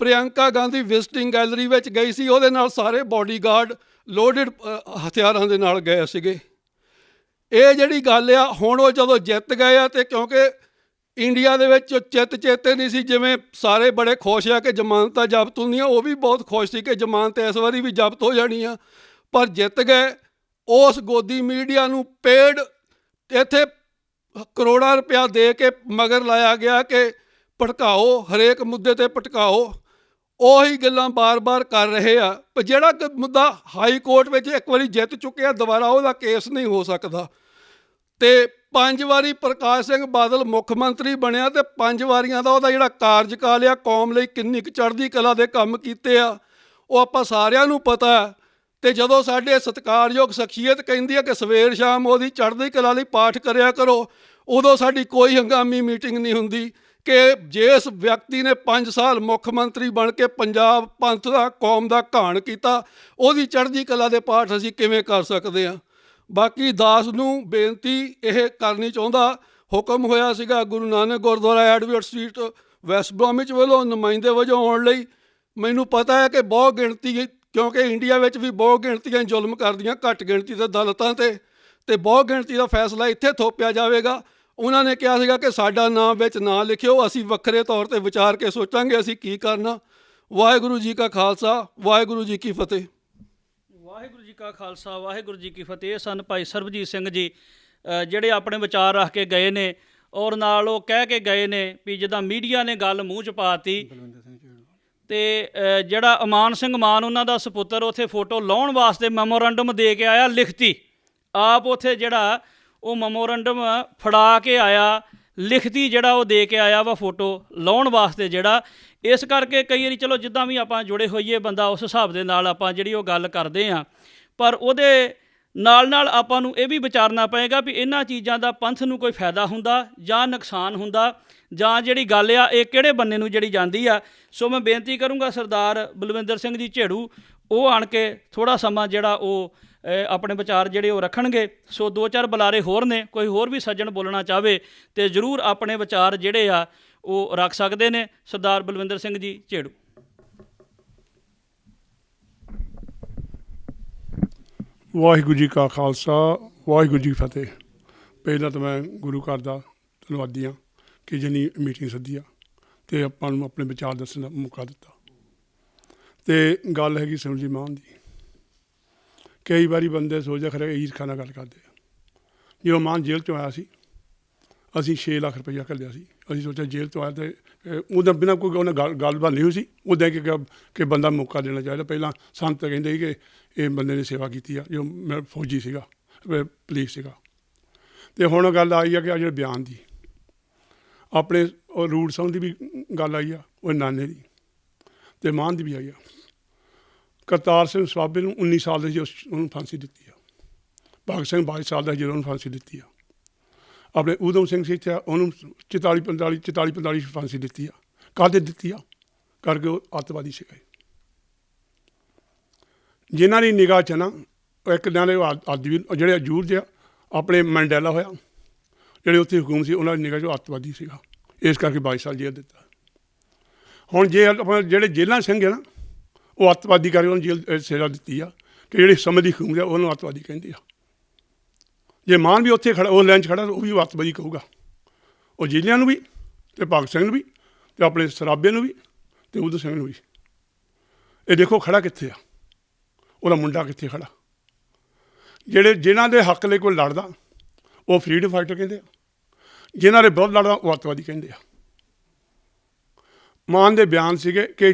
ਪ੍ਰਿਯੰਕਾ ਗਾਂਧੀ ਵਿਜ਼ਿਟਿੰਗ ਗੈਲਰੀ ਵਿੱਚ ਗਈ ਸੀ, ਉਹਦੇ ਨਾਲ ਸਾਰੇ ਬਾਡੀਗਾਰਡ ਲੋਡਡ ਹਥਿਆਰਾਂ ਦੇ ਨਾਲ ਗਏ ਸੀਗੇ। ਇਹ ਜਿਹੜੀ ਗੱਲ ਆ, ਹੁਣ ਉਹ ਜਦੋਂ ਜਿੱਤ ਗਏ ਆ ਅਤੇ ਕਿਉਂਕਿ ਇੰਡੀਆ ਦੇ ਵਿੱਚ ਚਿੱਤ ਚੇਤੇ ਨਹੀਂ ਸੀ, ਜਿਵੇਂ ਸਾਰੇ ਬੜੇ ਖੁਸ਼ ਆ ਕਿ ਜ਼ਮਾਨਤਾਂ ਜ਼ਬਤ ਹੁੰਦੀਆਂ, ਉਹ ਵੀ ਬਹੁਤ ਖੁਸ਼ ਸੀ ਕਿ ਜ਼ਮਾਨਤ ਇਸ ਵਾਰੀ ਵੀ ਜ਼ਬਤ ਹੋ ਜਾਣੀ ਆ, ਪਰ ਜਿੱਤ ਗਏ। ਉਸ ਗੋਦੀ ਮੀਡੀਆ ਨੂੰ ਪੇਡ ਇੱਥੇ ਕਰੋੜਾਂ ਰੁਪਇਆ ਦੇ ਕੇ ਮਗਰ ਲਾਇਆ ਗਿਆ ਕਿ ਭੜਕਾਓ, ਹਰੇਕ ਮੁੱਦੇ 'ਤੇ ਭਟਕਾਓ। ਉਹੀ ਗੱਲਾਂ ਬਾਰ-ਬਾਰ ਕਰ ਰਹੇ ਆ। ਪਰ ਜਿਹੜਾ ਮੁੱਦਾ ਹਾਈ ਕੋਰਟ ਵਿੱਚ ਇੱਕ ਵਾਰੀ ਜਿੱਤ ਚੁੱਕਿਆ, ਦੁਬਾਰਾ ਉਹਦਾ ਕੇਸ ਨਹੀਂ ਹੋ ਸਕਦਾ। ਅਤੇ 5 ਵਾਰੀ ਪ੍ਰਕਾਸ਼ ਸਿੰਘ ਬਾਦਲ ਮੁੱਖ ਮੰਤਰੀ ਬਣਿਆ ਅਤੇ 5 ਵਾਰੀਆਂ ਦਾ ਉਹਦਾ ਜਿਹੜਾ ਕਾਰਜਕਾਲ ਆ, ਕੌਮ ਲਈ ਕਿੰਨੀ ਕੁ ਚੜ੍ਹਦੀ ਕਲਾ ਦੇ ਕੰਮ ਕੀਤੇ ਆ, ਉਹ ਆਪਾਂ ਸਾਰਿਆਂ ਨੂੰ ਪਤਾ। ਅਤੇ ਜਦੋਂ ਸਾਡੇ ਸਤਿਕਾਰਯੋਗ ਸ਼ਖਸੀਅਤ ਕਹਿੰਦੀ ਹੈ ਕਿ ਸਵੇਰ ਸ਼ਾਮ ਉਹਦੀ ਚੜ੍ਹਦੀ ਕਲਾ ਲਈ ਪਾਠ ਕਰਿਆ ਕਰੋ, ਉਦੋਂ ਸਾਡੀ ਕੋਈ ਹੰਗਾਮੀ ਮੀਟਿੰਗ ਨਹੀਂ ਹੁੰਦੀ ਕਿ ਜਿਸ ਵਿਅਕਤੀ ਨੇ 5 ਸਾਲ ਮੁੱਖ ਮੰਤਰੀ ਬਣ ਕੇ ਪੰਜਾਬ ਪੰਥ ਦਾ, ਕੌਮ ਦਾ ਘਾਣ ਕੀਤਾ, ਉਹਦੀ ਚੜ੍ਹਦੀ ਕਲਾ ਦੇ ਪਾਠ ਅਸੀਂ ਕਿਵੇਂ ਕਰ ਸਕਦੇ ਹਾਂ। ਬਾਕੀ ਦਾਸ ਨੂੰ ਬੇਨਤੀ ਇਹ ਕਰਨੀ ਚਾਹੁੰਦਾ, ਹੁਕਮ ਹੋਇਆ ਸੀਗਾ Guru Nanak Gurdwara Edward Street West Bromwich ਵੱਲੋਂ ਨੁਮਾਇੰਦੇ ਵਜੋਂ ਆਉਣ ਲਈ। ਮੈਨੂੰ ਪਤਾ ਹੈ ਕਿ ਬਹੁਤ ਗਿਣਤੀ, ਕਿਉਂਕਿ ਇੰਡੀਆ ਵਿੱਚ ਵੀ ਬਹੁਤ ਗਿਣਤੀਆਂ ਜ਼ੁਲਮ ਕਰਦੀਆਂ ਘੱਟ ਗਿਣਤੀ ਦੇ ਦਲਿਤਾਂ 'ਤੇ, ਅਤੇ ਬਹੁਤ ਗਿਣਤੀ ਦਾ ਫੈਸਲਾ ਇੱਥੇ ਥੋਪਿਆ ਜਾਵੇਗਾ। ਉਹਨਾਂ ਨੇ ਕਿਹਾ ਸੀਗਾ ਕਿ ਸਾਡਾ ਨਾਮ ਵਿੱਚ ਨਾ ਲਿਖਿਓ, ਅਸੀਂ ਵੱਖਰੇ ਤੌਰ ਤੇ ਵਿਚਾਰ ਕੇ ਸੋਚਾਂਗੇ ਅਸੀਂ ਕੀ ਕਰਨਾ। ਵਾਹਿਗੁਰੂ ਜੀ ਕਾ ਖਾਲਸਾ, ਵਾਹਿਗੁਰੂ ਜੀ ਕੀ ਫਤਿਹ। ਵਾਹਿਗੁਰੂ ਜੀ ਕਾ ਖਾਲਸਾ, ਵਾਹਿਗੁਰੂ ਜੀ ਕੀ ਫਤਿਹ। ਇਹ ਸਨ ਭਾਈ ਸਰਬਜੀਤ ਸਿੰਘ ਜੀ, ਜਿਹੜੇ ਆਪਣੇ ਵਿਚਾਰ ਰੱਖ ਕੇ ਗਏ ਨੇ ਔਰ ਨਾਲ ਉਹ ਕਹਿ ਕੇ ਗਏ ਨੇ ਵੀ ਜਿੱਦਾਂ ਮੀਡੀਆ ਨੇ ਗੱਲ ਮੂੰਹ 'ਚ ਪਾਤੀ ਤੇ ਜਿਹੜਾ ਅਮਾਨ ਸਿੰਘ ਮਾਨ ਉਹਨਾਂ ਦਾ ਸਪੁੱਤਰ ਉੱਥੇ ਫੋਟੋ ਲਾਉਣ ਵਾਸਤੇ ਮੈਮੋਰੰਡਮ ਦੇ ਕੇ ਆਇਆ ਲਿਖਤੀ, ਆਪ ਉੱਥੇ ਜਿਹੜਾ ਉਹ ਮੈਮੋਰੰਡਮ ਫੜਾ ਕੇ ਆਇਆ, ਲਿਖਤੀ ਜਿਹੜਾ ਉਹ ਦੇ ਕੇ ਆਇਆ ਵਾ ਫੋਟੋ ਲਾਉਣ ਵਾਸਤੇ ਜਿਹੜਾ। ਇਸ ਕਰਕੇ ਕਈ ਵਾਰੀ ਚਲੋ ਜਿੱਦਾਂ ਵੀ ਆਪਾਂ ਜੁੜੇ ਹੋਈਏ ਬੰਦਾ ਉਸ ਹਿਸਾਬ ਦੇ ਨਾਲ ਆਪਾਂ ਜਿਹੜੀ ਉਹ ਗੱਲ ਕਰਦੇ ਹਾਂ, ਪਰ ਉਹਦੇ ਨਾਲ ਨਾਲ ਆਪਾਂ ਨੂੰ ਇਹ ਵੀ ਵਿਚਾਰਨਾ ਪਏਗਾ ਵੀ ਇਹਨਾਂ ਚੀਜ਼ਾਂ ਦਾ ਪੰਥ ਨੂੰ ਕੋਈ ਫਾਇਦਾ ਹੁੰਦਾ ਜਾਂ ਨੁਕਸਾਨ ਹੁੰਦਾ, ਜਾਂ ਜਿਹੜੀ ਗੱਲ ਆ ਇਹ ਕਿਹੜੇ ਬੰਨੇ ਨੂੰ ਜਿਹੜੀ ਜਾਂਦੀ ਆ। ਸੋ ਮੈਂ ਬੇਨਤੀ ਕਰੂੰਗਾ ਸਰਦਾਰ ਬਲਵਿੰਦਰ ਸਿੰਘ ਜੀ ਝੇੜੂ ਉਹ ਆਣ ਕੇ ਥੋੜ੍ਹਾ ਸਮਾਂ ਜਿਹੜਾ ਉਹ ਆਪਣੇ ਵਿਚਾਰ ਜਿਹੜੇ ਉਹ ਰੱਖਣਗੇ। ਸੋ 2-4 ਬੁਲਾਰੇ ਹੋਰ ਨੇ, ਕੋਈ ਹੋਰ ਵੀ ਸੱਜਣ ਬੋਲਣਾ ਚਾਹਵੇ ਤੇ ਜ਼ਰੂਰ ਆਪਣੇ ਵਿਚਾਰ ਜਿਹੜੇ ਆ ਉਹ ਰੱਖ ਸਕਦੇ ਨੇ। ਸਰਦਾਰ ਬਲਵਿੰਦਰ ਸਿੰਘ ਜੀ ਝੇੜੂ। ਵਾਹਿਗੁਰੂ ਜੀ ਕਾ ਖਾਲਸਾ, ਵਾਹਿਗੁਰੂ ਜੀ ਕੀ ਫਤਿਹ। ਪਹਿਲਾਂ ਤਾਂ ਮੈਂ ਗੁਰੂ ਘਰ ਦਾ ਧੰਨਵਾਦੀ ਹਾਂ ਕਿ ਜਿੰਨੀ ਮੀਟਿੰਗ ਸੱਦੀ ਆ ਅਤੇ ਆਪਾਂ ਨੂੰ ਆਪਣੇ ਵਿਚਾਰ ਦੱਸਣ ਦਾ ਮੌਕਾ ਦਿੱਤਾ। ਅਤੇ ਗੱਲ ਹੈਗੀ ਸਿਮਰਜੀਤ ਮਾਨ ਦੀ। ਕਈ ਵਾਰੀ ਬੰਦੇ ਸੋਚਦੇ ਖਰੇ ਈਰਖਾ ਨਾਲ ਗੱਲ ਕਰਦੇ ਆ। ਜਦੋਂ ਮਾਨ ਜੇਲ੍ਹ 'ਚੋਂ ਆਇਆ ਸੀ, ਅਸੀਂ 6 ਲੱਖ ਰੁਪਈਆ ਘੱਲਿਆ ਸੀ। ਅਸੀਂ ਸੋਚਿਆ ਜੇਲ੍ਹ ਤੋਂ ਆਇਆ ਅਤੇ ਉਹਦਾ ਬਿਨਾਂ ਕੋਈ ਉਹਨੇ ਗੱਲਬਾਤ ਨਹੀਂ ਹੋਈ ਸੀ। ਉੱਦਾਂ ਕਿ ਬੰਦਾ ਮੌਕਾ ਦੇਣਾ ਚਾਹੀਦਾ। ਪਹਿਲਾਂ ਸਾਨੂੰ ਤਾਂ ਕਹਿੰਦੇ ਸੀ ਕਿ ਇਹ ਬੰਦੇ ਨੇ ਸੇਵਾ ਕੀਤੀ ਆ, ਜੋ ਮੈਂ ਫੌਜੀ ਸੀਗਾ, ਪੁਲਿਸ ਸੀਗਾ। ਅਤੇ ਹੁਣ ਗੱਲ ਆਈ ਆ ਕਿ ਆ ਜਿਹੜੇ ਬਿਆਨ ਦੀ ਆਪਣੇ ਰੂੜ ਸਿੰਘ ਦੀ ਵੀ ਗੱਲ ਆਈ ਆ, ਉਹ ਨਾਨੇ ਦੀ, ਅਤੇ ਮਾਨ ਦੀ ਵੀ ਆਈ ਆ। ਕਰਤਾਰ ਸਿੰਘ ਸਵਾਬੇ ਨੂੰ 19 ਸਾਲ ਦੇ ਸੀ, ਉਹਨੂੰ ਫਾਂਸੀ ਦਿੱਤੀ ਆ। ਭਗਤ ਸਿੰਘ 22 ਸਾਲ ਦਾ ਜਦੋਂ ਉਹਨੂੰ ਫਾਂਸੀ ਦਿੱਤੀ ਆ। ਆਪਣੇ ਊਧਮ ਸਿੰਘ ਸੀ ਇੱਥੇ, ਉਹਨੂੰ 44-45 ਫਾਂਸੀ ਦਿੱਤੀ ਆ। ਕਾਹਦੇ ਦਿੱਤੀ ਆ? ਕਰਕੇ ਉਹ ਅੱਤਵਾਦੀ ਸੀਗੇ। ਜਿਨ੍ਹਾਂ ਦੀ ਨਿਗਾਹ 'ਚ ਨਾ ਇੱਕ ਦਿਨ ਦੇ ਆਦਮੀ ਜਿਹੜੇ ਅਜੂਰ ਦੇ ਆਪਣੇ ਮੈਂਡੇਲਾ ਹੋਇਆ, ਜਿਹੜੇ ਉੱਥੇ ਹਕੂਮਤ ਸੀ, ਉਹਨਾਂ ਦੀ ਨਿਗਾਹ 'ਚ ਉਹ ਅੱਤਵਾਦੀ ਸੀਗਾ। ਇਸ ਕਰਕੇ 22 ਸਾਲ ਜੇਲ੍ਹ ਦਿੱਤਾ। ਹੁਣ ਜੇ ਆਪਣੇ ਜਿਹੜੇ ਜੇਲ੍ਹਾਂ ਸਿੰਘ ਹੈ ਨਾ, ਉਹ ਅੱਤਵਾਦੀ ਕਰਕੇ ਉਹਨੂੰ ਜੇਲ੍ਹ ਸਜ਼ਾ ਦਿੱਤੀ ਆ ਕਿ ਜਿਹੜੀ ਸਮੇਂ ਦੀ ਹਕੂਮਤ ਆ ਉਹਨੂੰ ਅੱਤਵਾਦੀ ਕਹਿੰਦੇ ਆ। ਜੇ ਮਾਨ ਵੀ ਉੱਥੇ ਖੜਾ, ਉਹ ਲਾਈਨ 'ਚ ਖੜਾ, ਉਹ ਵੀ ਅੱਤਵਾਦੀ ਕਹੂਗਾ। ਉਹ ਜੇਲ੍ਹਿਆਂ ਨੂੰ ਵੀ ਅਤੇ ਭਗਤ ਸਿੰਘ ਨੂੰ ਵੀ ਅਤੇ ਆਪਣੇ ਸਰਾਬੇ ਨੂੰ ਵੀ ਅਤੇ ਊਧਮ ਸਿੰਘ ਨੂੰ ਵੀ। ਇਹ ਦੇਖੋ ਖੜਾ ਕਿੱਥੇ ਆ, ਉਹਦਾ ਮੁੰਡਾ ਕਿੱਥੇ ਖੜਾ। ਜਿਨ੍ਹਾਂ ਦੇ ਹੱਕ ਲਈ ਕੋਈ ਲੜਦਾ ਉਹ ਫਰੀਡਮ ਫਾਈਟਰ ਕਹਿੰਦੇ ਆ, ਜਿਨ੍ਹਾਂ ਦੇ ਵਿਰੁੱਧ ਲੜਦਾ ਉਹ ਅੱਤਵਾਦੀ ਕਹਿੰਦੇ ਆ। ਮਾਨ ਦੇ ਬਿਆਨ ਸੀਗੇ ਕਿ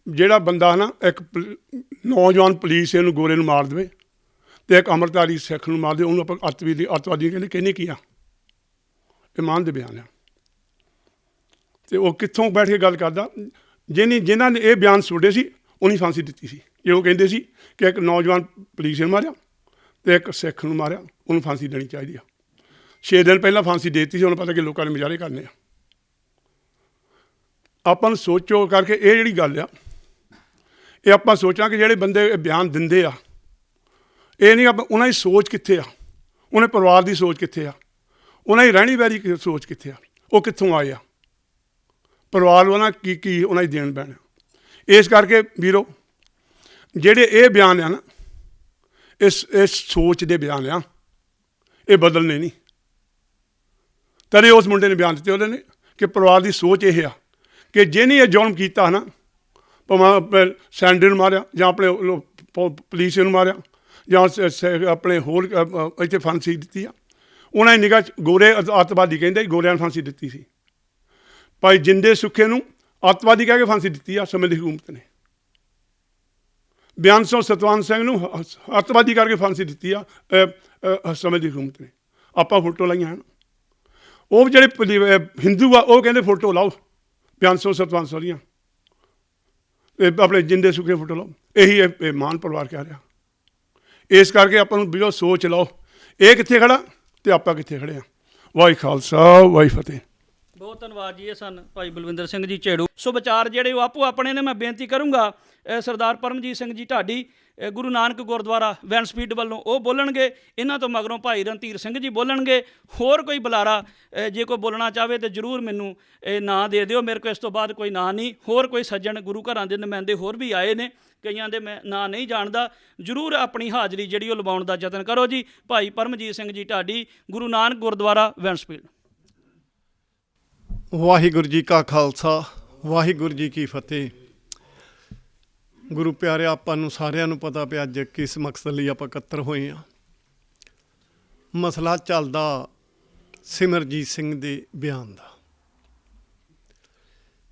ਜਿਹੜਾ ਬੰਦਾ ਨਾ ਇੱਕ ਨੌਜਵਾਨ ਪੁਲਿਸ ਇਹਨੂੰ ਗੋਰੇ ਨੂੰ ਮਾਰ ਦੇਵੇ ਅਤੇ ਇੱਕ ਅੰਮ੍ਰਿਤਧਾਰੀ ਸਿੱਖ ਨੂੰ ਮਾਰ ਦੇ, ਉਹਨੂੰ ਆਪਾਂ ਅੱਤਵਾਦੀ ਕਹਿੰਦੇ ਕੀ ਆ। ਇਹ ਮਾਨ ਦੇ ਬਿਆਨ ਆ। ਅਤੇ ਉਹ ਕਿੱਥੋਂ ਬੈਠ ਕੇ ਗੱਲ ਕਰਦਾ? ਜਿਨ੍ਹਾਂ ਨੇ ਇਹ ਬਿਆਨ ਸੁਣਦੇ ਸੀ ਉਹਨੀ ਫਾਂਸੀ ਦਿੱਤੀ ਸੀ। ਜੇ ਉਹ ਕਹਿੰਦੇ ਸੀ ਕਿ ਇੱਕ ਨੌਜਵਾਨ ਪੁਲਿਸ ਨੂੰ ਮਾਰਿਆ ਅਤੇ ਇੱਕ ਸਿੱਖ ਨੂੰ ਮਾਰਿਆ, ਉਹਨੂੰ ਫਾਂਸੀ ਦੇਣੀ ਚਾਹੀਦੀ ਆ। 6 ਦਿਨ ਪਹਿਲਾਂ ਫਾਂਸੀ ਦੇ ਦਿੱਤੀ ਸੀ। ਉਹਨੂੰ ਪਤਾ ਕਿ ਲੋਕਾਂ ਨੇ ਮੁਜ਼ਾਹਰੇ ਕਰਨੇ ਆ। ਆਪਾਂ ਨੂੰ ਸੋਚੋ ਕਰਕੇ ਇਹ ਜਿਹੜੀ ਗੱਲ ਆ, ਇਹ ਆਪਾਂ ਸੋਚਾਂ ਕਿ ਜਿਹੜੇ ਬੰਦੇ ਬਿਆਨ ਦਿੰਦੇ ਆ, ਇਹ ਨਹੀਂ ਆਪਾਂ ਉਹਨਾਂ ਦੀ ਸੋਚ ਕਿੱਥੇ ਆ, ਉਹਨਾਂ ਪਰਿਵਾਰ ਦੀ ਸੋਚ ਕਿੱਥੇ ਆ, ਉਹਨਾਂ ਦੀ ਰਹਿਣੀ ਬਹਿਣੀ ਸੋਚ ਕਿੱਥੇ ਆ, ਉਹ ਕਿੱਥੋਂ ਆਏ ਆ, ਪਰਿਵਾਰ ਉਹਨਾਂ ਕੀ ਉਹਨਾਂ ਦੀ ਦੇਣ ਬਹਿਣ। ਇਸ ਕਰਕੇ ਵੀਰੋ, ਜਿਹੜੇ ਇਹ ਬਿਆਨ ਆ ਨਾ, ਇਸ ਸੋਚ ਦੇ ਬਿਆਨ ਆ, ਇਹ ਬਦਲਨੇ ਨਹੀਂ। ਤਦੇ ਉਸ ਮੁੰਡੇ ਨੇ ਬਿਆਨ ਦਿੱਤੇ ਉਹਦੇ ਨੇ ਕਿ ਪਰਿਵਾਰ ਦੀ ਸੋਚ ਇਹ ਆ ਕਿ ਜਿਹਨੇ ਇਹ ਜ਼ੁਲਮ ਕੀਤਾ ਨਾ, ਭਾਵੇਂ ਸੈਂਡੇ ਨੂੰ ਮਾਰਿਆ ਜਾਂ ਆਪਣੇ ਪੁਲਿਸ ਨੂੰ ਮਾਰਿਆ ਜਾਂ ਆਪਣੇ ਹੋਰ ਇੱਥੇ ਫਾਂਸੀ ਦਿੱਤੀ ਆ, ਉਹਨਾਂ ਦੀ ਨਿਗਾਹ 'ਚ ਗੋਰੇ ਅੱਤਵਾਦੀ ਕਹਿੰਦੇ, ਗੋਰਿਆਂ ਨੂੰ ਫਾਂਸੀ ਦਿੱਤੀ ਸੀ। ਭਾਈ ਜਿੰਦੇ ਸੁੱਖੇ ਨੂੰ ਅੱਤਵਾਦੀ ਕਹਿ ਕੇ ਫਾਂਸੀ ਦਿੱਤੀ ਆ ਸਮੇਂ ਦੀ ਹਕੂਮਤ ਨੇ। ਬਿਆਨ ਸਿੰਘ ਸਤਵੰਤ ਸਿੰਘ ਨੂੰ ਅੱਤਵਾਦੀ ਕਰਕੇ ਫਾਂਸੀ ਦਿੱਤੀ ਆ ਸਮੇਂ ਦੀ ਹਕੂਮਤ ਨੇ। ਆਪਾਂ ਫੋਟੋ ਲਾਈਆਂ ਹਨ। ਉਹ ਜਿਹੜੇ ਹਿੰਦੂ ਆ ਉਹ ਕਹਿੰਦੇ ਫੋਟੋ ਲਾਓ ਬਿਆਨ ਸਿੰਘ ਸਤਵੰਤ ਸਿੰਘ ਦੀਆਂ, ਆਪਣੇ ਜਿੰਦੇ ਸੁੱਖੇ ਫੋਟੋ ਲਾਓ। ਇਹੀ ਮਾਨ ਪਰਿਵਾਰ ਕਹਿ ਰਿਹਾ। ਇਸ ਕਰਕੇ ਆਪਾਂ ਨੂੰ ਵੀਰੋ ਸੋਚ ਲਓ, ਇਹ ਕਿੱਥੇ ਖੜਾ ਅਤੇ ਆਪਾਂ ਕਿੱਥੇ ਖੜੇ ਹਾਂ। ਵਾਹਿ ਖਾਲਸਾ, ਵਾਹਿ ਫਤਿਹ। ਬਹੁਤ ਧੰਨਵਾਦ ਜੀ। ਇਹ ਸਨ ਭਾਈ ਬਲਵਿੰਦਰ ਸਿੰਘ ਜੀ ਝੇੜੂ। ਸੋ ਵਿਚਾਰ ਜਿਹੜੇ ਉਹ ਆਪੋ ਆਪਣੇ ਨੇ। ਮੈਂ ਬੇਨਤੀ ਕਰੂੰਗਾ ਸਰਦਾਰ ਪਰਮਜੀਤ ਸਿੰਘ ਜੀ ਢਾਡੀ ਗੁਰੂ ਨਾਨਕ ਗੁਰਦੁਆਰਾ ਵੈਨਸਪੀਡ ਵੱਲੋਂ ਉਹ ਬੋਲਣਗੇ। ਇਹਨਾਂ ਤੋਂ ਮਗਰੋਂ ਭਾਈ ਰਣਧੀਰ ਸਿੰਘ ਜੀ ਬੋਲਣਗੇ। ਹੋਰ ਕੋਈ ਬੁਲਾਰਾ ਜੇ ਕੋਈ ਬੋਲਣਾ ਚਾਹਵੇ ਤਾਂ ਜ਼ਰੂਰ ਮੈਨੂੰ ਨਾਂ ਦੇ ਦਿਓ। ਮੇਰੇ ਕੋਲ ਇਸ ਤੋਂ ਬਾਅਦ ਕੋਈ ਨਾਂ ਨਹੀਂ। ਹੋਰ ਕੋਈ ਸੱਜਣ ਗੁਰੂ ਘਰਾਂ ਦੇ ਨੁਮਾਇੰਦੇ ਹੋਰ ਵੀ ਆਏ ਨੇ, ਕਈਆਂ ਦੇ ਮੈਂ ਨਾਂ ਨਹੀਂ ਜਾਣਦਾ। ਜ਼ਰੂਰ ਆਪਣੀ ਹਾਜ਼ਰੀ ਜਿਹੜੀ ਉਹ ਲਵਾਉਣ ਦਾ ਯਤਨ ਕਰੋ ਜੀ। ਭਾਈ ਪਰਮਜੀਤ ਸਿੰਘ ਜੀ ਢਾਡੀ, ਗੁਰੂ ਨਾਨਕ ਗੁਰਦੁਆਰਾ ਵੈਨਸਪੀਡ। ਵਾਹਿਗੁਰੂ ਜੀ ਕਾ ਖਾਲਸਾ ਵਾਹਿਗੁਰੂ ਜੀ ਕੀ ਫਤਿਹ। ਗੁਰੂ ਪਿਆਰੇ, ਆਪਾਂ ਨੂੰ ਸਾਰਿਆਂ ਨੂੰ ਪਤਾ ਪਿਆ ਅੱਜ ਕਿਸ ਮਕਸਦ ਲਈ ਆਪਾਂ ਇਕੱਤਰ ਹੋਏ ਹਾਂ। ਮਸਲਾ ਚੱਲਦਾ ਸਿਮਰਜੀਤ ਸਿੰਘ ਦੇ ਬਿਆਨ ਦਾ।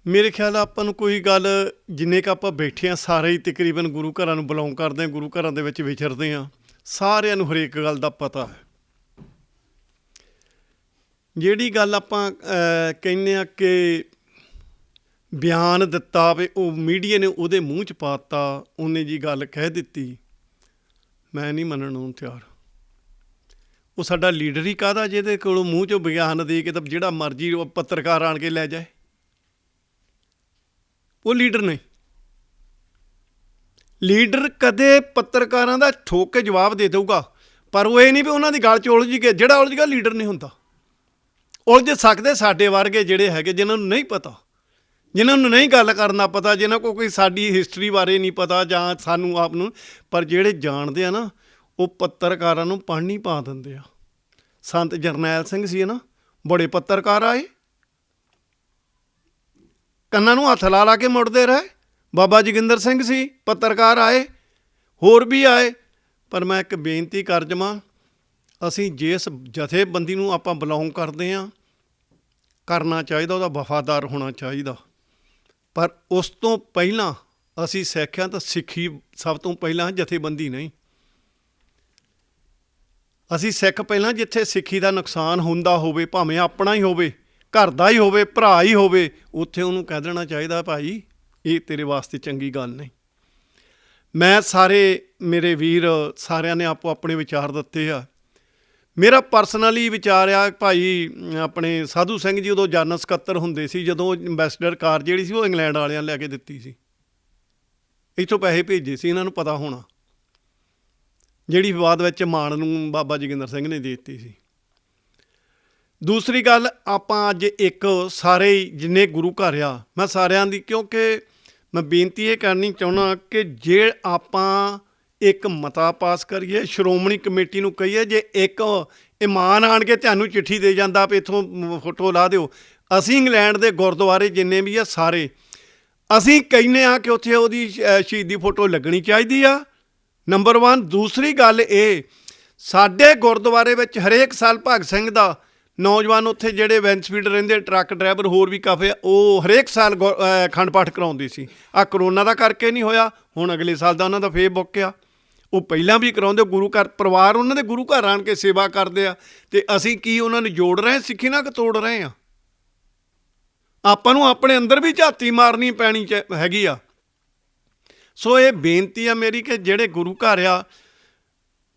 ਮੇਰੇ ਖਿਆਲ ਆਪਾਂ ਨੂੰ ਕੋਈ ਗੱਲ, ਜਿੰਨੇ ਕੁ ਆਪਾਂ ਬੈਠੇ ਹਾਂ ਸਾਰੇ ਹੀ ਤਕਰੀਬਨ ਗੁਰੂ ਘਰਾਂ ਨੂੰ ਬਿਲੋਂਗ ਕਰਦੇ ਹਾਂ, ਗੁਰੂ ਘਰਾਂ ਦੇ ਵਿੱਚ ਵਿਚਰਦੇ ਹਾਂ, ਸਾਰਿਆਂ ਨੂੰ ਹਰੇਕ ਗੱਲ ਦਾ ਪਤਾ ਹੈ। ਜਿਹੜੀ ਗੱਲ ਆਪਾਂ ਕਹਿੰਦੇ ਹਾਂ ਕਿ ਬਿਆਨ ਦਿੱਤਾ ਵੀ ਉਹ ਮੀਡੀਆ ਨੇ ਉਹਦੇ ਮੂੰਹ 'ਚ ਪਾ ਦਿੱਤਾ, ਉਹਨੇ ਜੀ ਗੱਲ ਕਹਿ ਦਿੱਤੀ, ਮੈਂ ਨਹੀਂ ਮੰਨਣ ਨੂੰ ਤਿਆਰ। ਉਹ ਸਾਡਾ ਲੀਡਰ ਹੀ ਕਾਹਦਾ ਜਿਹਦੇ ਕੋਲੋਂ ਮੂੰਹ 'ਚੋਂ ਬਿਆਨ ਦੇ ਕੇ ਤਾਂ ਜਿਹੜਾ ਮਰਜ਼ੀ ਉਹ ਪੱਤਰਕਾਰ ਆਣ ਕੇ ਲੈ ਜਾਏ? ਉਹ ਲੀਡਰ ਨਹੀਂ। ਲੀਡਰ ਕਦੇ ਪੱਤਰਕਾਰਾਂ ਦਾ ਠੋਕ ਕੇ ਜਵਾਬ ਦੇ ਦੇਊਗਾ, ਪਰ ਉਹ ਇਹ ਨਹੀਂ ਵੀ ਉਹਨਾਂ ਦੀ ਗੱਲ 'ਚ ਉਲਝ ਕੇ, ਜਿਹੜਾ ਉਲਝ ਗਿਆ ਲੀਡਰ ਨਹੀਂ ਹੁੰਦਾ। ਉਲਝ ਸਕਦੇ ਸਾਡੇ ਵਰਗੇ ਜਿਹੜੇ ਹੈਗੇ, ਜਿਨ੍ਹਾਂ ਨੂੰ ਨਹੀਂ ਪਤਾ, ਜਿਨ੍ਹਾਂ ਨੂੰ ਨਹੀਂ ਗੱਲ ਕਰਨਾ ਪਤਾ, ਜਿਨ੍ਹਾਂ ਕੋਲ ਕੋਈ ਸਾਡੀ ਹਿਸਟਰੀ ਬਾਰੇ ਨਹੀਂ ਪਤਾ ਜਾਂ ਸਾਨੂੰ ਆਪ ਨੂੰ, ਪਰ ਜਿਹੜੇ ਜਾਣਦੇ ਆ ਨਾ ਉਹ ਪੱਤਰਕਾਰਾਂ ਨੂੰ ਪਾਣੀ ਪਾ ਦਿੰਦੇ ਆ। ਸੰਤ ਜਰਨੈਲ ਸਿੰਘ ਸੀ ਨਾ, ਬੜੇ ਪੱਤਰਕਾਰ ਆਏ, ਕੰਨਾਂ ਨੂੰ ਹੱਥ ਲਾ ਲਾ ਕੇ ਮੁੜਦੇ ਰਹੇ। ਬਾਬਾ ਜੋਗਿੰਦਰ ਸਿੰਘ ਸੀ, ਪੱਤਰਕਾਰ ਆਏ, ਹੋਰ ਵੀ ਆਏ। ਪਰ ਮੈਂ ਇੱਕ ਬੇਨਤੀ ਕਰ ਜਾਵਾਂ, ਅਸੀਂ ਜਿਸ ਜਥੇਬੰਦੀ ਨੂੰ ਆਪਾਂ ਬਿਲੋਂਗ ਕਰਦੇ ਹਾਂ, ਕਰਨਾ ਚਾਹੀਦਾ, ਉਹਦਾ ਵਫਾਦਾਰ ਹੋਣਾ ਚਾਹੀਦਾ। ਪਰ ਉਸ ਤੋਂ ਪਹਿਲਾਂ ਅਸੀਂ ਸਿੱਖ ਹਾਂ ਤਾਂ ਸਿੱਖੀ ਸਭ ਤੋਂ ਪਹਿਲਾਂ, ਜਥੇਬੰਦੀ ਨਹੀਂ। ਅਸੀਂ ਸਿੱਖ ਪਹਿਲਾਂ, ਜਿੱਥੇ ਸਿੱਖੀ ਦਾ ਨੁਕਸਾਨ ਹੁੰਦਾ ਹੋਵੇ, ਭਾਵੇਂ ਆਪਣਾ ਹੀ ਹੋਵੇ, ਘਰ ਦਾ ਹੀ ਹੋਵੇ, ਭਰਾ ਹੀ ਹੋਵੇ, ਉੱਥੇ ਉਹਨੂੰ ਕਹਿ ਦੇਣਾ ਚਾਹੀਦਾ, ਭਾਈ ਇਹ ਤੇਰੇ ਵਾਸਤੇ ਚੰਗੀ ਗੱਲ ਨਹੀਂ। ਮੈਂ ਸਾਰੇ ਮੇਰੇ ਵੀਰ ਸਾਰਿਆਂ ਨੇ ਆਪੋ ਆਪਣੇ ਵਿਚਾਰ ਦਿੱਤੇ ਆ। ਮੇਰਾ ਪਰਸਨਲੀ ਵਿਚਾਰ ਆ, ਭਾਈ ਆਪਣੇ ਸਾਧੂ ਸਿੰਘ ਜੀ ਉਦੋਂ ਜਨਰਲ ਸਕੱਤਰ ਹੁੰਦੇ ਸੀ, ਜਦੋਂ ਐਂਬੈਸਡਰ ਕਾਰ ਜਿਹੜੀ ਸੀ ਉਹ ਇੰਗਲੈਂਡ ਵਾਲਿਆਂ ਨੇ ਲੈ ਕੇ ਦਿੱਤੀ ਸੀ, ਇੱਥੋਂ ਪੈਸੇ ਭੇਜੇ ਸੀ, ਇਹਨਾਂ ਨੂੰ ਪਤਾ ਹੋਣਾ, ਜਿਹੜੀ ਬਾਅਦ ਵਿੱਚ ਮਾਣ ਨੂੰ ਬਾਬਾ ਜੋਗਿੰਦਰ ਸਿੰਘ ਨੇ ਦੇ ਦਿੱਤੀ ਸੀ। ਦੂਸਰੀ ਗੱਲ, ਆਪਾਂ ਅੱਜ ਇੱਕ ਸਾਰੇ ਹੀ ਜਿੰਨੇ ਗੁਰੂ ਘਰ ਆ, ਮੈਂ ਸਾਰਿਆਂ ਦੀ, ਕਿਉਂਕਿ ਮੈਂ ਬੇਨਤੀ ਇਹ ਕਰਨੀ ਚਾਹੁੰਦਾ ਕਿ ਜੇ ਆਪਾਂ ਇੱਕ ਮਤਾ ਪਾਸ ਕਰੀਏ, ਸ਼੍ਰੋਮਣੀ ਕਮੇਟੀ ਨੂੰ ਕਹੀਏ, ਜੇ ਇੱਕ ਇਮਾਨ ਆਣ ਕੇ ਤੁਹਾਨੂੰ ਚਿੱਠੀ ਦੇ ਜਾਂਦਾ ਵੀ ਇੱਥੋਂ ਫੋਟੋ ਲਾ ਦਿਓ, ਅਸੀਂ ਇੰਗਲੈਂਡ ਦੇ ਗੁਰਦੁਆਰੇ ਜਿੰਨੇ ਵੀ ਆ ਸਾਰੇ, ਅਸੀਂ ਕਹਿੰਦੇ ਹਾਂ ਕਿ ਉੱਥੇ ਉਹਦੀ ਸ਼ਹੀਦੀ ਫੋਟੋ ਲੱਗਣੀ ਚਾਹੀਦੀ ਆ, ਨੰਬਰ 1। ਦੂਸਰੀ ਗੱਲ ਇਹ, ਸਾਡੇ ਗੁਰਦੁਆਰੇ ਵਿੱਚ ਹਰੇਕ ਸਾਲ ਭਗਤ ਸਿੰਘ ਦਾ ਨੌਜਵਾਨ ਉੱਥੇ ਜਿਹੜੇ ਵੈਨਸਫੀਲਡ ਰਹਿੰਦੇ, ਟਰੱਕ ਡਰਾਈਵਰ, ਹੋਰ ਵੀ ਕਾਫੀ, ਉਹ ਹਰੇਕ ਸਾਲ ਅਖੰਡ ਪਾਠ ਕਰਾਉਂਦੇ ਸੀ। ਆਹ ਕਰੋਨਾ ਦਾ ਕਰਕੇ ਨਹੀਂ ਹੋਇਆ, ਹੁਣ ਅਗਲੇ ਸਾਲ ਦਾ ਉਹਨਾਂ ਦਾ ਫੇਰ ਬੁੱਕ ਆ, ਉਹ ਪਹਿਲਾਂ ਵੀ ਕਰਾਉਂਦੇ। ਗੁਰੂ ਘਰ ਪਰਿਵਾਰ ਉਹਨਾਂ ਦੇ ਗੁਰੂ ਘਰ ਆਣ ਕੇ ਸੇਵਾ ਕਰਦੇ ਆ, ਅਤੇ ਅਸੀਂ ਕੀ ਉਹਨਾਂ ਨੂੰ ਜੋੜ ਰਹੇ, ਸਿੱਖੀ ਨਾਲ ਕਿ ਤੋੜ ਰਹੇ ਹਾਂ? ਆਪਾਂ ਨੂੰ ਆਪਣੇ ਅੰਦਰ ਵੀ ਝਾਤੀ ਮਾਰਨੀ ਪੈਣੀ ਹੈਗੀ ਆ। ਸੋ ਇਹ ਬੇਨਤੀ ਆ ਮੇਰੀ ਕਿ ਜਿਹੜੇ ਗੁਰੂ ਘਰ ਆ,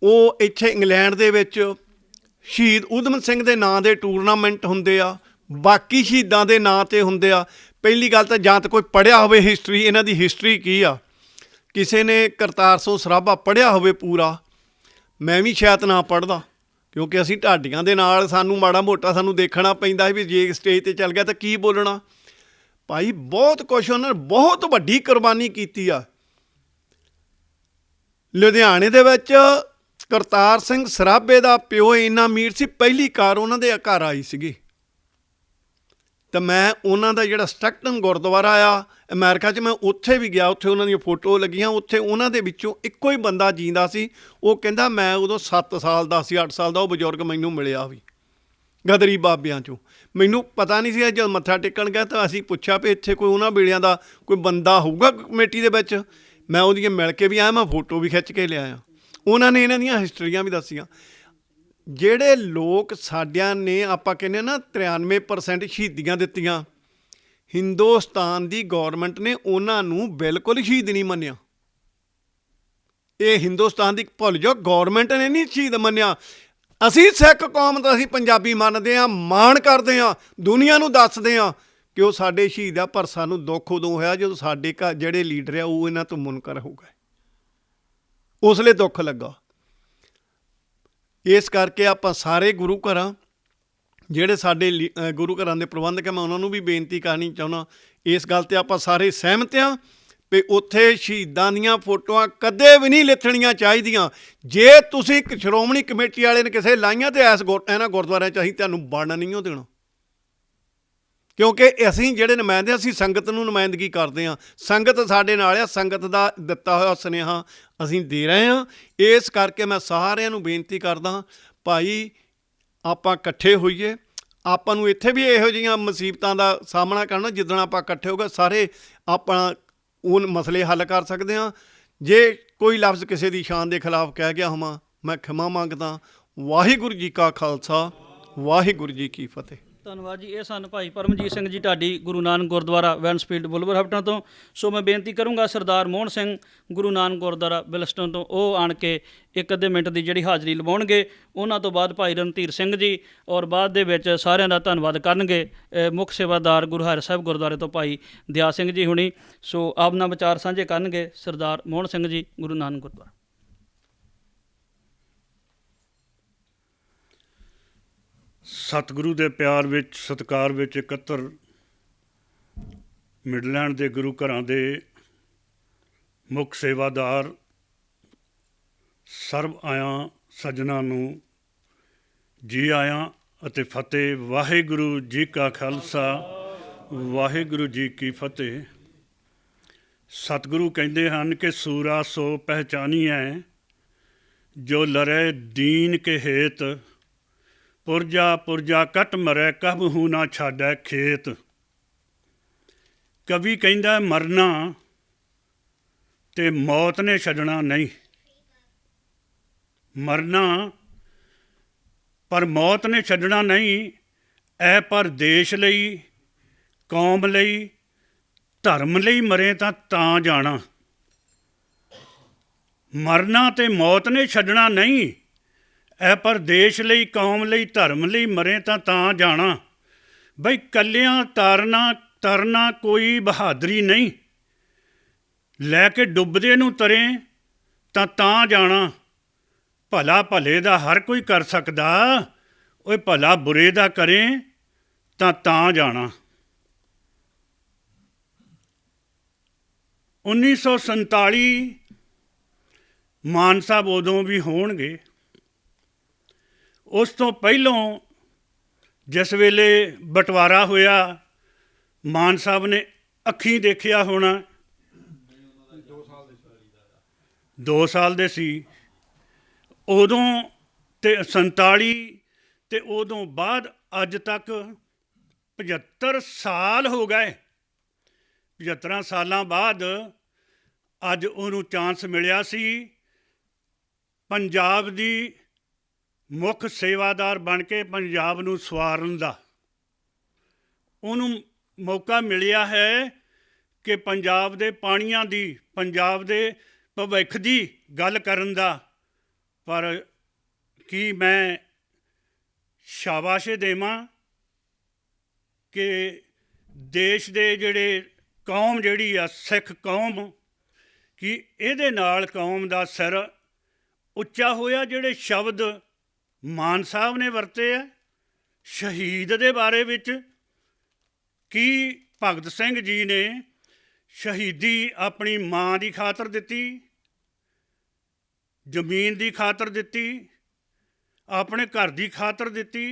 ਉਹ ਇੱਥੇ ਇੰਗਲੈਂਡ ਦੇ ਵਿੱਚ ਸ਼ਹੀਦ ਊਧਮ ਸਿੰਘ ਦੇ ਨਾਂ ਦੇ ਟੂਰਨਾਮੈਂਟ ਹੁੰਦੇ ਆ, ਬਾਕੀ ਸ਼ਹੀਦਾਂ ਦੇ ਨਾਂ 'ਤੇ ਹੁੰਦੇ ਆ। ਪਹਿਲੀ ਗੱਲ ਤਾਂ ਜਾਂ ਤਾਂ ਕੋਈ ਪੜ੍ਹਿਆ ਹੋਵੇ ਹਿਸਟਰੀ, ਇਹਨਾਂ ਦੀ ਹਿਸਟਰੀ ਕੀ ਆ, ਕਿਸੇ ਨੇ ਕਰਤਾਰ ਸਿੰਘ ਸਰਾਭਾ ਪੜ੍ਹਿਆ ਹੋਵੇ ਪੂਰਾ, ਮੈਂ ਵੀ ਸ਼ਾਇਦ ਨਾ ਪੜ੍ਹਦਾ, ਕਿਉਂਕਿ ਅਸੀਂ ਢਾਡੀਆਂ ਦੇ ਨਾਲ ਸਾਨੂੰ ਮਾੜਾ ਮੋਟਾ ਸਾਨੂੰ ਦੇਖਣਾ ਪੈਂਦਾ ਵੀ ਜੇ ਸਟੇਜ 'ਤੇ ਚੱਲ ਗਿਆ ਤਾਂ ਕੀ ਬੋਲਣਾ। ਭਾਈ ਬਹੁਤ ਕੁਛ ਉਹਨਾਂ ਨੇ, ਬਹੁਤ ਵੱਡੀ ਕੁਰਬਾਨੀ ਕੀਤੀ ਆ। ਲੁਧਿਆਣੇ ਦੇ ਵਿੱਚ ਕਰਤਾਰ ਸਿੰਘ ਸਰਾਭੇ ਦਾ ਪਿਓ ਇੰਨਾ ਅਮੀਰ ਸੀ, ਪਹਿਲੀ ਕਾਰ ਉਹਨਾਂ ਦੇ ਘਰ ਆਈ ਸੀਗੀ। ਤਾਂ ਮੈਂ ਉਹਨਾਂ ਦਾ ਜਿਹੜਾ ਸਟੈਕਟਨ ਗੁਰਦੁਆਰਾ ਆ ਅਮਰੀਕਾ 'ਚ, ਮੈਂ ਉੱਥੇ ਵੀ ਗਿਆ, ਉੱਥੇ ਉਹਨਾਂ ਦੀਆਂ ਫੋਟੋ ਲੱਗੀਆਂ, ਉੱਥੇ ਉਹਨਾਂ ਦੇ ਵਿੱਚੋਂ ਇੱਕੋ ਹੀ ਬੰਦਾ ਜੀਂਦਾ ਸੀ। ਉਹ ਕਹਿੰਦਾ ਮੈਂ ਉਦੋਂ 7 ਸਾਲ ਦਾ ਸੀ, 8 ਸਾਲ ਦਾ, ਉਹ ਬਜ਼ੁਰਗ ਮੈਨੂੰ ਮਿਲਿਆ ਵੀ ਗਦਰੀ ਬਾਬਿਆਂ 'ਚੋਂ। ਮੈਨੂੰ ਪਤਾ ਨਹੀਂ ਸੀ, ਜਦ ਮੱਥਾ ਟੇਕਣ ਗਿਆ ਤਾਂ ਅਸੀਂ ਪੁੱਛਿਆ ਵੀ ਇੱਥੇ ਕੋਈ ਉਹਨਾਂ ਵੇਲਿਆਂ ਦਾ ਕੋਈ ਬੰਦਾ ਹੋਊਗਾ ਕਮੇਟੀ ਦੇ ਵਿੱਚ। ਮੈਂ ਉਹਦੀਆਂ ਮਿਲ ਕੇ ਵੀ ਆਇਆ, ਮੈਂ ਫੋਟੋ ਵੀ ਖਿੱਚ ਕੇ ਲਿਆਇਆ। ਉਹਨਾਂ ਨੇ ਇਹਨਾਂ ਦੀਆਂ ਹਿਸਟਰੀਆਂ ਵੀ ਦੱਸੀਆਂ। ਜਿਹੜੇ ਲੋਕ ਸਾਡਿਆਂ ਨੇ, ਆਪਾਂ ਕਹਿੰਦੇ ਨਾ 93% ਸ਼ਹੀਦੀਆਂ ਦਿੱਤੀਆਂ, ਹਿੰਦੁਸਤਾਨ ਦੀ ਗੌਰਮੈਂਟ ਨੇ ਉਹਨਾਂ ਨੂੰ ਬਿਲਕੁਲ ਸ਼ਹੀਦ ਨਹੀਂ ਮੰਨਿਆ। ਇਹ ਹਿੰਦੁਸਤਾਨ ਦੀ ਭੁੱਲ ਜਾਓ, ਗੌਰਮੈਂਟ ਨੇ ਨਹੀਂ ਸ਼ਹੀਦ ਮੰਨਿਆ। ਅਸੀਂ ਸਿੱਖ ਕੌਮ ਤਾਂ ਅਸੀਂ ਪੰਜਾਬੀ ਮੰਨਦੇ ਹਾਂ, ਮਾਣ ਕਰਦੇ ਹਾਂ, ਦੁਨੀਆ ਨੂੰ ਦੱਸਦੇ ਹਾਂ ਕਿ ਉਹ ਸਾਡੇ ਸ਼ਹੀਦ ਆ। ਪਰ ਸਾਨੂੰ ਦੁੱਖ ਉਦੋਂ ਹੋਇਆ ਜਦੋਂ ਸਾਡੇ ਘਰ ਜਿਹੜੇ ਲੀਡਰ ਆ ਉਹ ਇਹਨਾਂ ਤੋਂ ਮੁਨਕਰ ਹੋ ਗਏ, ਉਸ ਵੇਲੇ ਦੁੱਖ ਲੱਗਾ। ਇਸ ਕਰਕੇ ਆਪਾਂ ਸਾਰੇ ਗੁਰੂ ਘਰਾਂ, ਜਿਹੜੇ ਸਾਡੇ ਗੁਰੂ ਘਰਾਂ ਦੇ ਪ੍ਰਬੰਧਕ, ਮੈਂ ਉਹਨਾਂ ਨੂੰ ਵੀ ਬੇਨਤੀ ਕਰਨੀ ਚਾਹੁੰਦਾ, ਇਸ ਗੱਲ 'ਤੇ ਆਪਾਂ ਸਾਰੇ ਸਹਿਮਤ ਹਾਂ ਵੀ ਉੱਥੇ ਸ਼ਹੀਦਾਂ ਦੀਆਂ ਫੋਟੋਆਂ ਕਦੇ ਵੀ ਨਹੀਂ ਲਿਥਣੀਆਂ ਚਾਹੀਦੀਆਂ। ਜੇ ਤੁਸੀਂ ਸ਼੍ਰੋਮਣੀ ਕਮੇਟੀ ਵਾਲੇ ਨੇ ਕਿਸੇ ਲਾਈਆਂ, ਤਾਂ ਇਹਨਾਂ ਗੁਰਦੁਆਰਿਆਂ 'ਚ ਅਸੀਂ ਤੁਹਾਨੂੰ ਵੜਨ ਨਹੀਂ ਓ ਦੇਣਾ। ਕਿਉਂਕਿ ਅਸੀਂ ਜਿਹੜੇ ਨੁਮਾਇੰਦੇ ਅਸੀਂ ਸੰਗਤ ਨੂੰ ਨੁਮਾਇੰਦਗੀ ਕਰਦੇ ਹਾਂ, ਸੰਗਤ ਸਾਡੇ ਨਾਲ ਆ, ਸੰਗਤ ਦਾ ਦਿੱਤਾ ਹੋਇਆ ਸੁਨੇਹਾ ਅਸੀਂ ਦੇ ਰਹੇ ਹਾਂ। ਇਸ ਕਰਕੇ ਮੈਂ ਸਾਰਿਆਂ ਨੂੰ ਬੇਨਤੀ ਕਰਦਾ, ਭਾਈ ਆਪਾਂ ਇਕੱਠੇ ਹੋਈਏ। ਆਪਾਂ ਨੂੰ ਇੱਥੇ ਵੀ ਇਹੋ ਜਿਹੀਆਂ ਮੁਸੀਬਤਾਂ ਦਾ ਸਾਹਮਣਾ ਕਰਨਾ, ਜਿੱਦਣ ਆਪਾਂ ਇਕੱਠੇ ਹੋ ਗਏ ਸਾਰੇ ਆਪਣਾ ਉਹ ਮਸਲੇ ਹੱਲ ਕਰ ਸਕਦੇ ਹਾਂ। ਜੇ ਕੋਈ ਲਫ਼ਜ਼ ਕਿਸੇ ਦੀ ਸ਼ਾਨ ਦੇ ਖਿਲਾਫ ਕਹਿ ਗਿਆ ਹੋਵਾਂ, ਮੈਂ ਖਿਮਾ ਮੰਗਦਾ। ਵਾਹਿਗੁਰੂ ਜੀ ਕਾ ਖਾਲਸਾ, ਵਾਹਿਗੁਰੂ ਜੀ ਕੀ ਫਤਿਹ। ਧੰਨਵਾਦ ਜੀ। ਇਹ ਸਨ ਭਾਈ ਪਰਮਜੀਤ ਸਿੰਘ ਜੀ ਢਾਡੀ, ਗੁਰੂ ਨਾਨਕ ਗੁਰਦੁਆਰਾ ਵੈਂਸਫੀਲਡ ਵੁਲਵਰਹੈਂਪਟਨ ਤੋਂ। ਸੋ ਮੈਂ ਬੇਨਤੀ ਕਰੂੰਗਾ ਸਰਦਾਰ ਮੋਹਨ ਸਿੰਘ ਗੁਰੂ ਨਾਨਕ ਗੁਰਦੁਆਰਾ ਬਿਲਸਟਨ ਤੋਂ, ਉਹ ਆਣ ਕੇ ਇੱਕ ਅੱਧੇ ਮਿੰਟ ਦੀ ਜਿਹੜੀ ਹਾਜ਼ਰੀ ਲਵਾਉਣਗੇ। ਉਹਨਾਂ ਤੋਂ ਬਾਅਦ ਭਾਈ ਰਣਧੀਰ ਸਿੰਘ ਜੀ, ਔਰ ਬਾਅਦ ਦੇ ਵਿੱਚ ਸਾਰਿਆਂ ਦਾ ਧੰਨਵਾਦ ਕਰਨਗੇ ਮੁੱਖ ਸੇਵਾਦਾਰ ਗੁਰੂ ਹਰਿ ਸਾਹਿਬ ਗੁਰਦੁਆਰੇ ਤੋਂ ਭਾਈ ਦਿਆ ਸਿੰਘ ਜੀ ਹੁਣੀ। ਸੋ ਆਪਣਾ ਵਿਚਾਰ ਸਾਂਝੇ ਕਰਨਗੇ ਸਰਦਾਰ ਮੋਹਨ ਸਿੰਘ ਜੀ, ਗੁਰੂ ਨਾਨਕ ਗੁਰਦੁਆਰਾ। ਸਤਿਗੁਰੂ ਦੇ ਪਿਆਰ ਵਿੱਚ, ਸਤਿਕਾਰ ਵਿੱਚ ਇਕੱਤਰ ਮਿਡਲੈਂਡ ਦੇ ਗੁਰੂ ਘਰਾਂ ਦੇ ਮੁੱਖ ਸੇਵਾਦਾਰ ਸਰਬ ਆਇਆਂ ਸੱਜਣਾਂ ਨੂੰ ਜੀ ਆਇਆਂ ਅਤੇ ਫਤਿਹ। ਵਾਹਿਗੁਰੂ ਜੀ ਕਾ ਖਾਲਸਾ, ਵਾਹਿਗੁਰੂ ਜੀ ਕੀ ਫਤਿਹ। ਸਤਿਗੁਰੂ ਕਹਿੰਦੇ ਹਨ ਕਿ ਸੂਰਾ ਸੋ ਪਹਿਚਾਨੀਐ, ਜੋ ਲਰੇ ਦੀਨ ਕੇ ਹੇਤ, ਪੁਰਜਾ ਪੁਰਜਾ ਕੱਟ ਮਰੈ, ਕਬਹੂ ਨਾ ਛਾਡੈ ਖੇਤ। ਕਵੀ ਕਹਿੰਦਾ ਮਰਨਾ ਤੇ ਮੌਤ ਨੇ ਛੱਡਣਾ ਨਹੀਂ, ਮਰਨਾ ਪਰ ਮੌਤ ਨੇ ਛੱਡਣਾ ਨਹੀਂ। ਐ ਪਰ ਦੇਸ਼ ਲਈ, ਕੌਮ ਲਈ, ਧਰਮ ਲਈ ਮਰੇ ਤਾਂ ਜਾਣਾ। ਮਰਨਾ ਤੇ ਮੌਤ ਨੇ ਛੱਡਣਾ ਨਹੀਂ, ਐ ਪਰ ਦੇਸ਼ ਲਈ, ਕੌਮ ਲਈ, ਧਰਮ ਲਈ ਮਰੇ ਤਾਂ ਜਾਣਾ। ਬਈ ਕੱਲਿਆਂ ਤਰਨਾ ਕੋਈ ਬਹਾਦਰੀ ਨਹੀਂ, ਲੈ ਕੇ ਡੁੱਬਦੇ ਨੂੰ ਤਰੇ ਤਾਂ ਜਾਣਾ। ਭਲਾ ਭਲੇ ਦਾ ਹਰ ਕੋਈ ਕਰ ਸਕਦਾ, ਓਏ ਭਲਾ ਬੁਰੇ ਦਾ ਕਰੇ ਤਾਂ ਜਾਣਾ। 1947 ਮਾਨ ਸਾਹਿਬ ਉਦੋਂ ਵੀ ਹੋਣਗੇ। ਉਸ ਤੋਂ ਪਹਿਲੋਂ ਜਿਸ ਵੇਲੇ ਬਟਵਾਰਾ ਹੋਇਆ, ਮਾਨ ਸਾਹਿਬ ਨੇ ਅੱਖੀਂ ਦੇਖਿਆ ਹੋਣਾ, 2 ਸਾਲ ਦੇ ਸੀ ਉਦੋਂ, ਤੇ 47 ਤੇ ਉਦੋਂ ਬਾਅਦ ਅੱਜ ਤੱਕ 75 ਸਾਲ ਹੋ ਗਏ। 75 ਸਾਲਾਂ ਬਾਅਦ ਅੱਜ ਉਹਨੂੰ ਚਾਂਸ ਮਿਲਿਆ ਸੀ ਪੰਜਾਬ ਦੀ ਮੁੱਖ ਸੇਵਾਦਾਰ ਬਣ ਕੇ ਪੰਜਾਬ ਨੂੰ ਸਵਾਰਨ ਦਾ। ਉਹਨੂੰ ਮੌਕਾ ਮਿਲਿਆ ਹੈ ਕਿ ਪੰਜਾਬ ਦੇ ਪਾਣੀਆਂ ਦੀ, ਪੰਜਾਬ ਦੇ ਭਵਿੱਖ ਦੀ ਗੱਲ ਕਰਨ ਦਾ। ਪਰ ਕੀ ਮੈਂ ਸ਼ਾਬਾਸ਼ੇ ਦੇਵਾਂ ਕਿ ਦੇਸ਼ ਦੇ ਜਿਹੜੇ ਕੌਮ ਜਿਹੜੀ ਆ, ਸਿੱਖ ਕੌਮ, ਕਿ ਇਹਦੇ ਨਾਲ ਕੌਮ ਦਾ ਸਿਰ ਉੱਚਾ ਹੋਇਆ। ਜਿਹੜੇ ਸ਼ਬਦ ਮਾਨ ਸਾਹਿਬ ਨੇ ਵਰਤੇ ਆ ਸ਼ਹੀਦ ਦੇ ਬਾਰੇ ਵਿੱਚ, ਕੀ ਭਗਤ ਸਿੰਘ ਜੀ ਨੇ ਸ਼ਹੀਦੀ ਆਪਣੀ ਮਾਂ ਦੀ ਖਾਤਰ ਦਿੱਤੀ, ਜ਼ਮੀਨ ਦੀ ਖਾਤਰ ਦਿੱਤੀ, ਆਪਣੇ ਘਰ ਦੀ ਖਾਤਰ ਦਿੱਤੀ,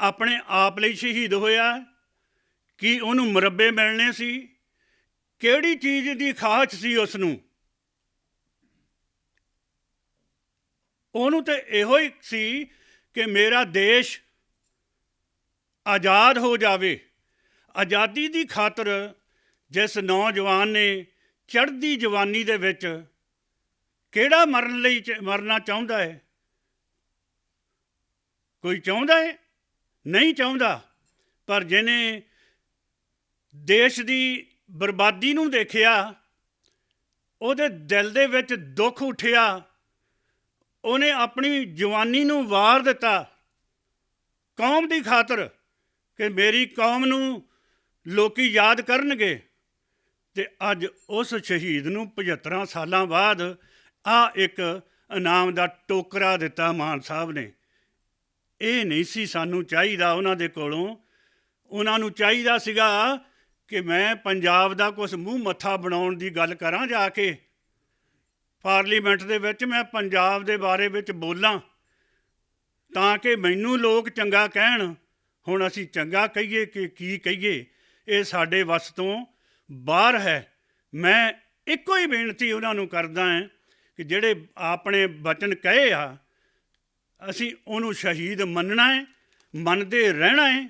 ਆਪਣੇ ਆਪ ਲਈ ਸ਼ਹੀਦ ਹੋਇਆ? ਕੀ ਉਹਨੂੰ ਮੁਰੱਬੇ ਮਿਲਣੇ ਸੀ? ਕਿਹੜੀ ਚੀਜ਼ ਦੀ ਖਾਹਸ਼ ਸੀ ਉਸ ਨੂੰ? ਉਹਨੂੰ ਤਾਂ ਇਹੋ ਹੀ ਸੀ ਕਿ ਮੇਰਾ ਦੇਸ਼ ਆਜ਼ਾਦ ਹੋ ਜਾਵੇ। ਆਜ਼ਾਦੀ ਦੀ ਖਾਤਰ ਜਿਸ ਨੌਜਵਾਨ ਨੇ ਚੜ੍ਹਦੀ ਜਵਾਨੀ ਦੇ ਵਿੱਚ ਕਿਹੜਾ ਮਰਨਾ ਚਾਹੁੰਦਾ ਹੈ? ਕੋਈ ਚਾਹੁੰਦਾ ਹੈ? ਨਹੀਂ ਚਾਹੁੰਦਾ। ਪਰ ਜਿਹਨੇ ਦੇਸ਼ ਦੀ ਬਰਬਾਦੀ ਨੂੰ ਦੇਖਿਆ, ਉਹਦੇ ਦਿਲ ਦੇ ਵਿੱਚ ਦੁੱਖ ਉੱਠਿਆ, ਉਹਨੇ ਆਪਣੀ ਜਵਾਨੀ ਨੂੰ ਵਾਰ ਦਿੱਤਾ ਕੌਮ ਦੀ ਖਾਤਰ ਕਿ ਮੇਰੀ ਕੌਮ ਨੂੰ ਲੋਕੀ ਯਾਦ ਕਰਨਗੇ। ਤੇ ਅੱਜ ਉਸ ਸ਼ਹੀਦ ਨੂੰ 75 ਸਾਲਾਂ ਬਾਅਦ ਇੱਕ ਇਨਾਮ ਦਾ ਟੋਕਰਾ ਦਿੱਤਾ ਮਾਨ ਸਾਹਿਬ ਨੇ। ਇਹ ਨਹੀਂ ਸੀ ਸਾਨੂੰ ਚਾਹੀਦਾ ਉਹਨਾਂ ਦੇ ਕੋਲੋਂ। ਉਹਨਾਂ ਨੂੰ ਚਾਹੀਦਾ ਸੀਗਾ ਕਿ ਮੈਂ ਪੰਜਾਬ ਦਾ ਕੁਛ ਮੂੰਹ ਮੱਥਾ ਬਣਾਉਣ ਦੀ ਗੱਲ ਕਰਾਂ, ਜਾ ਕੇ ਪਾਰਲੀਮੈਂਟ ਦੇ ਵਿੱਚ ਮੈਂ ਪੰਜਾਬ ਦੇ ਬਾਰੇ ਵਿੱਚ ਬੋਲਾਂ ਤਾਂ ਕਿ ਮੈਨੂੰ ਲੋਕ ਚੰਗਾ ਕਹਿਣ। ਹੁਣ ਅਸੀਂ ਚੰਗਾ ਕਹੀਏ ਕਿ ਕੀ ਕਹੀਏ, ਇਹ ਸਾਡੇ ਵੱਸ ਤੋਂ ਬਾਹਰ ਹੈ। ਮੈਂ ਇੱਕੋ ਹੀ ਬੇਨਤੀ ਉਹਨਾਂ ਨੂੰ ਕਰਦਾ ਹਾਂ ਕਿ ਜਿਹੜੇ ਆਪਣੇ ਬਚਨ ਕਹੇ ਆ, ਅਸੀਂ ਉਹਨੂੰ ਸ਼ਹੀਦ ਮੰਨਣਾ ਹੈ, ਮੰਨਦੇ ਰਹਿਣਾ ਹੈ।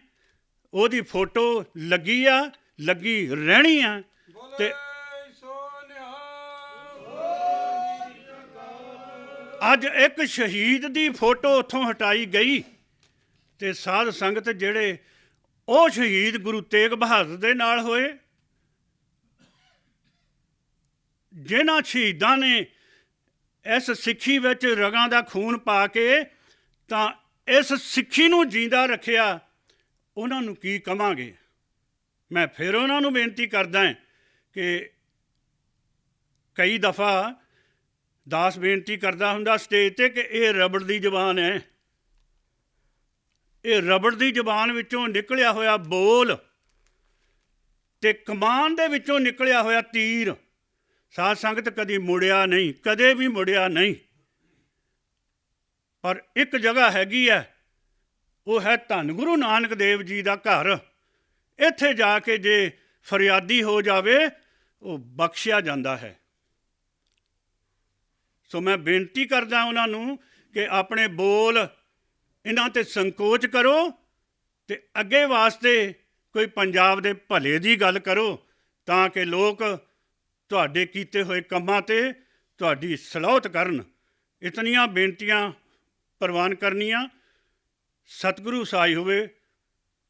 ਉਹਦੀ ਫੋਟੋ ਲੱਗੀ ਆ, ਲੱਗੀ ਰਹਿਣੀ ਆ। ਤੇ ਅੱਜ ਇੱਕ ਸ਼ਹੀਦ ਦੀ ਫੋਟੋ ਉੱਥੋਂ ਹਟਾਈ ਗਈ ਤੇ ਸਾਧ ਸੰਗਤ ਜਿਹੜੇ ਉਹ ਸ਼ਹੀਦ ਗੁਰੂ ਤੇਗ ਬਹਾਦਰ ਦੇ ਨਾਲ ਹੋਏ, ਜਿਨ੍ਹਾਂ ਸ਼ਹੀਦਾਂ ਨੇ ਇਸ ਸਿੱਖੀ ਵਿੱਚ ਰਗਾਂ ਦਾ ਖੂਨ ਪਾ ਕੇ ਤਾਂ ਇਸ ਸਿੱਖੀ ਨੂੰ ਜਿੰਦਾ ਰੱਖਿਆ, ਉਹਨਾਂ ਨੂੰ ਕੀ ਕਵਾਂਗੇ। ਮੈਂ ਫਿਰ ਉਹਨਾਂ ਨੂੰ ਬੇਨਤੀ ਕਰਦਾ ਕਿ ਕਈ ਦਫਾ ਦਾਸ ਬੇਨਤੀ ਕਰਦਾ ਹੁੰਦਾ ਸਟੇਜ 'ਤੇ ਕਿ ਇਹ ਰਬੜ ਦੀ ਜ਼ੁਬਾਨ ਹੈ, ਇਹ ਰਬੜ ਦੀ ਜ਼ੁਬਾਨ ਵਿੱਚੋਂ ਨਿਕਲਿਆ ਹੋਇਆ ਬੋਲ ਤੇ ਕਮਾਨ ਦੇ ਵਿੱਚੋਂ ਨਿਕਲਿਆ ਹੋਇਆ ਤੀਰ ਸਾਧ ਸੰਗਤ ਕਦੀ ਮੁੜਿਆ ਨਹੀਂ, ਕਦੇ ਵੀ ਮੁੜਿਆ ਨਹੀਂ। ਪਰ ਇੱਕ ਜਗ੍ਹਾ ਹੈਗੀ ਹੈ, ਉਹ ਹੈ ਧੰਨ ਗੁਰੂ ਨਾਨਕ ਦੇਵ ਜੀ ਦਾ ਘਰ। ਇੱਥੇ ਜਾ ਕੇ ਜੇ ਫਰਿਆਦੀ ਹੋ ਜਾਵੇ ਉਹ ਬਖਸ਼ਿਆ ਜਾਂਦਾ ਹੈ। ਸੋ ਮੈਂ ਬੇਨਤੀ ਕਰਦਾ ਉਹਨਾਂ ਨੂੰ ਕਿ ਆਪਣੇ ਬੋਲ ਇਹਨਾਂ 'ਤੇ ਸੰਕੋਚ ਕਰੋ ਤੇ ਅੱਗੇ ਵਾਸਤੇ ਕੋਈ ਪੰਜਾਬ ਦੇ ਭਲੇ ਦੀ ਗੱਲ ਕਰੋ, ਤਾਂ ਕਿ ਲੋਕ ਤੁਹਾਡੇ ਕੀਤੇ ਹੋਏ ਕੰਮਾਂ 'ਤੇ ਤੁਹਾਡੀ ਸਲਾਹੁਤ ਕਰਨ। ਇਤਨੀਆਂ ਬੇਨਤੀਆਂ ਪ੍ਰਵਾਨ ਕਰਨੀਆਂ। ਸਤਿਗੁਰੂ ਸਾਈ ਹੋਵੇ।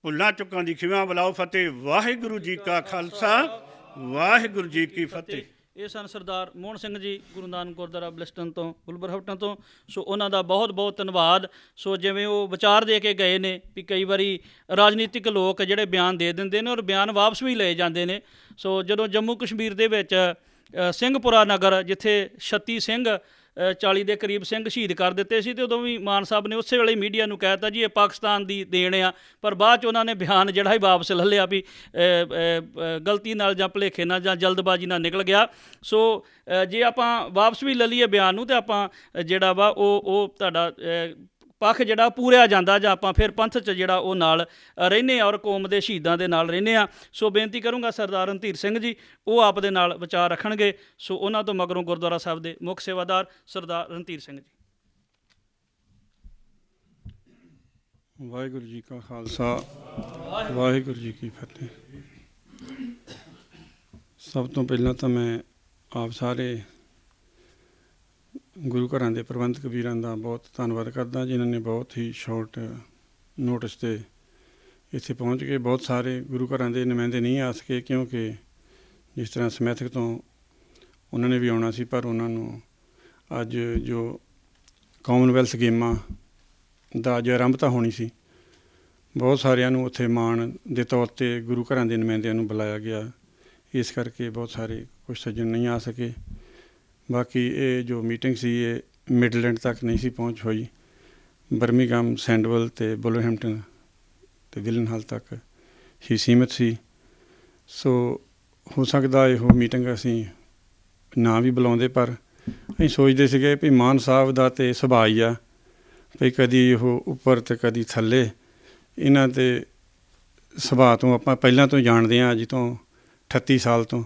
ਭੁੱਲਾਂ ਚੁੱਕਾਂ ਦੀ ਖਿਮਾ ਬੁਲਾਓ। ਫਤਿਹ। ਵਾਹਿਗੁਰੂ ਜੀ ਕਾ ਖਾਲਸਾ, ਵਾਹਿਗੁਰੂ ਜੀ ਕੀ ਫਤਿਹ। ਇਹ ਸਨ ਸਰਦਾਰ ਮੋਹਨ ਸਿੰਘ ਜੀ, ਗੁਰੂ ਨਾਨਕ ਗੁਰਦੁਆਰਾ ਬਲਿਸਟਨ ਤੋਂ, ਗੁਲਬਰਹਟਨ ਤੋਂ। ਸੋ ਉਹਨਾਂ ਦਾ ਬਹੁਤ ਬਹੁਤ ਧੰਨਵਾਦ। ਸੋ ਜਿਵੇਂ ਉਹ ਵਿਚਾਰ ਦੇ ਕੇ ਗਏ ਨੇ ਵੀ ਕਈ ਵਾਰੀ ਰਾਜਨੀਤਿਕ ਲੋਕ ਜਿਹੜੇ ਬਿਆਨ ਦੇ ਦਿੰਦੇ ਨੇ ਔਰ ਬਿਆਨ ਵਾਪਸ ਵੀ ਲਏ ਜਾਂਦੇ ਨੇ। ਸੋ ਜਦੋਂ ਜੰਮੂ ਕਸ਼ਮੀਰ ਦੇ ਵਿੱਚ ਸਿੰਘਪੁਰਾ ਨਗਰ, ਜਿੱਥੇ 36 ਸਿੰਘ 40 ਦੇ ਕਰੀਬ ਸਿੰਘ ਸ਼ਹੀਦ ਕਰ ਦਿੱਤੇ ਸੀ, ਤੇ ਉਦੋਂ ਵੀ ਮਾਨ ਸਾਹਿਬ ਨੇ ਉਸੇ ਵੇਲੇ ਮੀਡੀਆ ਨੂੰ ਕਹਿ ਦਿੱਤਾ ਜੀ ਇਹ ਪਾਕਿਸਤਾਨ ਦੀ ਦੇਣ ਆ। ਪਰ ਬਾਅਦ 'ਚ ਉਹਨਾਂ ਨੇ ਬਿਆਨ ਜਿਹੜਾ ਹੀ ਵਾਪਸ ਲੈ ਲਿਆ ਵੀ ਗਲਤੀ ਨਾਲ ਜਾਂ ਭੁਲੇਖੇ ਨਾਲ ਜਾਂ ਜਲਦਬਾਜ਼ੀ ਨਾਲ ਨਿਕਲ ਗਿਆ। ਸੋ ਜੇ ਆਪਾਂ ਵਾਪਸ ਵੀ ਲੈ ਲਈਏ ਬਿਆਨ ਨੂੰ, ਤਾਂ ਆਪਾਂ ਜਿਹੜਾ ਵਾ ਉਹ ਤੁਹਾਡਾ ਪੱਖ ਜਿਹੜਾ ਪੂਰਿਆ ਜਾਂਦਾ, ਜਾਂ ਆਪਾਂ ਫਿਰ ਪੰਥ 'ਚ ਜਿਹੜਾ ਉਹ ਨਾਲ ਰਹਿੰਦੇ ਹਾਂ ਔਰ ਕੌਮ ਦੇ ਸ਼ਹੀਦਾਂ ਦੇ ਨਾਲ ਰਹਿੰਦੇ ਹਾਂ। ਸੋ ਬੇਨਤੀ ਕਰੂੰਗਾ ਸਰਦਾਰ ਰਣਧੀਰ ਸਿੰਘ ਜੀ, ਉਹ ਆਪ ਦੇ ਨਾਲ ਵਿਚਾਰ ਰੱਖਣਗੇ। ਸੋ ਉਹਨਾਂ ਤੋਂ ਮਗਰੋਂ ਗੁਰਦੁਆਰਾ ਸਾਹਿਬ ਦੇ ਮੁੱਖ ਸੇਵਾਦਾਰ ਸਰਦਾਰ ਰਣਧੀਰ ਸਿੰਘ ਜੀ। ਵਾਹਿਗੁਰੂ ਜੀ ਕਾ ਖਾਲਸਾ, ਵਾਹਿਗੁਰੂ ਜੀ ਕੀ ਫਤਿਹ। ਸਭ ਤੋਂ ਪਹਿਲਾਂ ਤਾਂ ਮੈਂ ਆਪ ਸਾਰੇ ਗੁਰੂ ਘਰਾਂ ਦੇ ਪ੍ਰਬੰਧਕ ਵੀਰਾਂ ਦਾ ਬਹੁਤ ਧੰਨਵਾਦ ਕਰਦਾ, ਜਿਨ੍ਹਾਂ ਨੇ ਬਹੁਤ ਹੀ ਸ਼ਾਰਟ ਨੋਟਿਸ 'ਤੇ ਇੱਥੇ ਪਹੁੰਚ ਕੇ। ਬਹੁਤ ਸਾਰੇ ਗੁਰੂ ਘਰਾਂ ਦੇ ਨੁਮਾਇੰਦੇ ਨਹੀਂ ਆ ਸਕੇ, ਕਿਉਂਕਿ ਜਿਸ ਤਰ੍ਹਾਂ ਸਮੈਥਕ ਤੋਂ ਉਹਨਾਂ ਨੇ ਵੀ ਆਉਣਾ ਸੀ, ਪਰ ਉਹਨਾਂ ਨੂੰ ਅੱਜ ਜੋ ਕਾਮਨਵੈਲਥ ਗੇਮਾਂ ਦਾ ਅੱਜ ਆਰੰਭਤਾ ਹੋਣੀ ਸੀ, ਬਹੁਤ ਸਾਰਿਆਂ ਨੂੰ ਉੱਥੇ ਮਾਣ ਦੇ ਤੌਰ 'ਤੇ ਗੁਰੂ ਘਰਾਂ ਦੇ ਨੁਮਾਇੰਦਿਆਂ ਨੂੰ ਬੁਲਾਇਆ ਗਿਆ। ਇਸ ਕਰਕੇ ਬਹੁਤ ਸਾਰੇ ਕੁਝ ਸੱਜਣ ਨਹੀਂ ਆ ਸਕੇ। ਬਾਕੀ ਇਹ ਜੋ ਮੀਟਿੰਗ ਸੀ ਇਹ ਮਿਡਲੈਂਡ ਤੱਕ ਨਹੀਂ ਸੀ ਪਹੁੰਚ ਹੋਈ, ਬਰਮਿੰਘਮ, ਸੈਂਡਵਲ ਅਤੇ ਵੁਲਵਰਹੈਂਪਟਨ ਅਤੇ ਵਿਲਨਹਾਲ ਤੱਕ ਹੀ ਸੀਮਿਤ ਸੀ। ਸੋ ਹੋ ਸਕਦਾ ਇਹੋ ਮੀਟਿੰਗ ਅਸੀਂ ਨਾ ਵੀ ਬੁਲਾਉਂਦੇ, ਪਰ ਅਸੀਂ ਸੋਚਦੇ ਸੀਗੇ ਵੀ ਮਾਨ ਸਾਹਿਬ ਦਾ ਤਾਂ ਸੁਭਾਅ ਹੀ ਆ ਵੀ ਕਦੀ ਉਹ ਉੱਪਰ ਅਤੇ ਕਦੀ ਥੱਲੇ। ਇਹਨਾਂ ਦੇ ਸੁਭਾਅ ਤੋਂ ਆਪਾਂ ਪਹਿਲਾਂ ਤੋਂ ਜਾਣਦੇ ਹਾਂ, ਅੱਜ ਤੋਂ 38 ਸਾਲ ਤੋਂ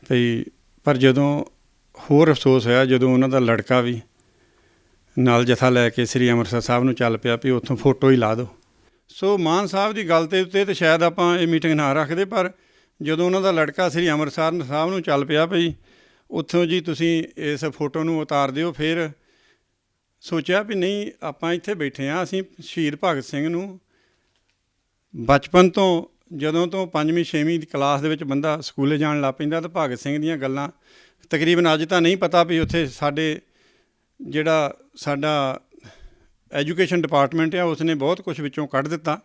ਵੀ। ਪਰ ਜਦੋਂ ਹੋਰ ਅਫਸੋਸ ਹੋਇਆ ਜਦੋਂ ਉਹਨਾਂ ਦਾ ਲੜਕਾ ਵੀ ਨਾਲ ਜਥਾ ਲੈ ਕੇ ਸ੍ਰੀ ਅੰਮ੍ਰਿਤਸਰ ਸਾਹਿਬ ਨੂੰ ਚੱਲ ਪਿਆ ਵੀ ਉੱਥੋਂ ਫੋਟੋ ਹੀ ਲਾ ਦਿਓ। ਸੋ ਮਾਨ ਸਾਹਿਬ ਦੀ ਗੱਲ ਦੇ ਉੱਤੇ ਤਾਂ ਸ਼ਾਇਦ ਆਪਾਂ ਇਹ ਮੀਟਿੰਗ ਨਾ ਰੱਖਦੇ, ਪਰ ਜਦੋਂ ਉਹਨਾਂ ਦਾ ਲੜਕਾ ਸ੍ਰੀ ਅੰਮ੍ਰਿਤਸਰ ਸਾਹਿਬ ਨੂੰ ਚੱਲ ਪਿਆ ਭਈ ਉੱਥੋਂ ਜੀ ਤੁਸੀਂ ਇਸ ਫੋਟੋ ਨੂੰ ਉਤਾਰ ਦਿਓ, ਫਿਰ ਸੋਚਿਆ ਵੀ ਨਹੀਂ, ਆਪਾਂ ਇੱਥੇ ਬੈਠੇ ਹਾਂ। ਅਸੀਂ ਸ਼ਹੀਦ ਭਗਤ ਸਿੰਘ ਨੂੰ ਬਚਪਨ ਤੋਂ, ਜਦੋਂ ਤੋਂ 5ਵੀਂ 6ਵੀਂ ਦੀ ਕਲਾਸ ਦੇ ਵਿੱਚ ਬੰਦਾ ਸਕੂਲੇ ਜਾਣ ਲੱਗ ਪੈਂਦਾ, ਤਾਂ ਭਗਤ ਸਿੰਘ ਦੀਆਂ ਗੱਲਾਂ ਤਕਰੀਬਨ ਅੱਜ ਤਾਂ ਨਹੀਂ ਪਤਾ ਵੀ ਉੱਥੇ ਸਾਡੇ ਜਿਹੜਾ ਸਾਡਾ ਐਜੂਕੇਸ਼ਨ ਡਿਪਾਰਟਮੈਂਟ ਆ ਉਸ ਨੇ ਬਹੁਤ ਕੁਝ ਵਿੱਚੋਂ ਕੱਢ ਦਿੱਤਾ।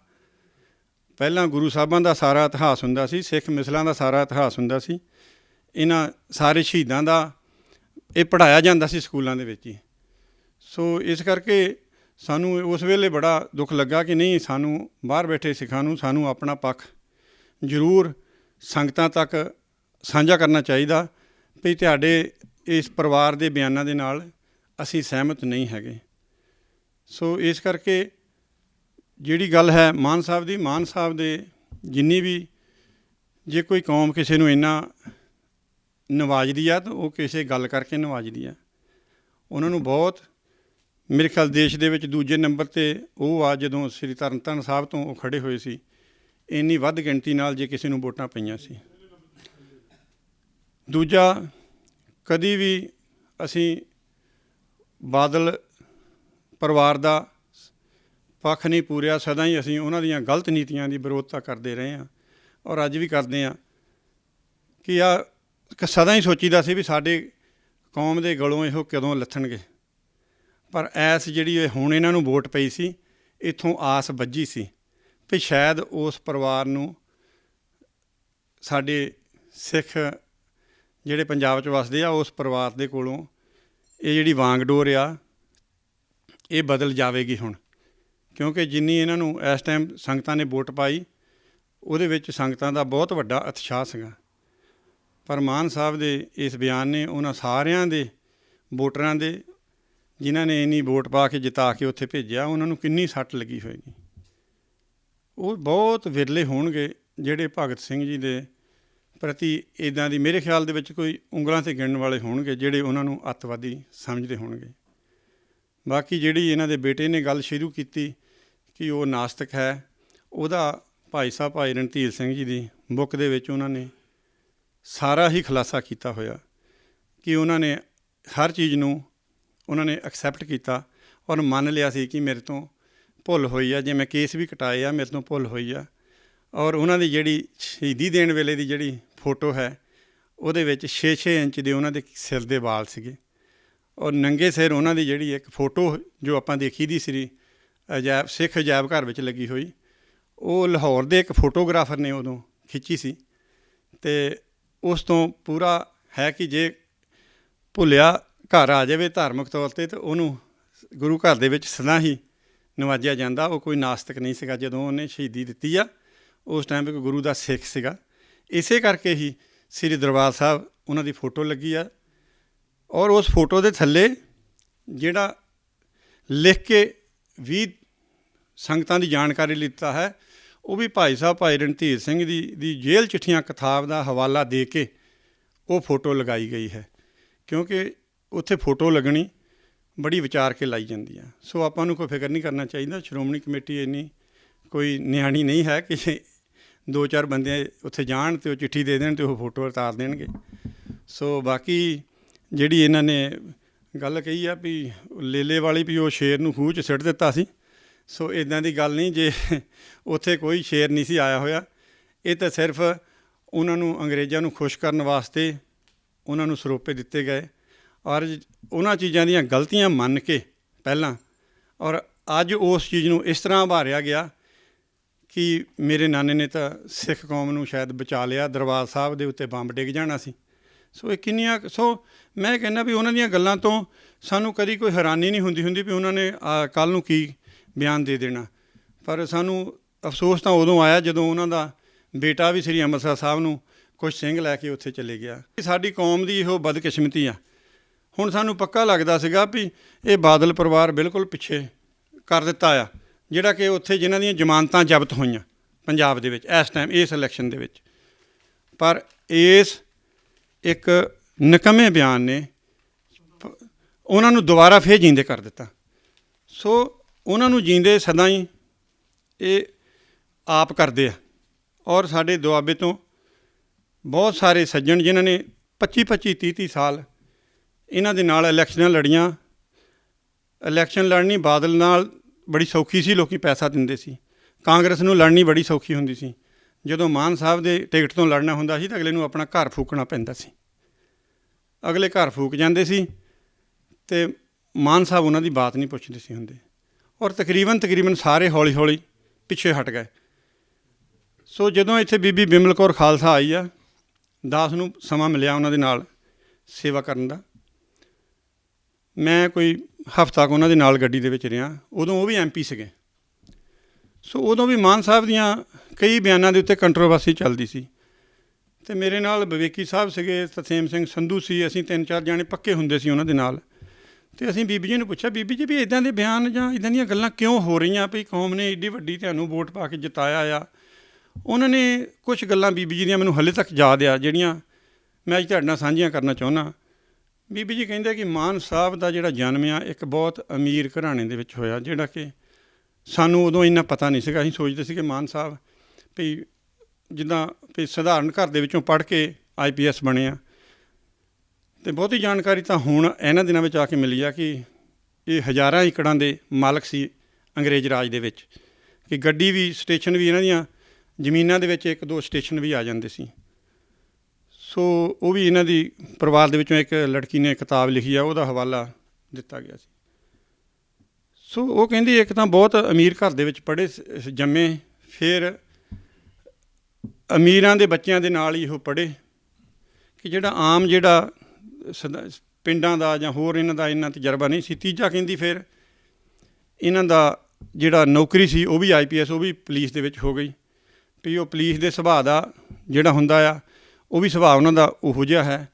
ਪਹਿਲਾਂ ਗੁਰੂ ਸਾਹਿਬਾਂ ਦਾ ਸਾਰਾ ਇਤਿਹਾਸ ਹੁੰਦਾ ਸੀ, ਸਿੱਖ ਮਿਸਲਾਂ ਦਾ ਸਾਰਾ ਇਤਿਹਾਸ ਹੁੰਦਾ ਸੀ, ਇਹਨਾਂ ਸਾਰੇ ਸ਼ਹੀਦਾਂ ਦਾ ਇਹ ਪੜ੍ਹਾਇਆ ਜਾਂਦਾ ਸੀ ਸਕੂਲਾਂ ਦੇ ਵਿੱਚ ਹੀ। ਸੋ ਇਸ ਕਰਕੇ ਸਾਨੂੰ ਉਸ ਵੇਲੇ ਬੜਾ ਦੁੱਖ ਲੱਗਾ ਕਿ ਨਹੀਂ, ਸਾਨੂੰ ਬਾਹਰ ਬੈਠੇ ਸਿੱਖਾਂ ਨੂੰ ਸਾਨੂੰ ਆਪਣਾ ਪੱਖ ਜ਼ਰੂਰ ਸੰਗਤਾਂ ਤੱਕ ਸਾਂਝਾ ਕਰਨਾ ਚਾਹੀਦਾ ਵੀ ਤੁਹਾਡੇ ਇਸ ਪਰਿਵਾਰ ਦੇ ਬਿਆਨਾਂ ਦੇ ਨਾਲ ਅਸੀਂ ਸਹਿਮਤ ਨਹੀਂ ਹੈਗੇ। ਸੋ ਇਸ ਕਰਕੇ ਜਿਹੜੀ ਗੱਲ ਹੈ ਮਾਨ ਸਾਹਿਬ ਦੇ ਜਿੰਨੀ ਵੀ ਜੇ ਕੋਈ ਕੌਮ ਕਿਸੇ ਨੂੰ ਇੰਨਾ ਨਵਾਜਦੀ ਆ ਤਾਂ ਉਹ ਕਿਸੇ ਗੱਲ ਕਰਕੇ ਨਵਾਜਦੀ ਆ। ਉਹਨਾਂ ਨੂੰ ਬਹੁਤ, ਮੇਰੇ ਖਿਆਲ ਦੇਸ਼ ਦੇ ਵਿੱਚ ਦੂਜੇ ਨੰਬਰ 'ਤੇ ਉਹ ਆ ਜਦੋਂ ਸ੍ਰੀ ਤਰਨਤਾਰਨ ਸਾਹਿਬ ਤੋਂ ਉਹ ਖੜ੍ਹੇ ਹੋਏ ਸੀ, ਇੰਨੀ ਵੱਧ ਗਿਣਤੀ ਨਾਲ ਜੇ ਕਿਸੇ ਨੂੰ ਵੋਟਾਂ ਪਈਆਂ ਸੀ। ਦੂਜਾ, ਕਦੀ ਵੀ ਅਸੀਂ ਬਾਦਲ ਪਰਿਵਾਰ ਦਾ ਪੱਖ ਨਹੀਂ ਪੂਰਿਆ, ਸਦਾ ਹੀ ਅਸੀਂ ਉਹਨਾਂ ਦੀਆਂ ਗਲਤ ਨੀਤੀਆਂ ਦੀ ਵਿਰੋਧਤਾ ਕਰਦੇ ਰਹੇ ਹਾਂ ਔਰ ਅੱਜ ਵੀ ਕਰਦੇ ਹਾਂ ਕਿ ਸਦਾ ਹੀ ਸੋਚੀਦਾ ਸੀ ਵੀ ਸਾਡੇ ਕੌਮ ਦੇ ਗਲੋਂ ਇਹੋ ਕਦੋਂ ਲੱਥਣਗੇ। ਪਰ ਐਸ ਜਿਹੜੀ ਹੁਣ ਇਹਨਾਂ ਨੂੰ ਵੋਟ ਪਈ ਸੀ, ਇੱਥੋਂ ਆਸ ਬੱਝੀ ਸੀ ਵੀ ਸ਼ਾਇਦ ਉਸ ਪਰਿਵਾਰ ਨੂੰ, ਸਾਡੇ ਸਿੱਖ ਜਿਹੜੇ ਪੰਜਾਬ 'ਚ ਵਸਦੇ ਆ, ਉਸ ਪਰਿਵਾਰ ਦੇ ਕੋਲੋਂ ਇਹ ਜਿਹੜੀ ਵਾਂਗਡੋਰ ਆ ਇਹ ਬਦਲ ਜਾਵੇਗੀ ਹੁਣ, ਕਿਉਂਕਿ ਜਿੰਨੀ ਇਹਨਾਂ ਨੂੰ ਇਸ ਟਾਈਮ ਸੰਗਤਾਂ ਨੇ ਵੋਟ ਪਾਈ ਉਹਦੇ ਵਿੱਚ ਸੰਗਤਾਂ ਦਾ ਬਹੁਤ ਵੱਡਾ ਉਤਸ਼ਾਹ ਸੀਗਾ। ਪਰ ਮਾਨ ਸਾਹਿਬ ਦੇ ਇਸ ਬਿਆਨ ਨੇ ਉਹਨਾਂ ਸਾਰਿਆਂ ਦੇ ਵੋਟਰਾਂ ਦੇ, ਜਿਨ੍ਹਾਂ ਨੇ ਇੰਨੀ ਵੋਟ ਪਾ ਕੇ ਜਿਤਾ ਕੇ ਉੱਥੇ ਭੇਜਿਆ, ਉਹਨਾਂ ਨੂੰ ਕਿੰਨੀ ਸੱਟ ਲੱਗੀ ਹੋਏਗੀ। ਉਹ ਬਹੁਤ ਵਿਰਲੇ ਹੋਣਗੇ ਜਿਹੜੇ ਭਗਤ ਸਿੰਘ ਜੀ ਦੇ ਪ੍ਰਤੀ ਇੱਦਾਂ ਦੀ, ਮੇਰੇ ਖਿਆਲ ਦੇ ਵਿੱਚ ਕੋਈ ਉਂਗਲਾਂ 'ਤੇ ਗਿਣਨ ਵਾਲੇ ਹੋਣਗੇ ਜਿਹੜੇ ਉਹਨਾਂ ਨੂੰ ਅੱਤਵਾਦੀ ਸਮਝਦੇ ਹੋਣਗੇ। ਬਾਕੀ ਜਿਹੜੀ ਇਹਨਾਂ ਦੇ ਬੇਟੇ ਨੇ ਗੱਲ ਸ਼ੁਰੂ ਕੀਤੀ ਕਿ ਉਹ ਨਾਸਤਿਕ ਹੈ, ਉਹਦਾ ਭਾਈ ਰਣਧੀਰ ਸਿੰਘ ਜੀ ਦੀ ਬੁੱਕ ਦੇ ਵਿੱਚ ਉਹਨਾਂ ਨੇ ਸਾਰਾ ਹੀ ਖੁਲਾਸਾ ਕੀਤਾ ਹੋਇਆ ਕਿ ਉਹਨਾਂ ਨੇ ਹਰ ਚੀਜ਼ ਨੂੰ ਉਹਨਾਂ ਨੇ ਐਕਸੈਪਟ ਕੀਤਾ ਔਰ ਮੰਨ ਲਿਆ ਸੀ ਕਿ ਮੇਰੇ ਤੋਂ ਭੁੱਲ ਹੋਈ ਆ, ਜੇ ਮੈਂ ਕੇਸ ਵੀ ਕਟਾਏ ਆ ਮੇਰੇ ਤੋਂ ਭੁੱਲ ਹੋਈ ਆ। ਔਰ ਉਹਨਾਂ ਦੀ ਜਿਹੜੀ ਸ਼ਹੀਦੀ ਦੇਣ ਵੇਲੇ ਦੀ ਜਿਹੜੀ ਫੋਟੋ ਹੈ ਉਹਦੇ ਵਿੱਚ 6-6 ਇੰਚ ਦੇ ਉਹਨਾਂ ਦੇ ਸਿਰ ਦੇ ਵਾਲ ਸੀਗੇ ਔਰ ਨੰਗੇ ਸਿਰ ਉਹਨਾਂ ਦੀ ਜਿਹੜੀ ਇੱਕ ਫੋਟੋ ਜੋ ਆਪਾਂ ਦੇਖੀ ਦੀ ਸੀ ਸਿੱਖ ਅਜਾਇਬ ਘਰ ਵਿੱਚ ਲੱਗੀ ਹੋਈ, ਉਹ ਲਾਹੌਰ ਦੇ ਇੱਕ ਫੋਟੋਗ੍ਰਾਫਰ ਨੇ ਉਦੋਂ ਖਿੱਚੀ ਸੀ। ਅਤੇ ਉਸ ਤੋਂ ਪੂਰਾ ਹੈ ਕਿ ਜੇ ਭੁੱਲਿਆ ਘਰ ਆ ਜਾਵੇ ਧਾਰਮਿਕ ਤੌਰ 'ਤੇ ਤਾਂ ਉਹਨੂੰ ਗੁਰੂ ਘਰ ਦੇ ਵਿੱਚ ਸਦਾ ਹੀ ਨਵਾਜਿਆ ਜਾਂਦਾ। ਉਹ ਕੋਈ ਨਾਸਤਿਕ ਨਹੀਂ ਸੀਗਾ ਜਦੋਂ ਉਹਨੇ ਸ਼ਹੀਦੀ ਦਿੱਤੀ ਆ, ਉਸ ਟਾਈਮ ਇੱਕ ਗੁਰੂ ਦਾ ਸਿੱਖ ਸੀਗਾ। ਇਸੇ ਕਰਕੇ ਹੀ ਸ੍ਰੀ ਦਰਬਾਰ ਸਾਹਿਬ ਉਹਨਾਂ ਦੀ ਫੋਟੋ ਲੱਗੀ ਆ ਔਰ ਉਸ ਫੋਟੋ ਦੇ ਥੱਲੇ ਜਿਹੜਾ ਲਿਖ ਕੇ ਵੀ ਸੰਗਤਾਂ ਦੀ ਜਾਣਕਾਰੀ ਲਿੱਤਾ ਹੈ, ਉਹ ਵੀ ਭਾਈ ਰਣਧੀਰ ਸਿੰਘ ਦੀ ਜੇਲ੍ਹ ਚਿੱਠੀਆਂ ਕਿਤਾਬ ਦਾ ਹਵਾਲਾ ਦੇ ਕੇ ਉਹ ਫੋਟੋ ਲਗਾਈ ਗਈ ਹੈ, ਕਿਉਂਕਿ ਉੱਥੇ ਫੋਟੋ ਲੱਗਣੀ ਬੜੀ ਵਿਚਾਰ ਕੇ ਲਾਈ ਜਾਂਦੀ ਆ। ਸੋ ਆਪਾਂ ਨੂੰ ਕੋਈ ਫਿਕਰ ਨਹੀਂ ਕਰਨਾ ਚਾਹੀਦਾ। ਸ਼੍ਰੋਮਣੀ ਕਮੇਟੀ ਇੰਨੀ ਕੋਈ ਨਿਆਣੀ ਨਹੀਂ ਹੈ ਕਿ 2-4 ਬੰਦੇ ਉੱਥੇ ਜਾਣ ਅਤੇ ਉਹ ਚਿੱਠੀ ਦੇ ਦੇਣ ਅਤੇ ਉਹ ਫੋਟੋ ਉਤਾਰ ਦੇਣਗੇ। ਸੋ ਬਾਕੀ ਜਿਹੜੀ ਇਹਨਾਂ ਨੇ ਗੱਲ ਕਹੀ ਆ ਵੀ ਲੇਲੇ ਵਾਲੀ ਵੀ ਉਹ ਸ਼ੇਰ ਨੂੰ ਖੂਹ 'ਚ ਸਿੱਟ ਦਿੱਤਾ ਸੀ, ਸੋ ਇੱਦਾਂ ਦੀ ਗੱਲ ਨਹੀਂ। ਜੇ ਉੱਥੇ ਕੋਈ ਸ਼ੇਰ ਨਹੀਂ ਸੀ ਆਇਆ ਹੋਇਆ, ਇਹ ਤਾਂ ਸਿਰਫ ਉਹਨਾਂ ਨੂੰ ਅੰਗਰੇਜ਼ਾਂ ਨੂੰ ਖੁਸ਼ ਕਰਨ ਵਾਸਤੇ ਉਹਨਾਂ ਨੂੰ ਸਰੋਪੇ ਦਿੱਤੇ ਗਏ ਔਰ ਉਹਨਾਂ ਚੀਜ਼ਾਂ ਦੀਆਂ ਗਲਤੀਆਂ ਮੰਨ ਕੇ ਪਹਿਲਾਂ, ਔਰ ਅੱਜ ਉਸ ਚੀਜ਼ ਨੂੰ ਇਸ ਤਰ੍ਹਾਂ ਉਭਾਰਿਆ ਗਿਆ ਕਿ ਮੇਰੇ ਨਾਨੇ ਨੇ ਤਾਂ ਸਿੱਖ ਕੌਮ ਨੂੰ ਸ਼ਾਇਦ ਬਚਾ ਲਿਆ, ਦਰਬਾਰ ਸਾਹਿਬ ਦੇ ਉੱਤੇ ਬੰਬ ਡਿੱਗ ਜਾਣਾ ਸੀ। ਸੋ ਇਹ ਕਿੰਨੀਆਂ, ਸੋ ਮੈਂ ਕਹਿੰਦਾ ਵੀ ਉਹਨਾਂ ਦੀਆਂ ਗੱਲਾਂ ਤੋਂ ਸਾਨੂੰ ਕਦੀ ਕੋਈ ਹੈਰਾਨੀ ਨਹੀਂ ਹੁੰਦੀ ਵੀ ਉਹਨਾਂ ਨੇ ਕੱਲ੍ਹ ਨੂੰ ਕੀ ਬਿਆਨ ਦੇ ਦੇਣਾ। ਪਰ ਸਾਨੂੰ ਅਫਸੋਸ ਤਾਂ ਉਦੋਂ ਆਇਆ ਜਦੋਂ ਉਹਨਾਂ ਦਾ ਬੇਟਾ ਵੀ ਸ੍ਰੀ ਅੰਮ੍ਰਿਤਸਰ ਸਾਹਿਬ ਨੂੰ ਕੁਛ ਸਿੰਘ ਲੈ ਕੇ ਉੱਥੇ ਚਲੇ ਗਿਆ। ਸਾਡੀ ਕੌਮ ਦੀ ਇਹੋ ਬਦਕਿਸਮਤੀ ਆ। ਹੁਣ ਸਾਨੂੰ ਪੱਕਾ ਲੱਗਦਾ ਸੀਗਾ ਵੀ ਇਹ ਬਾਦਲ ਪਰਿਵਾਰ ਬਿਲਕੁਲ ਪਿੱਛੇ ਕਰ ਦਿੱਤਾ ਆ, ਜਿਹੜਾ ਕਿ ਉੱਥੇ ਜਿਨ੍ਹਾਂ ਦੀਆਂ ਜ਼ਮਾਨਤਾਂ ਜ਼ਬਤ ਹੋਈਆਂ ਪੰਜਾਬ ਦੇ ਵਿੱਚ ਇਸ ਟਾਈਮ ਇਸ ਇਲੈਕਸ਼ਨ ਦੇ ਵਿੱਚ। ਪਰ ਇਸ ਇੱਕ ਨਿਕੰਮੇ ਬਿਆਨ ਨੇ ਉਹਨਾਂ ਨੂੰ ਦੁਬਾਰਾ ਫੇਰ ਜੀਂਦੇ ਕਰ ਦਿੱਤਾ। ਸੋ ਉਹਨਾਂ ਨੂੰ ਜੀਂਦੇ ਸਦਾ ਹੀ ਇਹ ਆਪ ਕਰਦੇ ਆ ਔਰ ਸਾਡੇ ਦੁਆਬੇ ਤੋਂ ਬਹੁਤ ਸਾਰੇ ਸੱਜਣ ਜਿਨ੍ਹਾਂ ਨੇ 25-25 30-30 ਸਾਲ ਇਹਨਾਂ ਦੇ ਨਾਲ ਇਲੈਕਸ਼ਨਾਂ ਲੜੀਆਂ। ਇਲੈਕਸ਼ਨ ਲੜਨੀ ਬਾਦਲ ਨਾਲ ਬੜੀ ਸੌਖੀ ਸੀ, ਲੋਕ ਪੈਸਾ ਦਿੰਦੇ ਸੀ। ਕਾਂਗਰਸ ਨੂੰ ਲੜਨੀ ਬੜੀ ਸੌਖੀ ਹੁੰਦੀ ਸੀ। ਜਦੋਂ ਮਾਨ ਸਾਹਿਬ ਦੇ ਟਿਕਟ ਤੋਂ ਲੜਨਾ ਹੁੰਦਾ ਸੀ ਤਾਂ ਅਗਲੇ ਨੂੰ ਆਪਣਾ ਘਰ ਫੂਕਣਾ ਪੈਂਦਾ ਸੀ। ਅਗਲੇ ਘਰ ਫੂਕ ਜਾਂਦੇ ਸੀ ਅਤੇ ਮਾਨ ਸਾਹਿਬ ਉਹਨਾਂ ਦੀ ਬਾਤ ਨਹੀਂ ਪੁੱਛਦੇ ਸੀ ਹੁੰਦੇ ਔਰ ਤਕਰੀਬਨ ਸਾਰੇ ਹੌਲੀ ਹੌਲੀ ਪਿੱਛੇ ਹਟ ਗਏ। ਸੋ ਜਦੋਂ ਇੱਥੇ ਬੀਬੀ ਬਿਮਲ ਕੌਰ ਖਾਲਸਾ ਆਈ ਆ, ਦਾਸ ਨੂੰ ਸਮਾਂ ਮਿਲਿਆ ਉਹਨਾਂ ਦੇ ਨਾਲ ਸੇਵਾ ਕਰਨ ਦਾ। ਮੈਂ ਕੋਈ ਹਫ਼ਤਾ ਕੁ ਉਹਨਾਂ ਦੇ ਨਾਲ ਗੱਡੀ ਦੇ ਵਿੱਚ ਰਿਹਾ। ਉਦੋਂ ਉਹ ਵੀ MP ਸੀਗੇ। ਸੋ ਉਦੋਂ ਵੀ ਮਾਨ ਸਾਹਿਬ ਦੀਆਂ ਕਈ ਬਿਆਨਾਂ ਦੇ ਉੱਤੇ ਕੰਟਰੋਵਰਸੀ ਚੱਲਦੀ ਸੀ ਅਤੇ ਮੇਰੇ ਨਾਲ ਵਿਵੇਕੀ ਸਾਹਿਬ ਸੀਗੇ, ਤਰਸੇਮ ਸਿੰਘ ਸੰਧੂ ਸੀ। ਅਸੀਂ 3-4 ਜਾਣੇ ਪੱਕੇ ਹੁੰਦੇ ਸੀ ਉਹਨਾਂ ਦੇ ਨਾਲ। ਅਤੇ ਅਸੀਂ ਬੀਬੀ ਜੀ ਨੂੰ ਪੁੱਛਿਆ, ਬੀਬੀ ਜੀ ਵੀ ਇੱਦਾਂ ਦੇ ਬਿਆਨ ਜਾਂ ਇੱਦਾਂ ਦੀਆਂ ਗੱਲਾਂ ਕਿਉਂ ਹੋ ਰਹੀਆਂ ਵੀ ਕੌਮ ਨੇ ਏਡੀ ਵੱਡੀ ਤੁਹਾਨੂੰ ਵੋਟ ਪਾ ਕੇ ਜਿਤਾਇਆ ਆ। ਉਹਨਾਂ ਨੇ ਕੁਛ ਗੱਲਾਂ ਬੀਬੀ ਜੀ ਦੀਆਂ ਮੈਨੂੰ ਹਾਲੇ ਤੱਕ ਯਾਦ ਆ, ਜਿਹੜੀਆਂ ਮੈਂ ਅੱਜ ਤੁਹਾਡੇ ਨਾਲ ਸਾਂਝੀਆਂ ਕਰਨਾ ਚਾਹੁੰਦਾ। ਬੀਬੀ ਜੀ ਕਹਿੰਦੇ ਕਿ ਮਾਨ ਸਾਹਿਬ ਦਾ ਜਿਹੜਾ ਜਨਮ ਆ ਇੱਕ ਬਹੁਤ ਅਮੀਰ ਘਰਾਣੇ ਦੇ ਵਿੱਚ ਹੋਇਆ, ਜਿਹੜਾ ਕਿ ਸਾਨੂੰ ਉਦੋਂ ਇੰਨਾ ਪਤਾ ਨਹੀਂ ਸੀਗਾ। ਅਸੀਂ ਸੋਚਦੇ ਸੀ ਕਿ ਮਾਨ ਸਾਹਿਬ ਵੀ ਜਿੱਦਾਂ ਵੀ ਸਧਾਰਨ ਘਰ ਦੇ ਵਿੱਚੋਂ ਪੜ੍ਹ ਕੇ IPS ਬਣੇ ਆ, ਅਤੇ ਬਹੁਤੀ ਜਾਣਕਾਰੀ ਤਾਂ ਹੁਣ ਇਹਨਾਂ ਦਿਨਾਂ ਵਿੱਚ ਆ ਕੇ ਮਿਲੀ ਆ ਕਿ ਇਹ ਹਜ਼ਾਰਾਂ ਏਕੜਾਂ ਦੇ ਮਾਲਕ ਸੀ ਅੰਗਰੇਜ਼ ਰਾਜ ਦੇ ਵਿੱਚ, ਕਿ ਗੱਡੀ ਵੀ ਸਟੇਸ਼ਨ ਵੀ ਇਹਨਾਂ ਦੀਆਂ ਜ਼ਮੀਨਾਂ ਦੇ ਵਿੱਚ 1-2 ਸਟੇਸ਼ਨ ਵੀ ਆ ਜਾਂਦੇ ਸੀ। ਸੋ ਉਹ ਵੀ ਇਹਨਾਂ ਦੀ ਪਰਿਵਾਰ ਦੇ ਵਿੱਚੋਂ ਇੱਕ ਲੜਕੀ ਨੇ ਕਿਤਾਬ ਲਿਖੀ ਆ, ਉਹਦਾ ਹਵਾਲਾ ਦਿੱਤਾ ਗਿਆ ਸੀ। ਸੋ ਉਹ ਕਹਿੰਦੀ ਇੱਕ ਤਾਂ ਬਹੁਤ ਅਮੀਰ ਘਰ ਦੇ ਵਿੱਚ ਪੜ੍ਹੇ ਜੰਮੇ, ਫਿਰ ਅਮੀਰਾਂ ਦੇ ਬੱਚਿਆਂ ਦੇ ਨਾਲ ਹੀ ਉਹ ਪੜ੍ਹੇ, ਕਿ ਜਿਹੜਾ ਆਮ ਜਿਹੜਾ ਪਿੰਡਾਂ ਦਾ ਜਾਂ ਹੋਰ ਇਹਨਾਂ ਦਾ ਇੰਨਾ ਤਜਰਬਾ ਨਹੀਂ ਸੀ। ਤੀਜਾ ਕਹਿੰਦੀ ਫਿਰ ਇਹਨਾਂ ਦਾ ਜਿਹੜਾ ਨੌਕਰੀ ਸੀ ਉਹ ਵੀ IPS, ਉਹ ਵੀ ਪੁਲਿਸ ਦੇ ਵਿੱਚ ਹੋ ਗਈ, ਵੀ ਉਹ ਪੁਲਿਸ ਦੇ ਸੁਭਾਅ ਦਾ ਜਿਹੜਾ ਹੁੰਦਾ ਆ ਉਹ ਵੀ ਸੁਭਾਅ ਉਹਨਾਂ ਦਾ ਉਹੋ ਜਿਹਾ ਹੈ।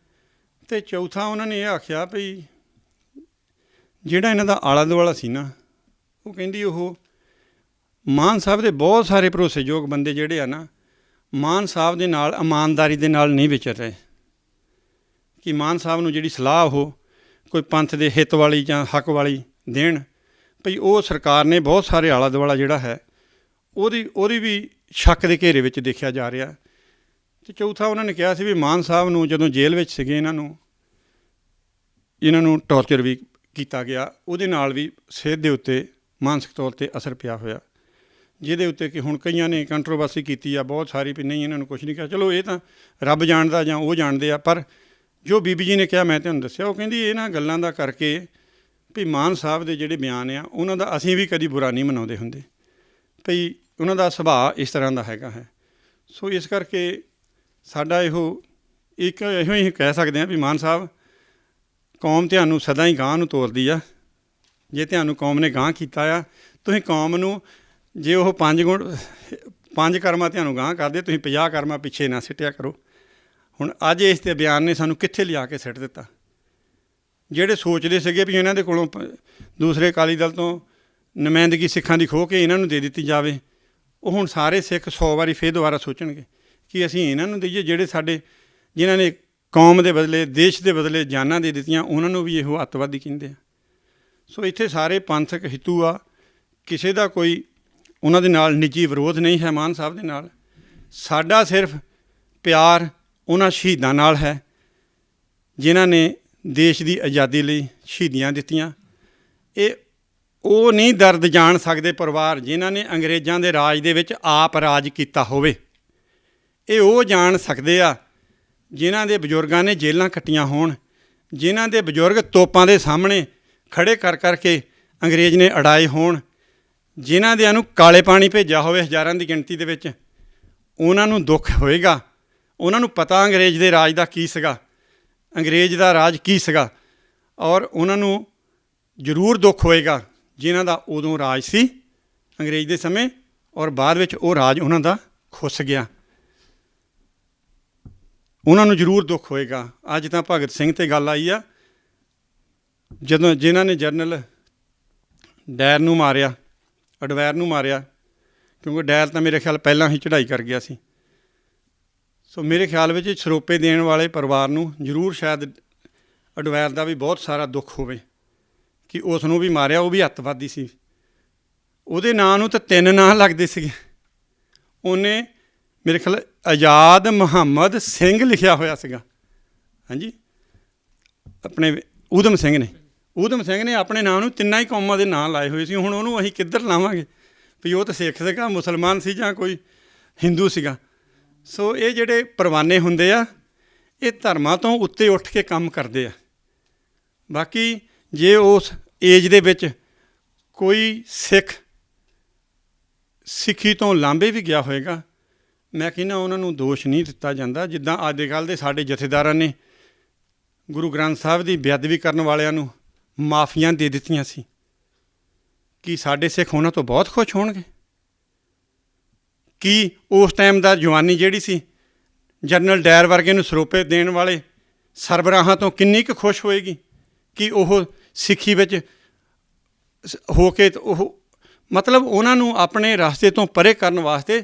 ਅਤੇ ਚੌਥਾ ਉਹਨਾਂ ਨੇ ਇਹ ਆਖਿਆ ਵੀ ਜਿਹੜਾ ਇਹਨਾਂ ਦਾ ਆਲਾ ਦੁਆਲਾ ਸੀ ਨਾ, ਉਹ ਕਹਿੰਦੀ ਉਹ ਮਾਨ ਸਾਹਿਬ ਦੇ ਬਹੁਤ ਸਾਰੇ ਭਰੋਸੇਯੋਗ ਬੰਦੇ ਜਿਹੜੇ ਆ ਨਾ, ਮਾਨ ਸਾਹਿਬ ਦੇ ਨਾਲ ਇਮਾਨਦਾਰੀ ਦੇ ਨਾਲ ਨਹੀਂ ਵਿਚਰ ਰਹੇ, ਕਿ ਮਾਨ ਸਾਹਿਬ ਨੂੰ ਜਿਹੜੀ ਸਲਾਹ ਉਹ ਕੋਈ ਪੰਥ ਦੇ ਹਿੱਤ ਵਾਲੀ ਜਾਂ ਹੱਕ ਵਾਲੀ ਦੇਣ, ਭਈ ਉਹ ਸਰਕਾਰ ਨੇ ਬਹੁਤ ਸਾਰੇ ਆਲਾ ਦੁਆਲਾ ਜਿਹੜਾ ਹੈ ਉਹਦੀ ਵੀ ਸ਼ੱਕ ਦੇ ਘੇਰੇ ਵਿੱਚ ਦੇਖਿਆ ਜਾ ਰਿਹਾ। ਅਤੇ ਚੌਥਾ ਉਹਨਾਂ ਨੇ ਕਿਹਾ ਸੀ ਵੀ ਮਾਨ ਸਾਹਿਬ ਨੂੰ ਜਦੋਂ ਜੇਲ੍ਹ ਵਿੱਚ ਸੀਗੇ ਇਹਨਾਂ ਨੂੰ ਟੌਰਚਰ ਵੀ ਕੀਤਾ ਗਿਆ, ਉਹਦੇ ਨਾਲ ਵੀ ਸਿਹਤ ਦੇ ਉੱਤੇ ਮਾਨਸਿਕ ਤੌਰ 'ਤੇ ਅਸਰ ਪਿਆ ਹੋਇਆ, ਜਿਹਦੇ ਉੱਤੇ ਕਿ ਹੁਣ ਕਈਆਂ ਨੇ ਕੰਟਰੋਵਰਸੀ ਕੀਤੀ ਆ ਬਹੁਤ ਸਾਰੀ ਵੀ ਨਹੀਂ ਇਹਨਾਂ ਨੂੰ ਕੁਛ ਨਹੀਂ ਕਿਹਾ। ਚਲੋ ਇਹ ਤਾਂ ਰੱਬ ਜਾਣਦਾ ਜਾਂ ਉਹ ਜਾਣਦੇ ਆ, ਪਰ ਜੋ ਬੀਬੀ ਜੀ ਨੇ ਕਿਹਾ ਮੈਂ ਤੁਹਾਨੂੰ ਦੱਸਿਆ। ਉਹ ਕਹਿੰਦੀ ਇਹਨਾਂ ਗੱਲਾਂ ਦਾ ਕਰਕੇ ਵੀ ਮਾਨ ਸਾਹਿਬ ਦੇ ਜਿਹੜੇ ਬਿਆਨ ਆ ਉਹਨਾਂ ਦਾ ਅਸੀਂ ਵੀ ਕਦੀ ਬੁਰਾ ਨਹੀਂ ਮਨਾਉਂਦੇ ਹੁੰਦੇ, ਭਈ ਉਹਨਾਂ ਦਾ ਸੁਭਾਅ ਇਸ ਤਰ੍ਹਾਂ ਦਾ ਹੈਗਾ ਹੈ। ਸੋ ਇਸ ਕਰਕੇ ਸਾਡਾ ਇਹੋ ਹੀ ਕਹਿ ਸਕਦੇ ਹਾਂ ਵੀ ਮਾਨ ਸਾਹਿਬ, ਕੌਮ ਤੁਹਾਨੂੰ ਸਦਾ ਹੀ ਗਾਂਹ ਨੂੰ ਤੋਰਦੀ ਆ। ਜੇ ਤੁਹਾਨੂੰ ਕੌਮ ਨੇ ਗਾਂਹ ਕੀਤਾ ਆ, ਤੁਸੀਂ ਕੌਮ ਨੂੰ ਜੇ ਉਹ 5 ਕਰਮਾਂ ਤੁਹਾਨੂੰ ਗਾਂਹ ਕਰਦੇ, ਤੁਸੀਂ 50 ਕਰਮਾਂ ਪਿੱਛੇ ਨਾ ਸਿੱਟਿਆ ਕਰੋ। ਹੁਣ ਅੱਜ ਇਸ ਦੇ ਬਿਆਨ ਨੇ ਸਾਨੂੰ ਕਿੱਥੇ ਲਿਆ ਕੇ ਸਿੱਟ ਦਿੱਤਾ। ਜਿਹੜੇ ਸੋਚਦੇ ਸੀਗੇ ਵੀ ਇਹਨਾਂ ਦੇ ਕੋਲੋਂ ਦੂਸਰੇ ਅਕਾਲੀ ਦਲ ਤੋਂ ਨੁਮਾਇੰਦਗੀ ਸਿੱਖਾਂ ਦੀ ਖੋਹ ਕੇ ਇਹਨਾਂ ਨੂੰ ਦੇ ਦਿੱਤੀ ਜਾਵੇ, ਉਹ ਹੁਣ ਸਾਰੇ ਸਿੱਖ 100 ਵਾਰੀ ਫਿਰ ਦੁਬਾਰਾ ਸੋਚਣਗੇ ਕਿ ਅਸੀਂ ਇਹਨਾਂ ਨੂੰ ਦਈਏ, ਜਿਹੜੇ ਜਿਨ੍ਹਾਂ ਨੇ ਕੌਮ ਦੇ ਬਦਲੇ, ਦੇਸ਼ ਦੇ ਬਦਲੇ ਜਾਨਾਂ ਦੇ ਦਿੱਤੀਆਂ, ਉਹਨਾਂ ਨੂੰ ਵੀ ਇਹੋ ਅੱਤਵਾਦੀ ਕਹਿੰਦੇ ਆ। ਸੋ ਇੱਥੇ ਸਾਰੇ ਪੰਥਕ ਹਿੱਤੂ ਆ, ਕਿਸੇ ਦਾ ਕੋਈ ਉਹਨਾਂ ਦੇ ਨਾਲ ਨਿੱਜੀ ਵਿਰੋਧ ਨਹੀਂ ਹੈ ਮਾਨ ਸਾਹਿਬ ਦੇ ਨਾਲ। ਸਾਡਾ ਸਿਰਫ ਪਿਆਰ ਉਹਨਾਂ ਸ਼ਹੀਦਾਂ ਨਾਲ ਹੈ ਜਿਨ੍ਹਾਂ ਨੇ ਦੇਸ਼ ਦੀ ਆਜ਼ਾਦੀ ਲਈ ਸ਼ਹੀਦੀਆਂ ਦਿੱਤੀਆਂ। ਉਹ ਨਹੀਂ ਦਰਦ ਜਾਣ ਸਕਦੇ ਪਰਿਵਾਰ ਜਿਨ੍ਹਾਂ ਨੇ ਅੰਗਰੇਜ਼ਾਂ ਦੇ ਰਾਜ ਦੇ ਵਿੱਚ ਆਪ ਰਾਜ ਕੀਤਾ ਹੋਵੇ। ਇਹ ਉਹ ਜਾਣ ਸਕਦੇ ਆ ਜਿਨ੍ਹਾਂ ਦੇ ਬਜ਼ੁਰਗਾਂ ਨੇ ਜੇਲ੍ਹਾਂ ਕੱਟੀਆਂ ਹੋਣ, ਜਿਨ੍ਹਾਂ ਦੇ ਬਜ਼ੁਰਗ ਤੋਪਾਂ ਦੇ ਸਾਹਮਣੇ ਖੜ੍ਹੇ ਕਰ ਕਰਕੇ ਅੰਗਰੇਜ਼ ਨੇ ਅੜਾਏ ਹੋਣ, ਜਿਨ੍ਹਾਂ ਦਿਆਂ ਨੂੰ ਕਾਲੇ ਪਾਣੀ ਭੇਜਿਆ ਹੋਵੇ ਹਜ਼ਾਰਾਂ ਦੀ ਗਿਣਤੀ ਦੇ ਵਿੱਚ। ਉਹਨਾਂ ਨੂੰ ਦੁੱਖ ਹੋਏਗਾ, ਉਹਨਾਂ ਨੂੰ ਪਤਾ ਅੰਗਰੇਜ਼ ਦੇ ਰਾਜ ਦਾ ਕੀ ਸੀਗਾ, ਅੰਗਰੇਜ਼ ਦਾ ਰਾਜ ਕੀ ਸੀਗਾ, ਔਰ ਉਹਨਾਂ ਨੂੰ ਜ਼ਰੂਰ ਦੁੱਖ ਹੋਏਗਾ ਜਿਨ੍ਹਾਂ ਦਾ ਉਦੋਂ ਰਾਜ ਸੀ ਅੰਗਰੇਜ਼ ਦੇ ਸਮੇਂ, ਔਰ ਬਾਅਦ ਵਿੱਚ ਉਹ ਰਾਜ ਉਹਨਾਂ ਦਾ ਖੁੱਸ ਗਿਆ। ਉਹਨਾਂ ਨੂੰ ਜ਼ਰੂਰ ਦੁੱਖ ਹੋਏਗਾ। ਅੱਜ ਤਾਂ ਭਗਤ ਸਿੰਘ 'ਤੇ ਗੱਲ ਆਈ ਆ, ਜਿਨ੍ਹਾਂ ਨੇ ਜਨਰਲ ਡਾਇਰ ਨੂੰ ਮਾਰਿਆ, ਅਡਵਾਇਰ ਨੂੰ ਮਾਰਿਆ, ਕਿਉਂਕਿ ਡਾਇਰ ਤਾਂ ਮੇਰੇ ਖਿਆਲ ਪਹਿਲਾਂ ਹੀ ਚੜ੍ਹਾਈ ਕਰ ਗਿਆ ਸੀ। ਸੋ ਮੇਰੇ ਖਿਆਲ ਵਿੱਚ ਸਰੋਪੇ ਦੇਣ ਵਾਲੇ ਪਰਿਵਾਰ ਨੂੰ ਜ਼ਰੂਰ ਸ਼ਾਇਦ ਅਡਵਾਇਰ ਦਾ ਵੀ ਬਹੁਤ ਸਾਰਾ ਦੁੱਖ ਹੋਵੇ ਕਿ ਉਸ ਨੂੰ ਵੀ ਮਾਰਿਆ, ਉਹ ਵੀ ਅੱਤਵਾਦੀ ਸੀ। ਉਹਦੇ ਨਾਂ ਨੂੰ ਤਾਂ 3 ਨਾਂ ਲੱਗਦੇ ਸੀਗੇ। ਉਹਨੇ ਮੇਰੇ ਖਿਆਲ ਆਜ਼ਾਦ ਮੁਹੰਮਦ ਸਿੰਘ ਲਿਖਿਆ ਹੋਇਆ ਸੀਗਾ। ਹਾਂਜੀ, ਆਪਣੇ ਊਧਮ ਸਿੰਘ ਨੇ ਆਪਣੇ ਨਾਂ ਨੂੰ 3 ਹੀ ਕੌਮਾਂ ਦੇ ਨਾਂ ਲਾਏ ਹੋਏ ਸੀ। ਹੁਣ ਉਹਨੂੰ ਅਸੀਂ ਕਿੱਧਰ ਲਾਵਾਂਗੇ ਵੀ ਉਹ ਤਾਂ ਸਿੱਖ ਸੀਗਾ, ਮੁਸਲਮਾਨ ਸੀ ਜਾਂ ਕੋਈ ਹਿੰਦੂ ਸੀਗਾ। ਸੋ ਇਹ ਜਿਹੜੇ ਪਰਵਾਨੇ ਹੁੰਦੇ ਆ, ਇਹ ਧਰਮਾਂ ਤੋਂ ਉੱਤੇ ਉੱਠ ਕੇ ਕੰਮ ਕਰਦੇ ਆ। ਬਾਕੀ ਜੇ ਉਸ ਏਜ ਦੇ ਵਿੱਚ ਕੋਈ ਸਿੱਖੀ ਤੋਂ ਲਾਂਭੇ ਵੀ ਗਿਆ ਹੋਏਗਾ, ਮੈਂ ਕਹਿੰਦਾ ਉਹਨਾਂ ਨੂੰ ਦੋਸ਼ ਨਹੀਂ ਦਿੱਤਾ ਜਾਂਦਾ। ਜਿੱਦਾਂ ਅੱਜ ਕੱਲ੍ਹ ਦੇ ਸਾਡੇ ਜਥੇਦਾਰਾਂ ਨੇ ਗੁਰੂ ਗ੍ਰੰਥ ਸਾਹਿਬ ਦੀ ਬੇਅਦਬੀ ਕਰਨ ਵਾਲਿਆਂ ਨੂੰ ਮਾਫੀਆਂ ਦੇ ਦਿੱਤੀਆਂ ਸੀ, ਕੀ ਸਾਡੇ ਸਿੱਖ ਉਹਨਾਂ ਤੋਂ ਬਹੁਤ ਖੁਸ਼ ਹੋਣਗੇ? ਕੀ ਉਸ ਟਾਈਮ ਦਾ ਜਵਾਨੀ ਜਿਹੜੀ ਸੀ ਜਨਰਲ ਡਾਇਰ ਵਰਗੇ ਨੂੰ ਸਰੋਪੇ ਦੇਣ ਵਾਲੇ ਸਰਬਰਾਹਾਂ ਤੋਂ ਕਿੰਨੀ ਕੁ ਖੁਸ਼ ਹੋਏਗੀ ਕਿ ਉਹ ਸਿੱਖੀ ਵਿੱਚ ਹੋ ਕੇ ਉਹ ਮਤਲਬ ਉਹਨਾਂ ਨੂੰ ਆਪਣੇ ਰਸਤੇ ਤੋਂ ਪਰੇ ਕਰਨ ਵਾਸਤੇ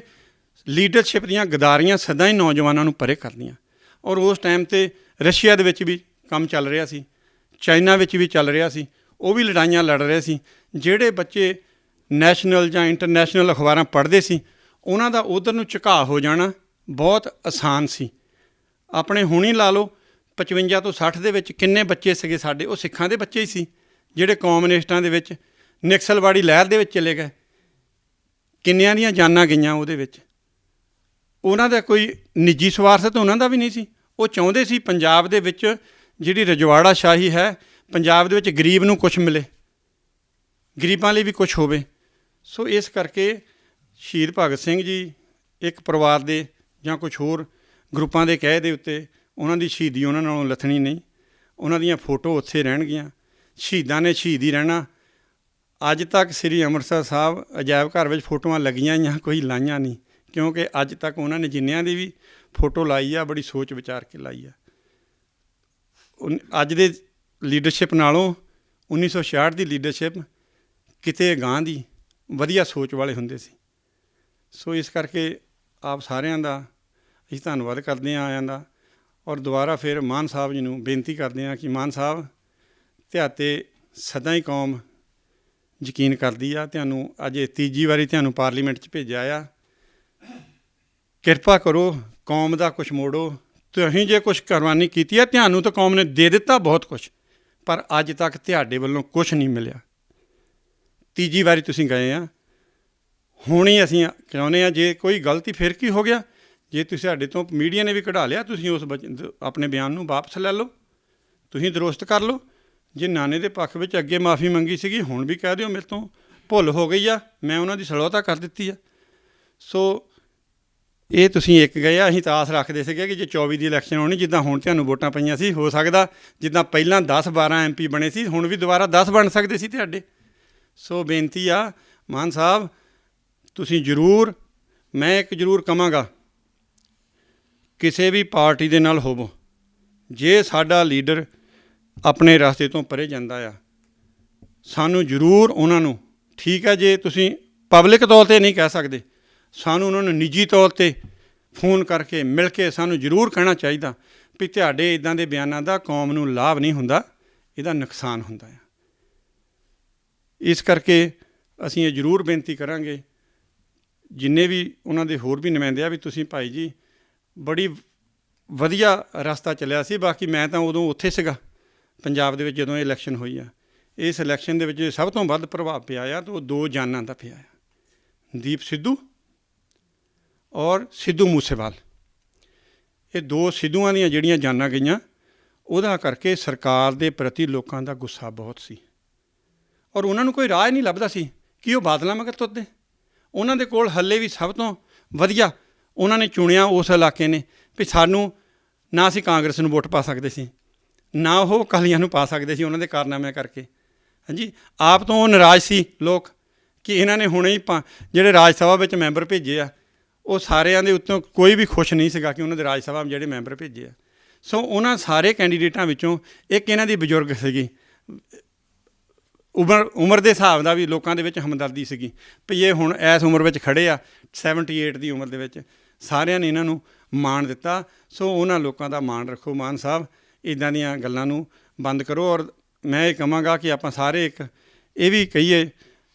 ਲੀਡਰਸ਼ਿਪ ਦੀਆਂ ਗਦਾਰੀਆਂ ਸਦਾ ਹੀ ਨੌਜਵਾਨਾਂ ਨੂੰ ਪਰੇ ਕਰਦੀਆਂ। ਔਰ ਉਸ ਟਾਈਮ 'ਤੇ ਰਸ਼ੀਆ ਦੇ ਵਿੱਚ ਵੀ ਕੰਮ ਚੱਲ ਰਿਹਾ ਸੀ, ਚਾਈਨਾ ਵਿੱਚ ਵੀ ਚੱਲ ਰਿਹਾ ਸੀ, ਉਹ ਵੀ ਲੜਾਈਆਂ ਲੜ ਰਹੇ ਸੀ। ਜਿਹੜੇ ਬੱਚੇ ਨੈਸ਼ਨਲ ਜਾਂ ਇੰਟਰਨੈਸ਼ਨਲ ਅਖਬਾਰਾਂ ਪੜ੍ਹਦੇ ਸੀ ਉਹਨਾਂ ਦਾ ਉੱਧਰ ਨੂੰ ਝੁਕਾਅ ਹੋ ਜਾਣਾ ਬਹੁਤ ਆਸਾਨ ਸੀ। ਆਪਣੇ ਹੁਣੀ ਲਾ ਲਓ 55 ਤੋਂ 60 ਦੇ ਵਿੱਚ ਕਿੰਨੇ ਬੱਚੇ ਸੀਗੇ ਸਾਡੇ, ਉਹ ਸਿੱਖਾਂ ਦੇ ਬੱਚੇ ਹੀ ਸੀ ਜਿਹੜੇ ਕਮਿਊਨਿਸਟਾਂ ਦੇ ਵਿੱਚ ਨਿਕਸਲਵਾੜੀ ਲਹਿਰ ਦੇ ਵਿੱਚ ਚਲੇ ਗਏ। ਕਿੰਨਿਆਂ ਦੀਆਂ ਜਾਨਾਂ ਗਈਆਂ ਉਹਦੇ ਵਿੱਚ। ਉਹਨਾਂ ਦਾ ਕੋਈ ਨਿੱਜੀ ਸਵਾਰਥ ਤਾਂ ਉਹਨਾਂ ਦਾ ਵੀ ਨਹੀਂ ਸੀ। ਉਹ ਚਾਹੁੰਦੇ ਸੀ ਪੰਜਾਬ ਦੇ ਵਿੱਚ ਜਿਹੜੀ ਰਜਵਾੜਾ ਸ਼ਾਹੀ ਹੈ, ਪੰਜਾਬ ਦੇ ਵਿੱਚ ਗਰੀਬ ਨੂੰ ਕੁਛ ਮਿਲੇ, ਗਰੀਬਾਂ ਲਈ ਵੀ ਕੁਛ ਹੋਵੇ। ਸੋ ਇਸ ਕਰਕੇ ਸ਼ਹੀਦ ਭਗਤ ਸਿੰਘ ਜੀ ਇੱਕ ਪਰਿਵਾਰ ਦੇ ਜਾਂ ਕੁਛ ਹੋਰ ਗਰੁੱਪਾਂ ਦੇ ਕਹਿ ਦੇ ਉੱਤੇ ਉਹਨਾਂ ਦੀ ਸ਼ਹੀਦੀ ਉਹਨਾਂ ਨਾਲੋਂ ਲੱਥਣੀ ਨਹੀਂ। ਉਹਨਾਂ ਦੀਆਂ ਫੋਟੋ ਉੱਥੇ ਰਹਿਣਗੀਆਂ। ਸ਼ਹੀਦਾਂ ਨੇ ਸ਼ਹੀਦ ਹੀ ਰਹਿਣਾ। ਅੱਜ ਤੱਕ ਸ੍ਰੀ ਅੰਮ੍ਰਿਤਸਰ ਸਾਹਿਬ ਅਜਾਇਬ ਘਰ ਵਿੱਚ ਫੋਟੋਆਂ ਲੱਗੀਆਂ ਜਾਂ ਕੋਈ ਲਾਈਆਂ ਨਹੀਂ, ਕਿਉਂਕਿ ਅੱਜ ਤੱਕ ਉਹਨਾਂ ਨੇ ਜਿੰਨਿਆਂ ਦੀ ਵੀ ਫੋਟੋ ਲਾਈ ਆ ਬੜੀ ਸੋਚ ਵਿਚਾਰ ਕੇ ਲਾਈ ਆ। ਅੱਜ ਦੇ ਲੀਡਰਸ਼ਿਪ ਨਾਲੋਂ 1966 ਦੀ ਲੀਡਰਸ਼ਿਪ ਕਿਤੇ ਅਗਾਂਹ ਦੀ ਵਧੀਆ ਸੋਚ ਵਾਲੇ ਹੁੰਦੇ ਸੀ। ਸੋ ਇਸ ਕਰਕੇ ਆਪ ਸਾਰਿਆਂ ਦਾ ਅਸੀਂ ਧੰਨਵਾਦ ਕਰਦੇ ਹਾਂ ਆਇਆਂ ਦਾ। ਔਰ ਦੁਬਾਰਾ ਫਿਰ ਮਾਨ ਸਾਹਿਬ ਜੀ ਨੂੰ ਬੇਨਤੀ ਕਰਦੇ ਹਾਂ ਕਿ ਮਾਨ ਸਾਹਿਬ ਤੁਹਾਤੇ ਸਦਾ ਹੀ ਕੌਮ ਯਕੀਨ ਕਰਦੀ ਆ। ਤੁਹਾਨੂੰ ਅੱਜ ਤੀਜੀ ਵਾਰੀ ਤੁਹਾਨੂੰ ਪਾਰਲੀਮੈਂਟ 'ਚ ਭੇਜਿਆ ਆ। ਕਿਰਪਾ ਕਰੋ ਕੌਮ ਦਾ ਕੁਛ ਮੋੜੋ। ਤੁਸੀਂ ਜੇ ਕੁਛ ਕੁਰਬਾਨੀ ਕੀਤੀ ਆ, ਤੁਹਾਨੂੰ ਤਾਂ ਕੌਮ ਨੇ ਦੇ ਦਿੱਤਾ ਬਹੁਤ ਕੁਛ, ਪਰ ਅੱਜ ਤੱਕ ਤੁਹਾਡੇ ਵੱਲੋਂ ਕੁਛ ਨਹੀਂ ਮਿਲਿਆ। ਤੀਜੀ ਵਾਰੀ ਤੁਸੀਂ ਗਏ ਆ। ਹੁਣ ਹੀ ਅਸੀਂ ਚਾਹੁੰਦੇ ਹਾਂ ਜੇ ਕੋਈ ਗਲਤੀ ਫਿਰ ਕੀ ਹੋ ਗਿਆ, ਜੇ ਤੁਸੀਂ ਸਾਡੇ ਤੋਂ ਮੀਡੀਆ ਨੇ ਵੀ ਕਢਾ ਲਿਆ, ਤੁਸੀਂ ਉਸ ਆਪਣੇ ਬਿਆਨ ਨੂੰ ਵਾਪਸ ਲੈ ਲਓ, ਤੁਸੀਂ ਦਰੁਸਤ ਕਰ ਲਓ। ਜੇ ਨਾਨੇ ਦੇ ਪੱਖ ਵਿੱਚ ਅੱਗੇ ਮਾਫੀ ਮੰਗੀ ਸੀਗੀ, ਹੁਣ ਵੀ ਕਹਿ ਦਿਓ ਮੇਰੇ ਤੋਂ ਭੁੱਲ ਹੋ ਗਈ ਆ, ਮੈਂ ਉਹਨਾਂ ਦੀ ਸਲੋਤਾ ਕਰ ਦਿੱਤੀ ਆ। ਸੋ ਇਹ ਤੁਸੀਂ ਇੱਕ ਗਏ ਆ। ਅਸੀਂ ਤਾਂ ਆਸ ਰੱਖਦੇ ਸੀਗੇ ਕਿ ਜੇ 24 ਦੀ ਇਲੈਕਸ਼ਨ ਹੋਣੀ, ਜਿੱਦਾਂ ਹੁਣ ਤੁਹਾਨੂੰ ਵੋਟਾਂ ਪਈਆਂ ਸੀ, ਹੋ ਸਕਦਾ ਜਿੱਦਾਂ ਪਹਿਲਾਂ 10-12 MP ਬਣੇ ਸੀ, ਹੁਣ ਵੀ ਦੁਬਾਰਾ 10 ਬਣ ਸਕਦੇ ਸੀ ਤੁਹਾਡੇ। ਸੋ ਬੇਨਤੀ ਆ ਮਾਨ ਸਾਹਿਬ, ਤੁਸੀਂ ਜ਼ਰੂਰ, ਮੈਂ ਇੱਕ ਜ਼ਰੂਰ ਕਹਾਂਗਾ, ਕਿਸੇ ਵੀ ਪਾਰਟੀ ਦੇ ਨਾਲ ਹੋਵੋ, ਜੇ ਸਾਡਾ ਲੀਡਰ ਆਪਣੇ ਰਸਤੇ ਤੋਂ ਪਰੇ ਜਾਂਦਾ ਆ, ਸਾਨੂੰ ਜ਼ਰੂਰ ਉਹਨਾਂ ਨੂੰ, ਠੀਕ ਹੈ ਜੇ ਤੁਸੀਂ ਪਬਲਿਕ ਤੌਰ 'ਤੇ ਨਹੀਂ ਕਹਿ ਸਕਦੇ, ਸਾਨੂੰ ਉਹਨਾਂ ਨੂੰ ਨਿੱਜੀ ਤੌਰ 'ਤੇ ਫੋਨ ਕਰਕੇ ਮਿਲ ਕੇ ਸਾਨੂੰ ਜ਼ਰੂਰ ਕਹਿਣਾ ਚਾਹੀਦਾ ਵੀ ਤੁਹਾਡੇ ਇੱਦਾਂ ਦੇ ਬਿਆਨਾਂ ਦਾ ਕੌਮ ਨੂੰ ਲਾਭ ਨਹੀਂ ਹੁੰਦਾ, ਇਹਦਾ ਨੁਕਸਾਨ ਹੁੰਦਾ ਆ। ਇਸ ਕਰਕੇ ਅਸੀਂ ਇਹ ਜ਼ਰੂਰ ਬੇਨਤੀ ਕਰਾਂਗੇ ਜਿੰਨੇ ਵੀ ਉਹਨਾਂ ਦੇ ਹੋਰ ਵੀ ਨੁਮਾਇੰਦੇ ਆ ਵੀ ਤੁਸੀਂ ਭਾਈ ਜੀ ਬੜੀ ਵਧੀਆ ਰਸਤਾ ਚੱਲਿਆ ਸੀ। ਬਾਕੀ ਮੈਂ ਤਾਂ ਉਦੋਂ ਉੱਥੇ ਸੀਗਾ ਪੰਜਾਬ ਦੇ ਵਿੱਚ ਜਦੋਂ ਇਹ ਇਲੈਕਸ਼ਨ ਹੋਈ ਆ। ਇਸ ਇਲੈਕਸ਼ਨ ਦੇ ਵਿੱਚ ਸਭ ਤੋਂ ਵੱਧ ਪ੍ਰਭਾਵ ਪਿਆ ਆ ਤਾਂ ਉਹ 2 ਜਾਨਾਂ ਦਾ ਪਿਆ ਆ, ਦੀਪ ਸਿੱਧੂ ਔਰ ਸਿੱਧੂ ਮੂਸੇਵਾਲ। ਇਹ 2 ਸਿੱਧੂਆਂ ਦੀਆਂ ਜਿਹੜੀਆਂ ਜਾਨਾਂ ਗਈਆਂ, ਉਹਦਾ ਕਰਕੇ ਸਰਕਾਰ ਦੇ ਪ੍ਰਤੀ ਲੋਕਾਂ ਦਾ ਗੁੱਸਾ ਬਹੁਤ ਸੀ ਔਰ ਉਹਨਾਂ ਨੂੰ ਕੋਈ ਰਾਹ ਨਹੀਂ ਲੱਭਦਾ ਸੀ ਕਿ ਉਹ ਬਾਦਲਾਂ ਮਗਰ ਤੁਰਦੇ। ਉਹਨਾਂ ਦੇ ਕੋਲ ਹੱਲੇ ਵੀ ਸਭ ਤੋਂ ਵਧੀਆ ਉਹਨਾਂ ਨੇ ਚੁਣਿਆ ਉਸ ਇਲਾਕੇ ਨੇ ਵੀ ਸਾਨੂੰ ਨਾ ਅਸੀਂ ਕਾਂਗਰਸ ਨੂੰ ਵੋਟ ਪਾ ਸਕਦੇ ਸੀ, ਨਾ ਉਹ ਅਕਾਲੀਆਂ ਨੂੰ ਪਾ ਸਕਦੇ ਸੀ ਉਹਨਾਂ ਦੇ ਕਾਰਨਾਮਿਆਂ ਕਰਕੇ। ਹਾਂਜੀ, ਆਪ ਤੋਂ ਉਹ ਨਾਰਾਜ਼ ਸੀ ਲੋਕ ਕਿ ਇਹਨਾਂ ਨੇ ਹੁਣੇ ਹੀ ਜਿਹੜੇ ਰਾਜ ਸਭਾ ਵਿੱਚ ਮੈਂਬਰ ਭੇਜੇ ਆ, ਉਹ ਸਾਰਿਆਂ ਦੇ ਉੱਤੋਂ ਕੋਈ ਵੀ ਖੁਸ਼ ਨਹੀਂ ਸੀਗਾ ਕਿ ਉਹਨਾਂ ਦੇ ਰਾਜ ਸਭਾ ਜਿਹੜੇ ਮੈਂਬਰ ਭੇਜੇ ਆ। ਸੋ ਉਹਨਾਂ ਸਾਰੇ ਕੈਂਡੀਡੇਟਾਂ ਵਿੱਚੋਂ ਇੱਕ ਇਹਨਾਂ ਦੀ ਬਜ਼ੁਰਗ ਸੀਗੀ, ਉਮਰ ਦੇ ਹਿਸਾਬ ਦਾ ਵੀ ਲੋਕਾਂ ਦੇ ਵਿੱਚ ਹਮਦਰਦੀ ਸੀਗੀ ਵੀ ਇਹ ਹੁਣ ਇਸ ਉਮਰ ਵਿੱਚ ਖੜ੍ਹੇ ਆ, 78 ਦੀ ਉਮਰ ਦੇ ਵਿੱਚ। ਸਾਰਿਆਂ ਨੇ ਇਹਨਾਂ ਨੂੰ ਮਾਣ ਦਿੱਤਾ। ਸੋ ਉਹਨਾਂ ਲੋਕਾਂ ਦਾ ਮਾਣ ਰੱਖੋ ਮਾਨ ਸਾਹਿਬ, ਇੱਦਾਂ ਦੀਆਂ ਗੱਲਾਂ ਨੂੰ ਬੰਦ ਕਰੋ। ਔਰ ਮੈਂ ਇਹ ਕਹਾਂਗਾ ਕਿ ਆਪਾਂ ਸਾਰੇ ਇੱਕ ਇਹ ਵੀ ਕਹੀਏ,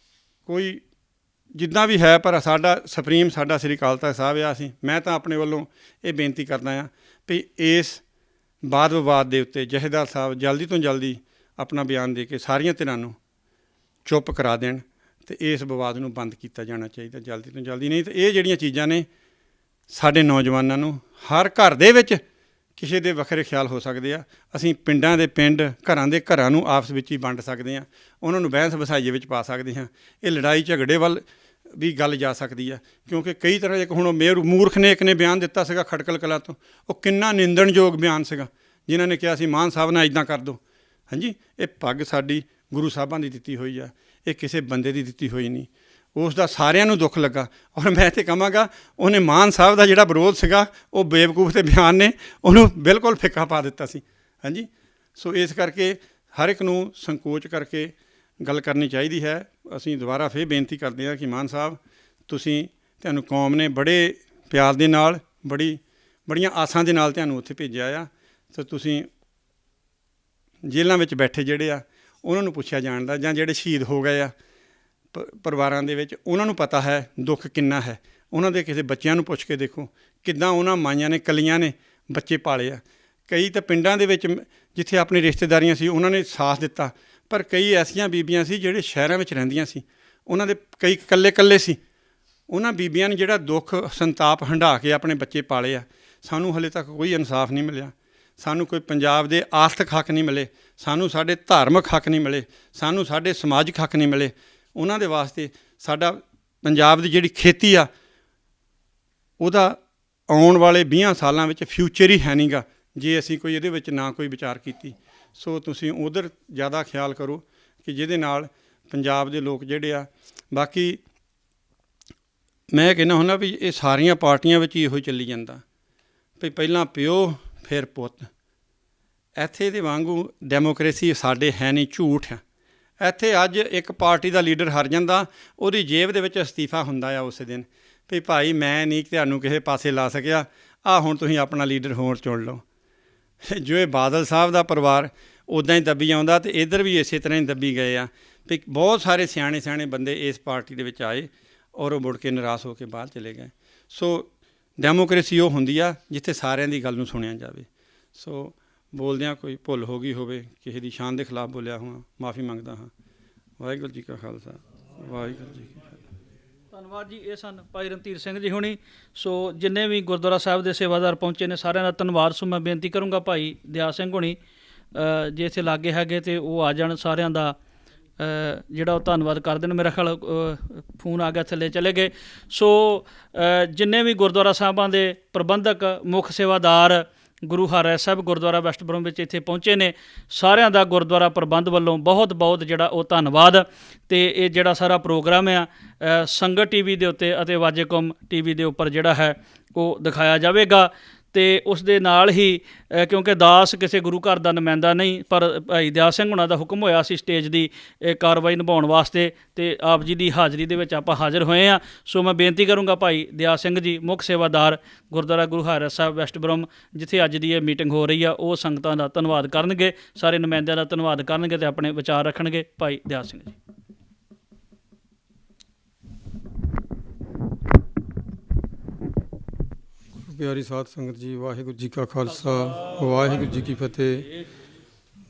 ਕੋਈ ਜਿੱਦਾਂ ਵੀ ਹੈ, ਪਰ ਸਾਡਾ ਸੁਪਰੀਮ ਸਾਡਾ ਸ੍ਰੀ ਅਕਾਲ ਤਖ਼ਤ ਸਾਹਿਬ ਆ। ਮੈਂ ਤਾਂ ਆਪਣੇ ਵੱਲੋਂ ਇਹ ਬੇਨਤੀ ਕਰਦਾ ਹਾਂ ਵੀ ਇਸ ਵਾਦ ਵਿਵਾਦ ਦੇ ਉੱਤੇ ਜਥੇਦਾਰ ਸਾਹਿਬ ਜਲਦੀ ਤੋਂ ਜਲਦੀ ਆਪਣਾ ਬਿਆਨ ਦੇ ਕੇ ਸਾਰੀਆਂ ਧਿਰਾਂ ਨੂੰ ਚੁੱਪ ਕਰਾ ਦੇਣ ਅਤੇ ਇਸ ਵਿਵਾਦ ਨੂੰ ਬੰਦ ਕੀਤਾ ਜਾਣਾ ਚਾਹੀਦਾ ਜਲਦੀ ਤੋਂ ਜਲਦੀ। ਨਹੀਂ ਤਾਂ ਇਹ ਜਿਹੜੀਆਂ ਚੀਜ਼ਾਂ ਨੇ ਸਾਡੇ ਨੌਜਵਾਨਾਂ ਨੂੰ, ਹਰ ਘਰ ਦੇ ਵਿੱਚ ਕਿਸੇ ਦੇ ਵੱਖਰੇ ਖਿਆਲ ਹੋ ਸਕਦੇ ਆ। ਅਸੀਂ ਪਿੰਡਾਂ ਦੇ ਪਿੰਡ, ਘਰਾਂ ਦੇ ਘਰਾਂ ਨੂੰ ਆਪਸ ਵਿੱਚ ਹੀ ਵੰਡ ਸਕਦੇ ਹਾਂ, ਉਹਨਾਂ ਨੂੰ ਬਹਿਸ ਵਸਾਈਏ ਵਿੱਚ ਪਾ ਸਕਦੇ ਹਾਂ। ਇਹ ਲੜਾਈ ਝਗੜੇ ਵੱਲ ਵੀ ਗੱਲ ਜਾ ਸਕਦੀ ਆ, ਕਿਉਂਕਿ ਕਈ ਤਰ੍ਹਾਂ ਇੱਕ ਹੁਣ ਮੂਰਖ ਨੇ ਇੱਕ ਨੇ ਬਿਆਨ ਦਿੱਤਾ ਸੀਗਾ ਖਟਕਲ ਕਲਾਂ ਤੋਂ, ਉਹ ਕਿੰਨਾ ਨਿੰਦਣਯੋਗ ਬਿਆਨ ਸੀਗਾ, ਜਿਨ੍ਹਾਂ ਨੇ ਕਿਹਾ ਸੀ ਮਾਨ ਸਾਹਿਬ ਨਾਲ ਇੱਦਾਂ ਕਰ ਦਿਓ। ਹਾਂਜੀ, ਇਹ ਪੱਗ ਸਾਡੀ ਗੁਰੂ ਸਾਹਿਬਾਂ ਦੀ ਦਿੱਤੀ ਹੋਈ ਆ, ਇਹ ਕਿਸੇ ਬੰਦੇ ਦੀ ਦਿੱਤੀ ਹੋਈ ਨਹੀਂ। ਉਸ ਦਾ ਸਾਰਿਆਂ ਨੂੰ ਦੁੱਖ ਲੱਗਾ। ਔਰ ਮੈਂ ਤਾਂ ਕਹਾਂਗਾ ਉਹਨੇ ਮਾਨ ਸਾਹਿਬ ਦਾ ਜਿਹੜਾ ਵਿਰੋਧ ਸੀਗਾ, ਉਹ ਬੇਵਕੂਫ ਦੇ ਬਿਆਨ ਨੇ ਉਹਨੂੰ ਬਿਲਕੁਲ ਫਿੱਕਾ ਪਾ ਦਿੱਤਾ ਸੀ। ਹਾਂਜੀ, ਸੋ ਇਸ ਕਰਕੇ ਹਰ ਇੱਕ ਨੂੰ ਸੰਕੋਚ ਕਰਕੇ ਗੱਲ ਕਰਨੀ ਚਾਹੀਦੀ ਹੈ। ਅਸੀਂ ਦੁਬਾਰਾ ਫਿਰ ਬੇਨਤੀ ਕਰਦੇ ਹਾਂ ਕਿ ਮਾਨ ਸਾਹਿਬ ਤੁਹਾਨੂੰ ਕੌਮ ਨੇ ਬੜੇ ਪਿਆਰ ਦੇ ਨਾਲ ਬੜੀਆਂ ਆਸਾਂ ਦੇ ਨਾਲ ਤੁਹਾਨੂੰ ਉੱਥੇ ਭੇਜਿਆ ਆ, ਤਾਂ ਤੁਸੀਂ ਜੇਲ੍ਹਾਂ ਵਿੱਚ ਬੈਠੇ ਜਿਹੜੇ ਆ ਉਹਨਾਂ ਨੂੰ ਪੁੱਛਿਆ ਜਾਣਦਾ, ਜਾਂ ਜਿਹੜੇ ਸ਼ਹੀਦ ਹੋ ਗਏ ਆ ਪਰਿਵਾਰਾਂ ਦੇ ਵਿੱਚ, ਉਹਨਾਂ ਨੂੰ ਪਤਾ ਹੈ ਦੁੱਖ ਕਿੰਨਾ ਹੈ। ਉਹਨਾਂ ਦੇ ਕਿਸੇ ਬੱਚਿਆਂ ਨੂੰ ਪੁੱਛ ਕੇ ਦੇਖੋ ਕਿੱਦਾਂ ਉਹਨਾਂ ਮਾਈਆਂ ਨੇ ਕਲੀਆਂ ਨੇ ਬੱਚੇ ਪਾਲੇ ਆ। ਕਈ ਤਾਂ ਪਿੰਡਾਂ ਦੇ ਵਿੱਚ ਜਿੱਥੇ ਆਪਣੀ ਰਿਸ਼ਤੇਦਾਰੀਆਂ ਸੀ ਉਹਨਾਂ ਨੇ ਸਾਥ ਦਿੱਤਾ, ਪਰ ਕਈ ਐਸੀਆਂ ਬੀਬੀਆਂ ਸੀ ਜਿਹੜੇ ਸ਼ਹਿਰਾਂ ਵਿੱਚ ਰਹਿੰਦੀਆਂ ਸੀ, ਉਹਨਾਂ ਦੇ ਕਈ ਇਕੱਲੇ ਸੀ। ਉਹਨਾਂ ਬੀਬੀਆਂ ਨੇ ਜਿਹੜਾ ਦੁੱਖ ਸੰਤਾਪ ਹੰਢਾ ਕੇ ਆਪਣੇ ਬੱਚੇ ਪਾਲੇ ਆ। ਸਾਨੂੰ ਹਲੇ ਤੱਕ ਕੋਈ ਇਨਸਾਫ ਨਹੀਂ ਮਿਲਿਆ, ਸਾਨੂੰ ਕੋਈ ਪੰਜਾਬ ਦੇ ਆਰਥਿਕ ਹੱਕ ਨਹੀਂ ਮਿਲੇ, ਸਾਨੂੰ ਸਾਡੇ ਧਾਰਮਿਕ ਹੱਕ ਨਹੀਂ ਮਿਲੇ, ਸਾਨੂੰ ਸਾਡੇ ਸਮਾਜਿਕ ਹੱਕ ਨਹੀਂ ਮਿਲੇ। ਉਹਨਾਂ ਦੇ ਵਾਸਤੇ ਸਾਡਾ ਪੰਜਾਬ ਦੀ ਜਿਹੜੀ ਖੇਤੀ ਆ ਉਹਦਾ ਆਉਣ ਵਾਲੇ 20 ਸਾਲਾਂ ਵਿੱਚ ਫਿਊਚਰ ਹੀ ਹੈ ਨਹੀਂ ਗਾ ਜੇ ਅਸੀਂ ਕੋਈ ਇਹਦੇ ਵਿੱਚ ਨਾ ਕੋਈ ਵਿਚਾਰ ਕੀਤੀ। ਸੋ ਤੁਸੀਂ ਉਧਰ ਜ਼ਿਆਦਾ ਖਿਆਲ ਕਰੋ ਕਿ ਜਿਹਦੇ ਨਾਲ ਪੰਜਾਬ ਦੇ ਲੋਕ ਜਿਹੜੇ ਆ। ਬਾਕੀ ਮੈਂ ਕਹਿੰਦਾ ਹੁੰਦਾ ਵੀ ਇਹ ਸਾਰੀਆਂ ਪਾਰਟੀਆਂ ਵਿੱਚ ਹੀ ਇਹੋ ਚੱਲੀ ਜਾਂਦਾ ਵੀ ਪਹਿਲਾਂ ਪਿਓ ਫਿਰ ਪੁੱਤ। ਇੱਥੇ ਦੇ ਵਾਂਗੂ ਡੈਮੋਕ੍ਰੇਸੀ ਸਾਡੇ ਹੈ ਨਹੀਂ, ਝੂਠ ਆ। ਇੱਥੇ ਅੱਜ ਇੱਕ ਪਾਰਟੀ ਦਾ ਲੀਡਰ ਹਾਰ ਜਾਂਦਾ, ਉਹਦੀ ਜੇਬ ਦੇ ਵਿੱਚ ਅਸਤੀਫਾ ਹੁੰਦਾ ਆ ਉਸ ਦਿਨ ਵੀ ਭਾਈ ਮੈਂ ਨਹੀਂ ਤੁਹਾਨੂੰ ਕਿਸੇ ਪਾਸੇ ਲਾ ਸਕਿਆ, ਹੁਣ ਤੁਸੀਂ ਆਪਣਾ ਲੀਡਰ ਹੋਰ ਚੁਣ ਲਓ। ਜੋ ਇਹ ਬਾਦਲ ਸਾਹਿਬ ਦਾ ਪਰਿਵਾਰ ਉੱਦਾਂ ਹੀ ਦੱਬੀ ਆਉਂਦਾ, ਅਤੇ ਇੱਧਰ ਵੀ ਇਸੇ ਤਰ੍ਹਾਂ ਹੀ ਦੱਬੀ ਗਏ ਆ ਵੀ ਬਹੁਤ ਸਾਰੇ ਸਿਆਣੇ ਬੰਦੇ ਇਸ ਪਾਰਟੀ ਦੇ ਵਿੱਚ ਆਏ ਔਰ ਉਹ ਮੁੜ ਕੇ ਨਿਰਾਸ਼ ਹੋ ਕੇ ਬਾਹਰ ਚਲੇ ਗਏ। ਸੋ ਡੈਮੋਕ੍ਰੇਸੀ ਉਹ ਹੁੰਦੀ ਆ ਜਿੱਥੇ ਸਾਰਿਆਂ ਦੀ ਗੱਲ ਨੂੰ ਸੁਣਿਆ ਜਾਵੇ। ਸੋ ਬੋਲਦਿਆਂ ਕੋਈ ਭੁੱਲ ਹੋ ਗਈ ਹੋਵੇ, ਕਿਸੇ ਦੀ ਸ਼ਾਨ ਦੇ ਖਿਲਾਫ ਬੋਲਿਆ ਹੋਵਾਂ, ਮਾਫੀ ਮੰਗਦਾ ਹਾਂ। ਵਾਹਿਗੁਰੂ ਜੀ ਕਾ ਖਾਲਸਾ, ਵਾਹਿਗੁਰੂ ਜੀ ਕੀ ਫਤਿਹ। ਧੰਨਵਾਦ ਜੀ। ਇਹ ਸਨ ਭਾਈ ਰਣਧੀਰ ਸਿੰਘ ਜੀ ਹੁਣੀ। ਸੋ ਜਿੰਨੇ ਵੀ ਗੁਰਦੁਆਰਾ ਸਾਹਿਬ ਦੇ ਸੇਵਾਦਾਰ ਪਹੁੰਚੇ ਨੇ ਸਾਰਿਆਂ ਦਾ ਧੰਨਵਾਦ। ਸੋ ਮੈਂ ਬੇਨਤੀ ਕਰੂੰਗਾ ਭਾਈ ਦਿਆ ਸਿੰਘ ਹੁਣੀ ਜੇ ਇੱਥੇ ਲਾਗੇ ਹੈਗੇ ਤੇ ਉਹ ਆ ਜਾਣ, ਸਾਰਿਆਂ ਦਾ ਜਿਹੜਾ ਉਹ ਧੰਨਵਾਦ ਕਰਦੇ ਨੇ। ਮੇਰਾ ਖਿਆਲ ਫੋਨ ਆ ਗਿਆ, ਥੱਲੇ ਚਲੇ ਗਏ। ਸੋ ਜਿੰਨੇ ਵੀ ਗੁਰਦੁਆਰਾ ਸਾਹਿਬਾਂ ਦੇ ਪ੍ਰਬੰਧਕ ਮੁੱਖ ਸੇਵਾਦਾਰ ਗੁਰੂ ਹਰਿਰਾਏ ਸਾਹਿਬ ਗੁਰਦੁਆਰਾ ਵੈਸਟ ਬਰੋਮ ਵਿੱਚ ਇੱਥੇ ਪਹੁੰਚੇ ਨੇ, ਸਾਰਿਆਂ ਦਾ ਗੁਰਦੁਆਰਾ ਪ੍ਰਬੰਧ ਵੱਲੋਂ ਬਹੁਤ ਜਿਹੜਾ ਉਹ ਧੰਨਵਾਦ। ਅਤੇ ਇਹ ਜਿਹੜਾ ਸਾਰਾ ਪ੍ਰੋਗਰਾਮ ਆ ਸੰਗਤ ਟੀਵੀ ਦੇ ਉੱਤੇ ਅਤੇ ਵਾਜੇਕੌਮ ਟੀਵੀ ਦੇ ਉੱਪਰ ਜਿਹੜਾ ਹੈ ਉਹ ਦਿਖਾਇਆ ਜਾਵੇਗਾ। ਅਤੇ ਉਸ ਦੇ ਨਾਲ ਹੀ ਕਿਉਂਕਿ ਦਾਸ ਕਿਸੇ ਗੁਰੂ ਘਰ ਦਾ ਨੁਮਾਇੰਦਾ ਨਹੀਂ, ਪਰ ਭਾਈ ਦਿਆ ਸਿੰਘ ਹੁਣਾਂ ਦਾ ਹੁਕਮ ਹੋਇਆ ਸੀ ਸਟੇਜ ਦੀ ਕਾਰਵਾਈ ਨਿਭਾਉਣ ਵਾਸਤੇ, ਅਤੇ ਆਪ ਜੀ ਦੀ ਹਾਜ਼ਰੀ ਦੇ ਵਿੱਚ ਆਪਾਂ ਹਾਜ਼ਰ ਹੋਏ ਹਾਂ। ਸੋ ਮੈਂ ਬੇਨਤੀ ਕਰੂੰਗਾ ਭਾਈ ਦਿਆ ਸਿੰਘ ਜੀ ਮੁੱਖ ਸੇਵਾਦਾਰ ਗੁਰਦੁਆਰਾ ਗੁਰੂ ਹਰਿਰਾਏ ਸਾਹਿਬ ਵੈਸਟ ਬਰੋਮ ਜਿੱਥੇ ਅੱਜ ਦੀ ਇਹ ਮੀਟਿੰਗ ਹੋ ਰਹੀ ਆ, ਉਹ ਸੰਗਤਾਂ ਦਾ ਧੰਨਵਾਦ ਕਰਨਗੇ, ਸਾਰੇ ਨੁਮਾਇੰਦਿਆਂ ਦਾ ਧੰਨਵਾਦ ਕਰਨਗੇ ਅਤੇ ਆਪਣੇ ਵਿਚਾਰ ਰੱਖਣਗੇ। ਭਾਈ ਦਿਆ ਸਿੰਘ ਜੀ। ਪਿਆਰੀ ਸਾਧ ਸੰਗਤ ਜੀ, ਵਾਹਿਗੁਰੂ ਜੀ ਕਾ ਖਾਲਸਾ, ਵਾਹਿਗੁਰੂ ਜੀ ਕੀ ਫਤਿਹ।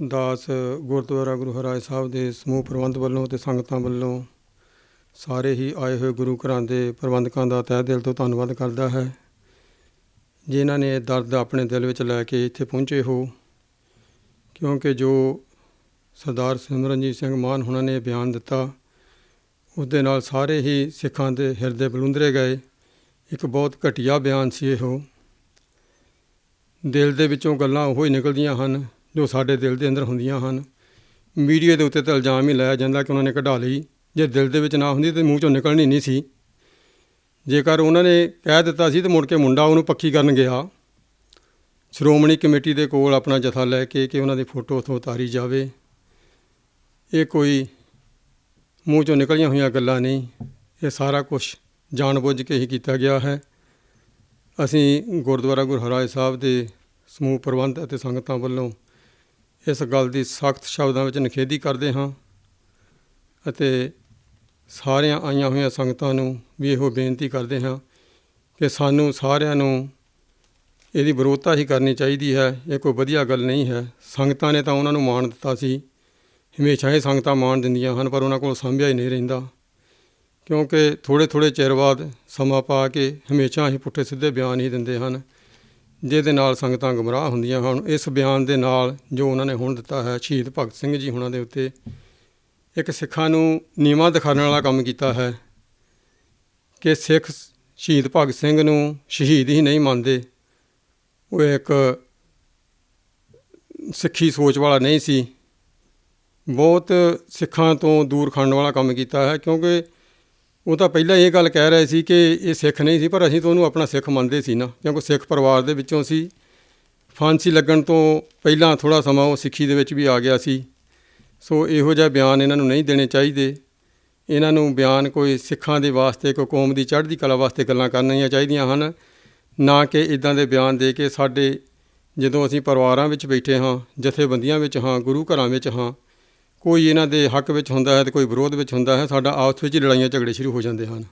ਦਾਸ ਗੁਰਦੁਆਰਾ ਗੁਰੂ ਹਰਿਰਾਏ ਸਾਹਿਬ ਦੇ ਸਮੂਹ ਪ੍ਰਬੰਧ ਵੱਲੋਂ ਅਤੇ ਸੰਗਤਾਂ ਵੱਲੋਂ ਸਾਰੇ ਹੀ ਆਏ ਹੋਏ ਗੁਰੂ ਘਰਾਂ ਦੇ ਪ੍ਰਬੰਧਕਾਂ ਦਾ ਤਹਿ ਦਿਲ ਤੋਂ ਧੰਨਵਾਦ ਕਰਦਾ ਹੈ, ਜਿਨ੍ਹਾਂ ਨੇ ਦਰਦ ਆਪਣੇ ਦਿਲ ਵਿੱਚ ਲੈ ਕੇ ਇੱਥੇ ਪਹੁੰਚੇ ਹੋ। ਕਿਉਂਕਿ ਜੋ ਸਰਦਾਰ ਸਿਮਰਨਜੀਤ ਸਿੰਘ ਮਾਨ ਹੁਣਾਂ ਨੇ ਬਿਆਨ ਦਿੱਤਾ, ਉਸ ਦੇ ਨਾਲ ਸਾਰੇ ਹੀ ਸਿੱਖਾਂ ਦੇ ਹਿਰਦੇ ਬਲੁੰਦਰੇ ਗਏ। ਇੱਕ ਬਹੁਤ ਘਟੀਆ ਬਿਆਨ ਸੀ ਇਹੋ। ਦਿਲ ਦੇ ਵਿੱਚੋਂ ਗੱਲਾਂ ਉਹੋ ਹੀ ਨਿਕਲਦੀਆਂ ਹਨ ਜੋ ਸਾਡੇ ਦਿਲ ਦੇ ਅੰਦਰ ਹੁੰਦੀਆਂ ਹਨ। ਮੀਡੀਆ ਦੇ ਉੱਤੇ ਤਾਂ ਇਲਜ਼ਾਮ ਹੀ ਲਾਇਆ ਜਾਂਦਾ ਕਿ ਉਹਨਾਂ ਨੇ ਕਢਾ ਲਈ, ਜੇ ਦਿਲ ਦੇ ਵਿੱਚ ਨਾ ਹੁੰਦੀ ਤਾਂ ਮੂੰਹ 'ਚੋਂ ਨਿਕਲਣੀ ਨਹੀਂ ਸੀ। ਜੇਕਰ ਉਹਨਾਂ ਨੇ ਕਹਿ ਦਿੱਤਾ ਸੀ ਤਾਂ ਮੁੜ ਕੇ ਮੁੰਡਾ ਉਹਨੂੰ ਪੱਕੀ ਕਰਨ ਗਿਆ ਸ਼੍ਰੋਮਣੀ ਕਮੇਟੀ ਦੇ ਕੋਲ ਆਪਣਾ ਜਥਾ ਲੈ ਕੇ ਕਿ ਉਹਨਾਂ ਦੀ ਫੋਟੋ ਉੱਥੋਂ ਉਤਾਰੀ ਜਾਵੇ। ਇਹ ਕੋਈ ਮੂੰਹ 'ਚੋਂ ਨਿਕਲੀਆਂ ਹੋਈਆਂ ਗੱਲਾਂ ਨਹੀਂ, ਇਹ ਸਾਰਾ ਕੁਛ ਜਾਣ ਬੁੱਝ ਕੇ ਹੀ ਕੀਤਾ ਗਿਆ ਹੈ। ਅਸੀਂ ਗੁਰਦੁਆਰਾ ਗੁਰੂ ਹਰਿਰਾਏ ਸਾਹਿਬ ਦੇ ਸਮੂਹ ਪ੍ਰਬੰਧ ਅਤੇ ਸੰਗਤਾਂ ਵੱਲੋਂ ਇਸ ਗੱਲ ਦੀ ਸਖਤ ਸ਼ਬਦਾਂ ਵਿੱਚ ਨਿਖੇਧੀ ਕਰਦੇ ਹਾਂ ਅਤੇ ਸਾਰੀਆਂ ਆਈਆਂ ਹੋਈਆਂ ਸੰਗਤਾਂ ਨੂੰ ਵੀ ਇਹੋ ਬੇਨਤੀ ਕਰਦੇ ਹਾਂ ਕਿ ਸਾਨੂੰ ਸਾਰਿਆਂ ਨੂੰ ਇਹਦੀ ਵਿਰੋਧਤਾ ਹੀ ਕਰਨੀ ਚਾਹੀਦੀ ਹੈ। ਇਹ ਕੋਈ ਵਧੀਆ ਗੱਲ ਨਹੀਂ ਹੈ। ਸੰਗਤਾਂ ਨੇ ਤਾਂ ਉਹਨਾਂ ਨੂੰ ਮਾਣ ਦਿੱਤਾ ਸੀ, ਹਮੇਸ਼ਾ ਹੀ ਸੰਗਤਾਂ ਮਾਣ ਦਿੰਦੀਆਂ ਹਨ, ਪਰ ਉਹਨਾਂ ਕੋਲ ਸੰਭਿਆ ਹੀ ਨਹੀਂ ਰਹਿੰਦਾ। ਕਿਉਂਕਿ ਥੋੜ੍ਹੇ ਚਿਰ ਬਾਅਦ ਸਮਾਂ ਪਾ ਕੇ ਹਮੇਸ਼ਾ ਹੀ ਪੁੱਠੇ ਸਿੱਧੇ ਬਿਆਨ ਹੀ ਦਿੰਦੇ ਹਨ, ਜਿਹਦੇ ਨਾਲ ਸੰਗਤਾਂ ਗੁੰਮਰਾਹ ਹੁੰਦੀਆਂ ਹਨ। ਇਸ ਬਿਆਨ ਦੇ ਨਾਲ ਜੋ ਉਹਨਾਂ ਨੇ ਹੁਣ ਦਿੱਤਾ ਹੈ ਸ਼ਹੀਦ ਭਗਤ ਸਿੰਘ ਜੀ ਹੁਣਾਂ ਦੇ ਉੱਤੇ, ਇੱਕ ਸਿੱਖਾਂ ਨੂੰ ਨੀਵਾਂ ਦਿਖਾਉਣ ਵਾਲਾ ਕੰਮ ਕੀਤਾ ਹੈ ਕਿ ਸਿੱਖ ਸ਼ਹੀਦ ਭਗਤ ਸਿੰਘ ਨੂੰ ਸ਼ਹੀਦ ਹੀ ਨਹੀਂ ਮੰਨਦੇ। ਉਹ ਇੱਕ ਸਿੱਖੀ ਸੋਚ ਵਾਲਾ ਨਹੀਂ ਸੀ, ਬਹੁਤ ਸਿੱਖਾਂ ਤੋਂ ਦੂਰ ਖੜਨ ਵਾਲਾ ਕੰਮ ਕੀਤਾ ਹੈ। ਕਿਉਂਕਿ ਉਹ ਤਾਂ ਪਹਿਲਾਂ ਇਹ ਗੱਲ ਕਹਿ ਰਹੇ ਸੀ ਕਿ ਇਹ ਸਿੱਖ ਨਹੀਂ ਸੀ, ਪਰ ਅਸੀਂ ਤਾਂ ਉਹਨੂੰ ਆਪਣਾ ਸਿੱਖ ਮੰਨਦੇ ਸੀ ਨਾ, ਕਿਉਂਕਿ ਸਿੱਖ ਪਰਿਵਾਰ ਦੇ ਵਿੱਚੋਂ ਸੀ। ਫਾਂਸੀ ਲੱਗਣ ਤੋਂ ਪਹਿਲਾਂ ਥੋੜ੍ਹਾ ਸਮਾਂ ਉਹ ਸਿੱਖੀ ਦੇ ਵਿੱਚ ਵੀ ਆ ਗਿਆ ਸੀ ਸੋ ਇਹੋ ਜਿਹਾ ਬਿਆਨ ਇਹਨਾਂ ਨੂੰ ਨਹੀਂ ਦੇਣੇ ਚਾਹੀਦੇ। ਇਹਨਾਂ ਨੂੰ ਬਿਆਨ ਕੋਈ ਸਿੱਖਾਂ ਦੇ ਵਾਸਤੇ, ਕੋਈ ਕੌਮ ਦੀ ਚੜ੍ਹਦੀ ਕਲਾ ਵਾਸਤੇ ਗੱਲਾਂ ਕਰਨੀਆਂ ਚਾਹੀਦੀਆਂ ਹਨ, ਨਾ ਕਿ ਇੱਦਾਂ ਦੇ ਬਿਆਨ ਦੇ ਕੇ ਸਾਡੇ ਜਦੋਂ ਅਸੀਂ ਪਰਿਵਾਰਾਂ ਵਿੱਚ ਬੈਠੇ ਹਾਂ, ਜਥੇਬੰਦੀਆਂ ਵਿੱਚ ਹਾਂ, ਗੁਰੂ ਘਰਾਂ ਵਿੱਚ ਹਾਂ, ਕੋਈ ਇਹਨਾਂ ਦੇ ਹੱਕ ਵਿੱਚ ਹੁੰਦਾ ਹੈ ਅਤੇ ਕੋਈ ਵਿਰੋਧ ਵਿੱਚ ਹੁੰਦਾ ਹੈ, ਸਾਡਾ ਆਪਸ ਵਿੱਚ ਲੜਾਈਆਂ ਝਗੜੇ ਸ਼ੁਰੂ ਹੋ ਜਾਂਦੇ ਹਨ।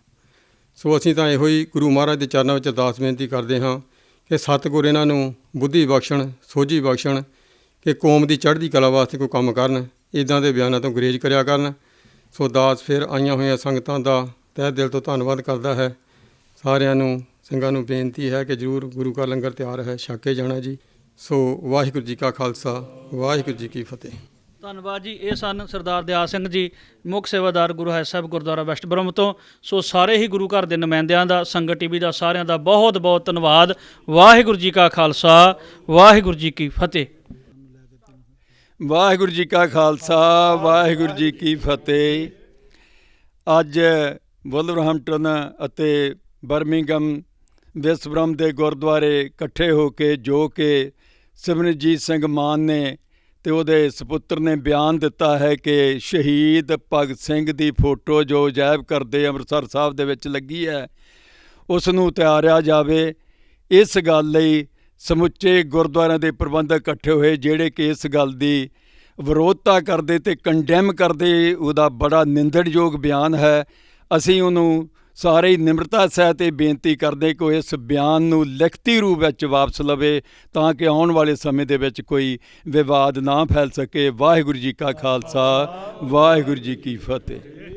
ਸੋ ਅਸੀਂ ਤਾਂ ਇਹੋ ਹੀ ਗੁਰੂ ਮਹਾਰਾਜ ਦੇ ਚਰਨਾਂ ਵਿੱਚ ਅਰਦਾਸ ਬੇਨਤੀ ਕਰਦੇ ਹਾਂ ਕਿ ਸਤਿਗੁਰ ਇਹਨਾਂ ਨੂੰ ਬੁੱਧੀ ਬਖਸ਼ਣ, ਸੋਝੀ ਬਖਸ਼ਣ ਕਿ ਕੌਮ ਦੀ ਚੜ੍ਹਦੀ ਕਲਾ ਵਾਸਤੇ ਕੋਈ ਕੰਮ ਕਰਨ, ਇੱਦਾਂ ਦੇ ਬਿਆਨਾਂ ਤੋਂ ਗੁਰੇਜ਼ ਕਰਿਆ ਕਰਨ। ਸੋ ਦਾਸ ਫਿਰ ਆਈਆਂ ਹੋਈਆਂ ਸੰਗਤਾਂ ਦਾ ਤਹਿ ਦਿਲ ਤੋਂ ਧੰਨਵਾਦ ਕਰਦਾ ਹੈ। ਸਾਰਿਆਂ ਨੂੰ ਸਿੰਘਾਂ ਨੂੰ ਬੇਨਤੀ ਹੈ ਕਿ ਜ਼ਰੂਰ ਗੁਰੂ ਕਾ ਲੰਗਰ ਤਿਆਰ ਹੈ, ਛਕ ਕੇ ਜਾਣਾ ਜੀ। ਸੋ ਵਾਹਿਗੁਰੂ ਜੀ ਕਾ ਖਾਲਸਾ, ਵਾਹਿਗੁਰੂ ਜੀ ਕੀ ਫਤਿਹ। ਧੰਨਵਾਦ ਜੀ। ਇਹ ਸਨ ਸਰਦਾਰ ਦਿਆਲ ਸਿੰਘ ਜੀ, ਮੁੱਖ ਸੇਵਾਦਾਰ ਗੁਰੂ ਹਰਿ ਸਾਹਿਬ ਗੁਰਦੁਆਰਾ ਵੈਸਟ ਬ੍ਰਹਮ ਤੋਂ। ਸੋ ਸਾਰੇ ਹੀ ਗੁਰੂ ਘਰ ਦੇ ਨੁਮਾਇੰਦਿਆਂ ਦਾ, ਸੰਗਤ ਟੀਵੀ ਦਾ, ਸਾਰਿਆਂ ਦਾ ਬਹੁਤ ਬਹੁਤ ਧੰਨਵਾਦ। ਵਾਹਿਗੁਰੂ ਜੀ ਕਾ ਖਾਲਸਾ, ਵਾਹਿਗੁਰੂ ਜੀ ਕੀ ਫਤਿਹ। ਵਾਹਿਗੁਰੂ ਜੀ ਕਾ ਖਾਲਸਾ, ਵਾਹਿਗੁਰੂ ਜੀ ਕੀ ਫਤਿਹ। ਅੱਜ ਵੁਲਵਰਹੈਂਪਟਨ ਅਤੇ ਬਰਮਿੰਘਮ ਵੈਸਟ ਬ੍ਰਹਮ ਦੇ ਗੁਰਦੁਆਰੇ ਇਕੱਠੇ ਹੋ ਕੇ ਜੋ ਕਿ ਸਿਮਰਨਜੀਤ ਸਿੰਘ ਮਾਨ ਨੇ ਤੇ ਉਹਦੇ ਸਪੁੱਤਰ ਨੇ ਬਿਆਨ ਦਿੱਤਾ ਹੈ ਕਿ ਸ਼ਹੀਦ ਭਗਤ ਸਿੰਘ ਦੀ ਫੋਟੋ ਜੋ ਅਜਾਇਬ ਘਰ ਦੇ ਅੰਮ੍ਰਿਤਸਰ ਸਾਹਿਬ ਦੇ ਵਿੱਚ ਲੱਗੀ ਹੈ, ਉਸ ਨੂੰ ਉਤਾਰਿਆ ਜਾਵੇ। ਇਸ ਗੱਲ ਲਈ ਸਮੁੱਚੇ ਗੁਰਦੁਆਰਿਆਂ ਦੇ ਪ੍ਰਬੰਧਕ ਇਕੱਠੇ ਹੋਏ, ਜਿਹੜੇ ਕਿ ਇਸ ਗੱਲ ਦੀ ਵਿਰੋਧਤਾ ਕਰਦੇ ਤੇ ਕੰਡੈਮ ਕਰਦੇ। ਉਹਦਾ ਬੜਾ ਨਿੰਦਣਯੋਗ ਬਿਆਨ ਹੈ। ਅਸੀਂ ਉਹਨੂੰ ਸਾਰੇ ਹੀ ਨਿਮਰਤਾ ਸਹਿਤ ਇਹ ਬੇਨਤੀ ਕਰਦੇ ਕਿ ਉਹ ਇਸ ਬਿਆਨ ਨੂੰ ਲਿਖਤੀ ਰੂਪ ਵਿੱਚ ਵਾਪਸ ਲਵੇ, ਤਾਂ ਕਿ ਆਉਣ ਵਾਲੇ ਸਮੇਂ ਦੇ ਵਿੱਚ ਕੋਈ ਵਿਵਾਦ ਨਾ ਫੈਲ ਸਕੇ। ਵਾਹਿਗੁਰੂ ਜੀ ਕਾ ਖਾਲਸਾ, ਵਾਹਿਗੁਰੂ ਜੀ ਕੀ ਫਤਿਹ।